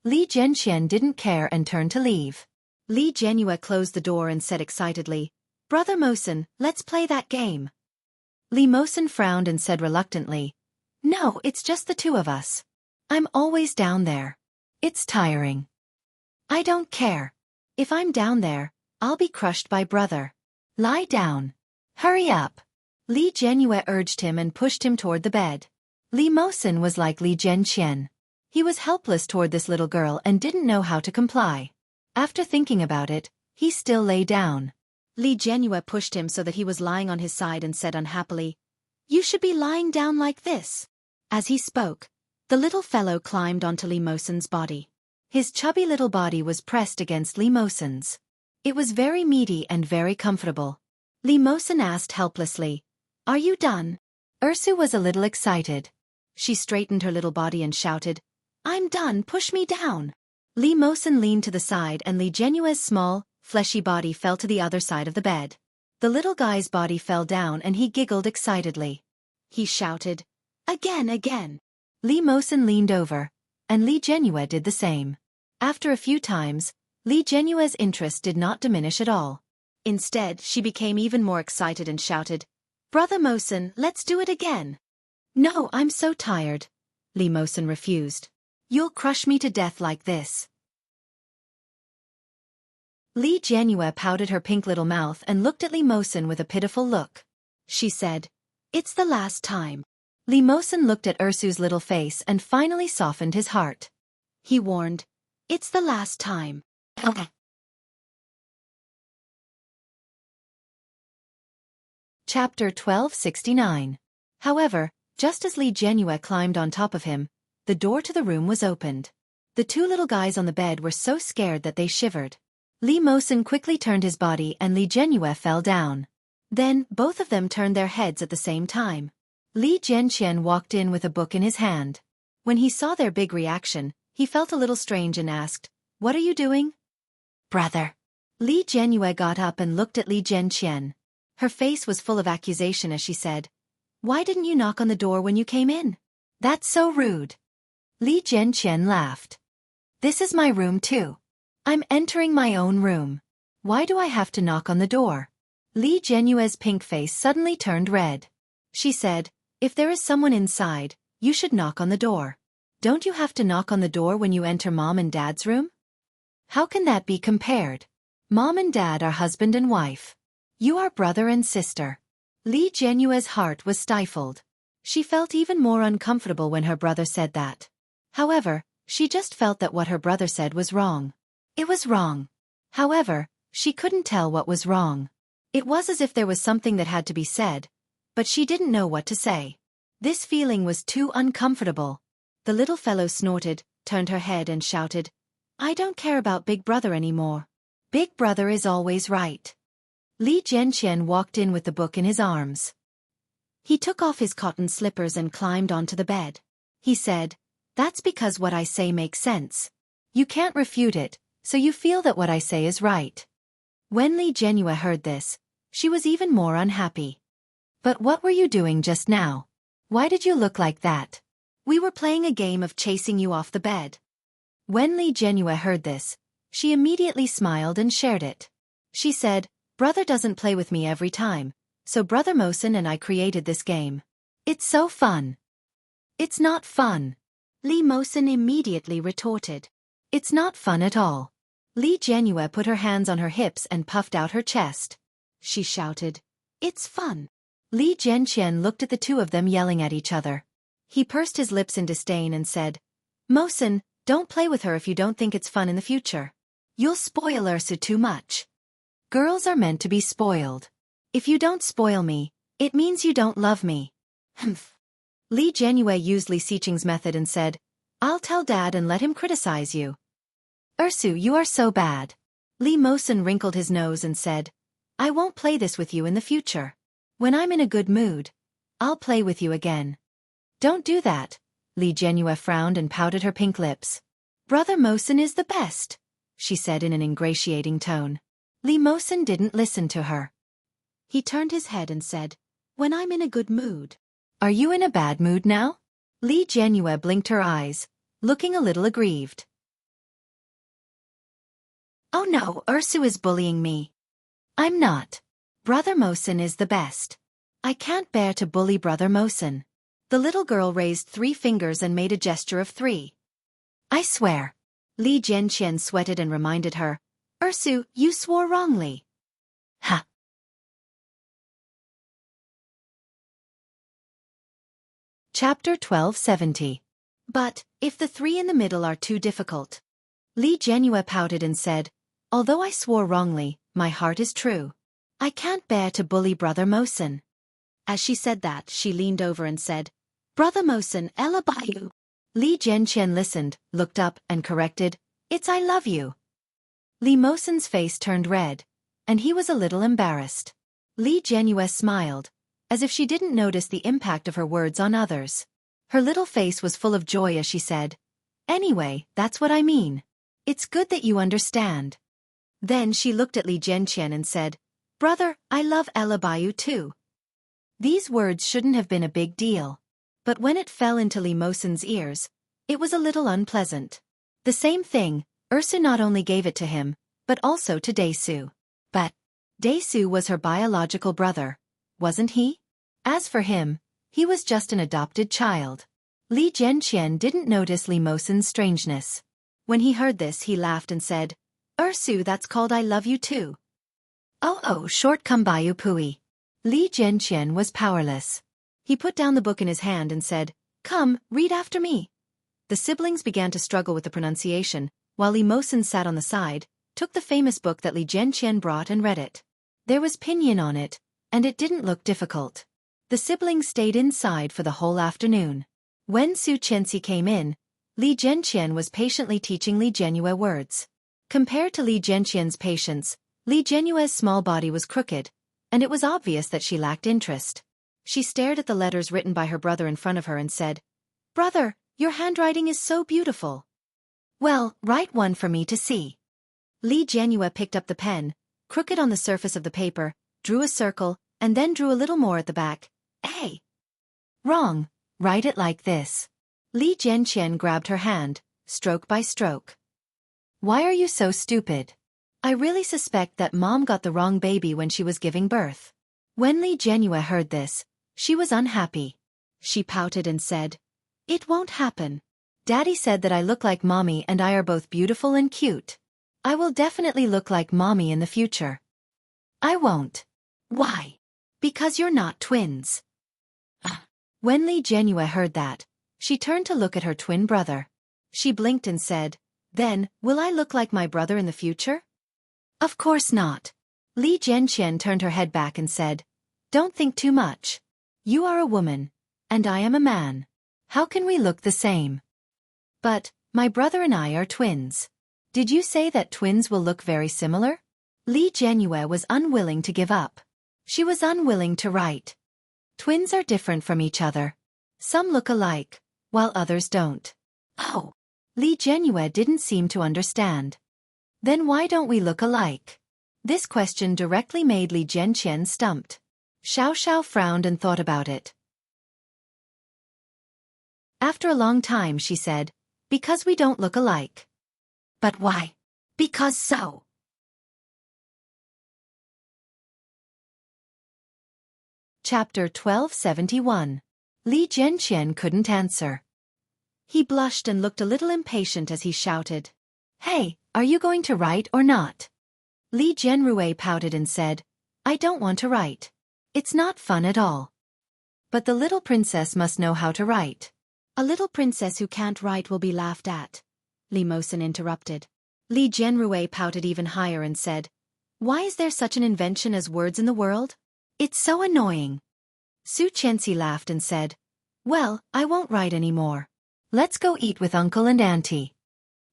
Li Jianqian didn't care and turned to leave. Li Jianyue closed the door and said excitedly, "Brother Mosen, let's play that game." Li Mosen frowned and said reluctantly, "No, it's just the 2 of us. I'm always down there. It's tiring." "I don't care. If I'm down there, I'll be crushed by brother. Lie down. Hurry up." Li Jianyue urged him and pushed him toward the bed. Li Mosen was like Li Jianqian. He was helpless toward this little girl and didn't know how to comply. After thinking about it, he still lay down. Li Jianyue pushed him so that he was lying on his side and said unhappily, "You should be lying down like this." As he spoke, the little fellow climbed onto Li Mosen's body. His chubby little body was pressed against Li Mosen's. It was very meaty and very comfortable. Li Mosen asked helplessly, "Are you done?" Ursu was a little excited. She straightened her little body and shouted, "I'm done, push me down." Li Mosen leaned to the side and Li Genue's small, fleshy body fell to the other side of the bed. The little guy's body fell down and he giggled excitedly. He shouted, "Again, again." Li Mosen leaned over, and Li Genue did the same. After a few times, Li Genue's interest did not diminish at all. Instead, she became even more excited and shouted, "Brother Mosen, let's do it again." "No, I'm so tired," Li Mosen refused. "You'll crush me to death like this." Li Genue pouted her pink little mouth and looked at Li Mosen with a pitiful look. She said, "It's the last time." Li Mosen looked at Ursu's little face and finally softened his heart. He warned, "It's the last time." Chapter 1269. However, just as Li Genue climbed on top of him, the door to the room was opened. The two little guys on the bed were so scared that they shivered. Li Mosen quickly turned his body and Li Genue fell down. Then, both of them turned their heads at the same time. Li Genqian walked in with a book in his hand. When he saw their big reaction, he felt a little strange and asked, "What are you doing?" "Brother." Li Genue got up and looked at Li Genqian. Her face was full of accusation as she said, "Why didn't you knock on the door when you came in? That's so rude." Li Genqian laughed. "This is my room too. I'm entering my own room. Why do I have to knock on the door?" Li Genue's pink face suddenly turned red. She said, "If there is someone inside, you should knock on the door. Don't you have to knock on the door when you enter Mom and Dad's room? How can that be compared? Mom and Dad are husband and wife. You are brother and sister." Li Genue's heart was stifled. She felt even more uncomfortable when her brother said that. However, she just felt that what her brother said was wrong. It was wrong. However, she couldn't tell what was wrong. It was as if there was something that had to be said, but she didn't know what to say. This feeling was too uncomfortable. The little fellow snorted, turned her head and shouted, "I don't care about Big Brother anymore. Big Brother is always right." Li Genqian walked in with the book in his arms. He took off his cotton slippers and climbed onto the bed. He said, "That's because what I say makes sense. You can't refute it, so you feel that what I say is right." When Li Genue heard this, she was even more unhappy. "But what were you doing just now? Why did you look like that?" "We were playing a game of chasing you off the bed." When Li Genue heard this, she immediately smiled and shared it. She said, "Brother doesn't play with me every time, so Brother Mosen and I created this game. It's so fun." "It's not fun," Li Mosen immediately retorted. "It's not fun at all." Li Genue put her hands on her hips and puffed out her chest. She shouted, "It's fun." Li Genqian looked at the two of them yelling at each other. He pursed his lips in disdain and said, "Mosen, don't play with her if you don't think it's fun in the future. You'll spoil Ursu too much. Girls are meant to be spoiled. If you don't spoil me, it means you don't love me." Humph. Li Genue used Li Xiqing's method and said, "I'll tell Dad and let him criticize you." "Ursu, you are so bad." Li Mosen wrinkled his nose and said, "I won't play this with you in the future. When I'm in a good mood, I'll play with you again." "Don't do that." Li Genue frowned and pouted her pink lips. "Brother Mosen is the best," she said in an ingratiating tone. Li Mosen didn't listen to her. He turned his head and said, "When I'm in a good mood." "Are you in a bad mood now?" Li Genue blinked her eyes, looking a little aggrieved. "Oh no, Ursu is bullying me." "I'm not. Brother Mosen is the best. I can't bear to bully Brother Mosen." The little girl raised 3 fingers and made a gesture of 3. "I swear." Li Genqian sweated and reminded her, "Ursu, you swore wrongly." "Ha." Chapter 1270. "But, if the 3 in the middle are too difficult." Li Genue pouted and said, "Although I swore wrongly, my heart is true. I can't bear to bully Brother Mosen." As she said that, she leaned over and said, "Brother Mosen, Ella Bayu." Li Genqian listened, looked up, and corrected, "It's I love you." Li Mosen's face turned red, and he was a little embarrassed. Li Genue smiled, as if she didn't notice the impact of her words on others. Her little face was full of joy as she said, "Anyway, that's what I mean. It's good that you understand." Then she looked at Li Jianqian and said, "Brother, I love Ella Bayu too." These words shouldn't have been a big deal. But when it fell into Li Mosen's ears, it was a little unpleasant. The same thing, Ursu not only gave it to him, but also to Daesu. But Daesu was her biological brother, wasn't he? As for him, he was just an adopted child. Li Jianqian didn't notice Li Mosen's strangeness. When he heard this, he laughed and said, "Ursu, that's called I love you too." Oh, short Bayu Pui. Li Jianqian was powerless. He put down the book in his hand and said, "Come, read after me." The siblings began to struggle with the pronunciation, while Li Mosen sat on the side, took the famous book that Li Jianqian brought and read it. There was pinyin on it, and it didn't look difficult. The siblings stayed inside for the whole afternoon. When Xueqi came in, Li Jianqian was patiently teaching Li Jianyue words. Compared to Li Jianqian's patience, Li Jianyue's small body was crooked, and it was obvious that she lacked interest. She stared at the letters written by her brother in front of her and said, "Brother, your handwriting is so beautiful." "Well, write one for me to see." Li Jianyue picked up the pen, crooked on the surface of the paper, drew a circle, and then drew a little more at the back. "Hey! Wrong, write it like this." Li Jianqian grabbed her hand, stroke by stroke. "Why are you so stupid? I really suspect that Mom got the wrong baby when she was giving birth." When Li Jianyue heard this, she was unhappy. She pouted and said, "It won't happen. Daddy said that I look like Mommy and I are both beautiful and cute. I will definitely look like Mommy in the future." "I won't." "Why?" "Because you're not twins." When Li Jianyue heard that, she turned to look at her twin brother. She blinked and said, "Then, will I look like my brother in the future?" "Of course not." Li Jianqian turned her head back and said, "Don't think too much. You are a woman, and I am a man. How can we look the same?" "But, my brother and I are twins. Did you say that twins will look very similar?" Li Jianyue was unwilling to give up. She was unwilling to write. Twins are different from each other. Some look alike, while others don't. Oh. Li Jianyue didn't seem to understand. "Then why don't we look alike?" This question directly made Li Jianqian stumped. Xiao frowned and thought about it. After a long time she said, "Because we don't look alike." "But why?" "Because so." Chapter 1271. Li Jianqian couldn't answer. He blushed and looked a little impatient as he shouted, "Hey, are you going to write or not?" Li Jianrui pouted and said, "I don't want to write. It's not fun at all." "But the little princess must know how to write." "A little princess who can't write will be laughed at," Li Mosen interrupted. Li Jianrui pouted even higher and said, "Why is there such an invention as words in the world? It's so annoying." Xueqi laughed and said, "Well, I won't write anymore. Let's go eat with Uncle and Auntie."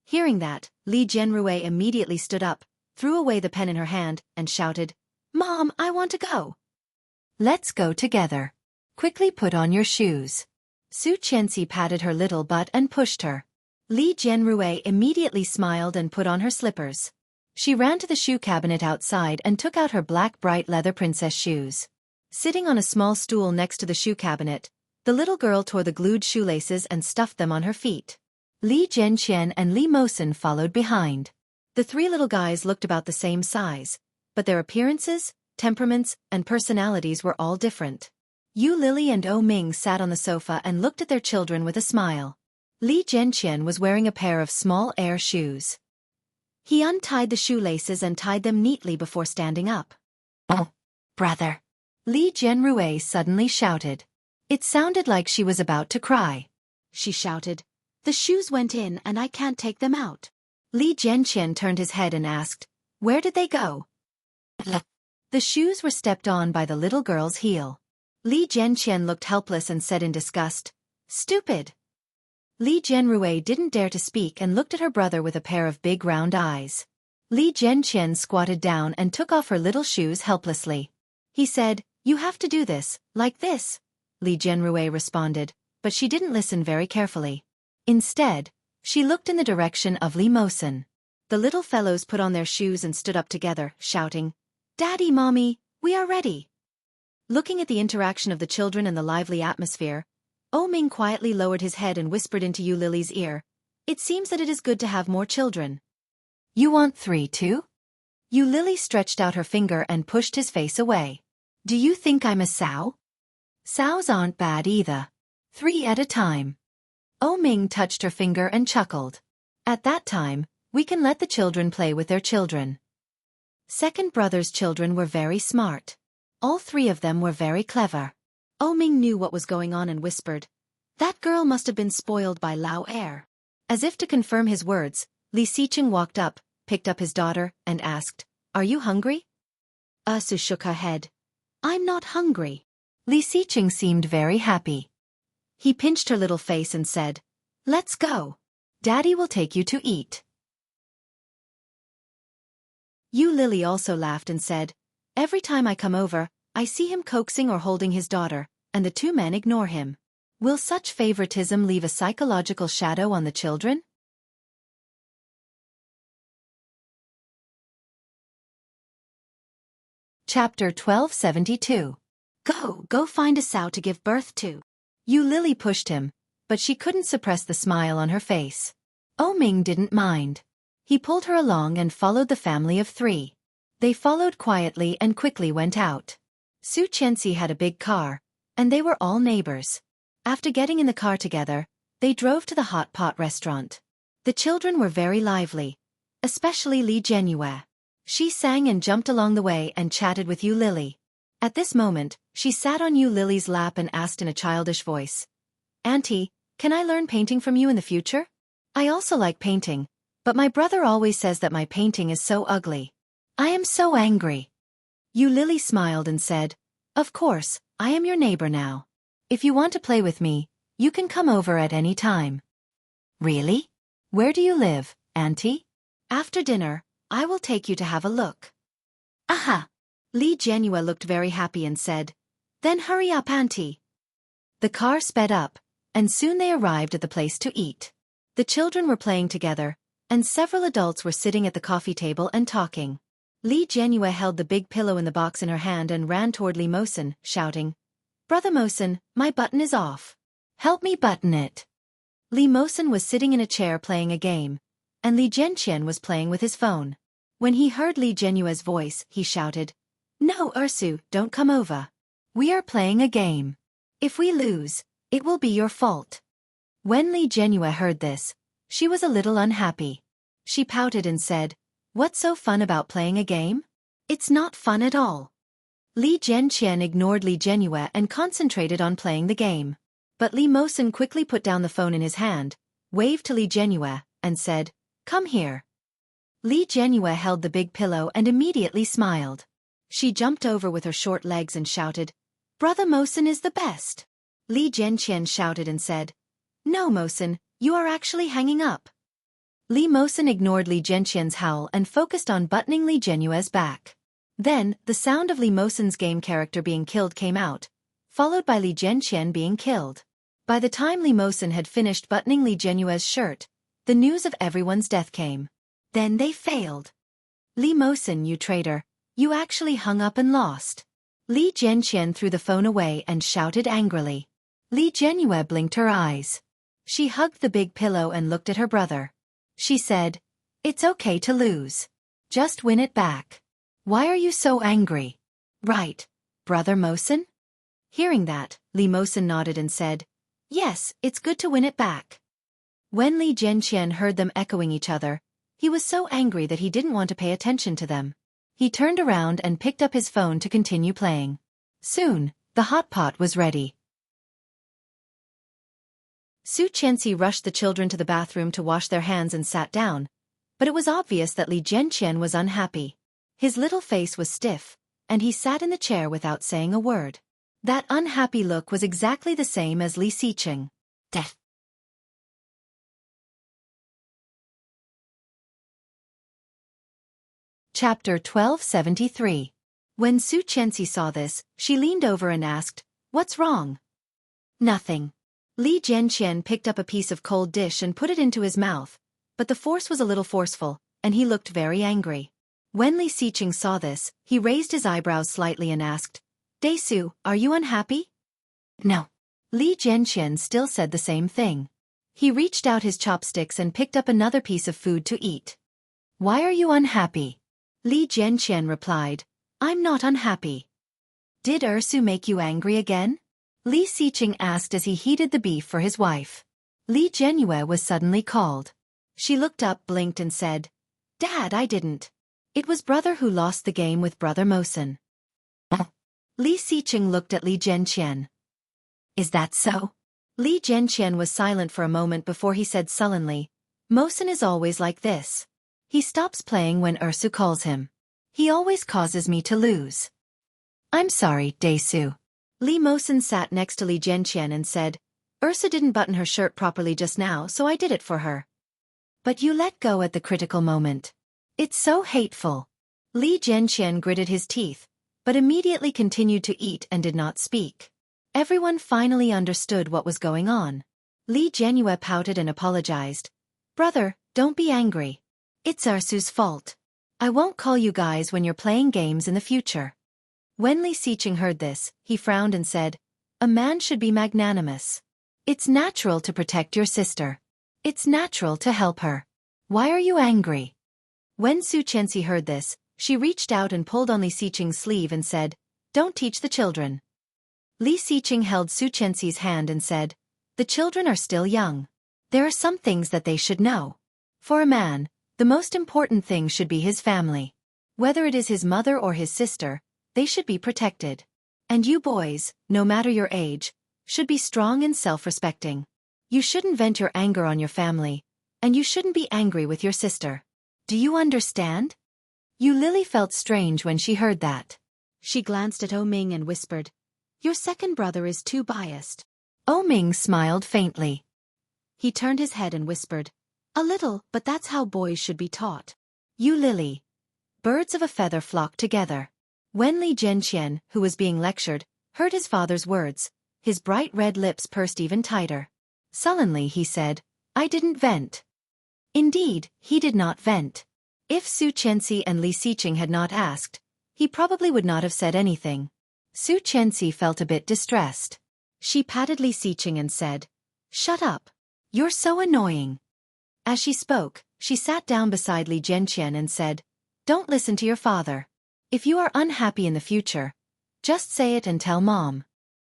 Hearing that, Li Jianrui immediately stood up, threw away the pen in her hand, and shouted, "Mom, I want to go." "Let's go together. Quickly put on your shoes." Xueqi patted her little butt and pushed her. Li Jianrui immediately smiled and put on her slippers. She ran to the shoe cabinet outside and took out her black bright leather princess shoes. Sitting on a small stool next to the shoe cabinet, the little girl tore the glued shoelaces and stuffed them on her feet. Li Jianqian and Li Mosen followed behind. The three little guys looked about the same size, but their appearances, temperaments, and personalities were all different. Yu Lily and O Ming sat on the sofa and looked at their children with a smile. Li Jianqian was wearing a pair of small air shoes. He untied the shoelaces and tied them neatly before standing up. "Oh, brother!" Li Jianrui suddenly shouted. It sounded like she was about to cry. She shouted, "The shoes went in and I can't take them out." Li Jianqian turned his head and asked, "Where did they go?" The shoes were stepped on by the little girl's heel. Li Jianqian looked helpless and said in disgust, "Stupid." Li Jianrui didn't dare to speak and looked at her brother with a pair of big round eyes. Li Jianqian squatted down and took off her little shoes helplessly. He said, "You have to do this, like this." Li Jianrui responded, but she didn't listen very carefully. Instead, she looked in the direction of Li Mosen. The little fellows put on their shoes and stood up together, shouting, "Daddy, Mommy, we are ready." Looking at the interaction of the children and the lively atmosphere, Ming quietly lowered his head and whispered into Yu Lily's ear, "It seems that it is good to have more children." "You want 3 too?" Yu Lily stretched out her finger and pushed his face away. "Do you think I'm a sow?" "Sows aren't bad either. 3 at a time." Ming touched her finger and chuckled. "At that time, we can let the children play with their children." Second brother's children were very smart. All 3 of them were very clever. Ming knew what was going on and whispered, "That girl must have been spoiled by Lao Er." As if to confirm his words, Li Xiqing walked up, picked up his daughter, and asked, "Are you hungry?" Su shook her head. "I'm not hungry." Li Xiqing seemed very happy. He pinched her little face and said, "Let's go. Daddy will take you to eat." Yu Lily also laughed and said, "Every time I come over, I see him coaxing or holding his daughter, and the 2 men ignore him. Will such favoritism leave a psychological shadow on the children?" Chapter 1272. Go find a sow to give birth to. Yu Lily pushed him, but she couldn't suppress the smile on her face. Ming didn't mind. He pulled her along and followed the family of 3. They followed quietly and quickly went out. Xueqi had a big car, and they were all neighbors. After getting in the car together, they drove to the hot pot restaurant. The children were very lively, especially Li Jianyue. She sang and jumped along the way and chatted with Yu Lily. At this moment, she sat on Yu Lily's lap and asked in a childish voice, "Auntie, can I learn painting from you in the future? I also like painting, but my brother always says that my painting is so ugly. I am so angry." Yu Lily smiled and said, "Of course, I am your neighbor now. If you want to play with me, you can come over at any time." "Really? Where do you live, Auntie?" "After dinner, I will take you to have a look." "Aha!" Li Jianyue looked very happy and said, "Then hurry up, Auntie." The car sped up, and soon they arrived at the place to eat. The children were playing together, and several adults were sitting at the coffee table and talking. Li Jianyue held the big pillow in the box in her hand and ran toward Li Mosen, shouting, "Brother Mosen, my button is off. Help me button it." Li Mosen was sitting in a chair playing a game, and Li Jianqian was playing with his phone. When he heard Li Jianyue's voice, he shouted, "No, Ursu, don't come over. We are playing a game. If we lose, it will be your fault." When Li Jianyue heard this, she was a little unhappy. She pouted and said, "What's so fun about playing a game? It's not fun at all." Li Jianqian ignored Li Jianyue and concentrated on playing the game. But Li Mosen quickly put down the phone in his hand, waved to Li Jianyue, and said, "Come here." Li Jianyue held the big pillow and immediately smiled. She jumped over with her short legs and shouted, "Brother Mosen is the best." Li Jianqian shouted and said, "No, Mosen, you are actually hanging up." Li Mosen ignored Li Jianqian's howl and focused on buttoning Li Jianyue's back. Then, the sound of Li Mosen's game character being killed came out, followed by Li Jianqian being killed. By the time Li Mosen had finished buttoning Li Jianyue's shirt, the news of everyone's death came. Then they failed. "Li Mosen, you traitor, you actually hung up and lost." Li Jianqian threw the phone away and shouted angrily. Li Jianyue blinked her eyes. She hugged the big pillow and looked at her brother. She said, "It's okay to lose. Just win it back. Why are you so angry?" "Right, Brother Mosen?" Hearing that, Li Mosen nodded and said, "Yes, it's good to win it back." When Li Jianqian heard them echoing each other, he was so angry that he didn't want to pay attention to them. He turned around and picked up his phone to continue playing. Soon, the hot pot was ready. Xueqi rushed the children to the bathroom to wash their hands and sat down, but it was obvious that Li Jianqian was unhappy. His little face was stiff, and he sat in the chair without saying a word. That unhappy look was exactly the same as Li Xiqing. Death. Chapter 1273. When Xueqi saw this, she leaned over and asked, "What's wrong?" "Nothing." Li Jianqian picked up a piece of cold dish and put it into his mouth, but the force was a little forceful, and he looked very angry. When Li Xiqing saw this, he raised his eyebrows slightly and asked, "Daisu, are you unhappy?" "No." Li Jianqian still said the same thing. He reached out his chopsticks and picked up another piece of food to eat. "Why are you unhappy?" Li Jianqian replied, "I'm not unhappy." "Did Ersu make you angry again?" Li Xiqing asked as he heated the beef for his wife. Li Jianyue was suddenly called. She looked up, blinked and said, "Dad, I didn't. It was brother who lost the game with brother Mosen." Li Xiqing looked at Li Jianqian. "Is that so?" Li Jianqian was silent for a moment before he said sullenly, "Mosen is always like this. He stops playing when Ersu calls him. He always causes me to lose." "I'm sorry, Daisu." Li Mosen sat next to Li Jianqian and said, "Ersu didn't button her shirt properly just now, so I did it for her." "But you let go at the critical moment. It's so hateful." Li Jianqian gritted his teeth, but immediately continued to eat and did not speak. Everyone finally understood what was going on. Li Jianyue pouted and apologized. "Brother, don't be angry. It's Ersu's fault. I won't call you guys when you're playing games in the future." When Li Xiqing heard this, he frowned and said, "A man should be magnanimous. It's natural to protect your sister. It's natural to help her. Why are you angry?" When Xueqi heard this, she reached out and pulled on Li Xiqing's sleeve and said, "Don't teach the children." Li Xiqing held Xueqi's hand and said, "The children are still young. There are some things that they should know. For a man, the most important thing should be his family. Whether it is his mother or his sister, they should be protected. And you boys, no matter your age, should be strong and self-respecting. You shouldn't vent your anger on your family, and you shouldn't be angry with your sister. Do you understand?" Yu Lily felt strange when she heard that. She glanced at Ming and whispered, "Your second brother is too biased." Ming smiled faintly. He turned his head and whispered, "A little, but that's how boys should be taught." Yu Lily. Birds of a feather flocked together. When Li Jianqian, who was being lectured, heard his father's words, his bright red lips pursed even tighter. Sullenly he said, "I didn't vent." Indeed, he did not vent. If Xueqi and Li Xiqing had not asked, he probably would not have said anything. Xueqi felt a bit distressed. She patted Li Xiqing and said, "Shut up. You're so annoying." As she spoke, she sat down beside Li Jianqian and said, "Don't listen to your father. If you are unhappy in the future, just say it and tell Mom."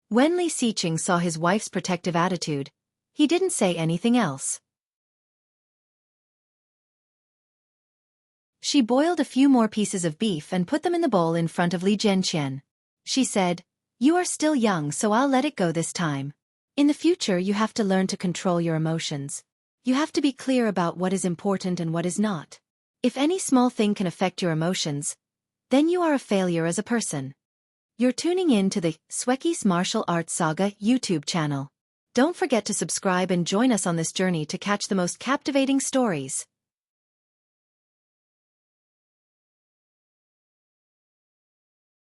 When Li Xiqing saw his wife's protective attitude, he didn't say anything else. She boiled a few more pieces of beef and put them in the bowl in front of Li Jianqian. She said, "You are still young, so I'll let it go this time. In the future you have to learn to control your emotions. You have to be clear about what is important and what is not. If any small thing can affect your emotions, then you are a failure as a person." You're tuning in to the Xueqi's Martial Arts Saga YouTube channel. Don't forget to subscribe and join us on this journey to catch the most captivating stories.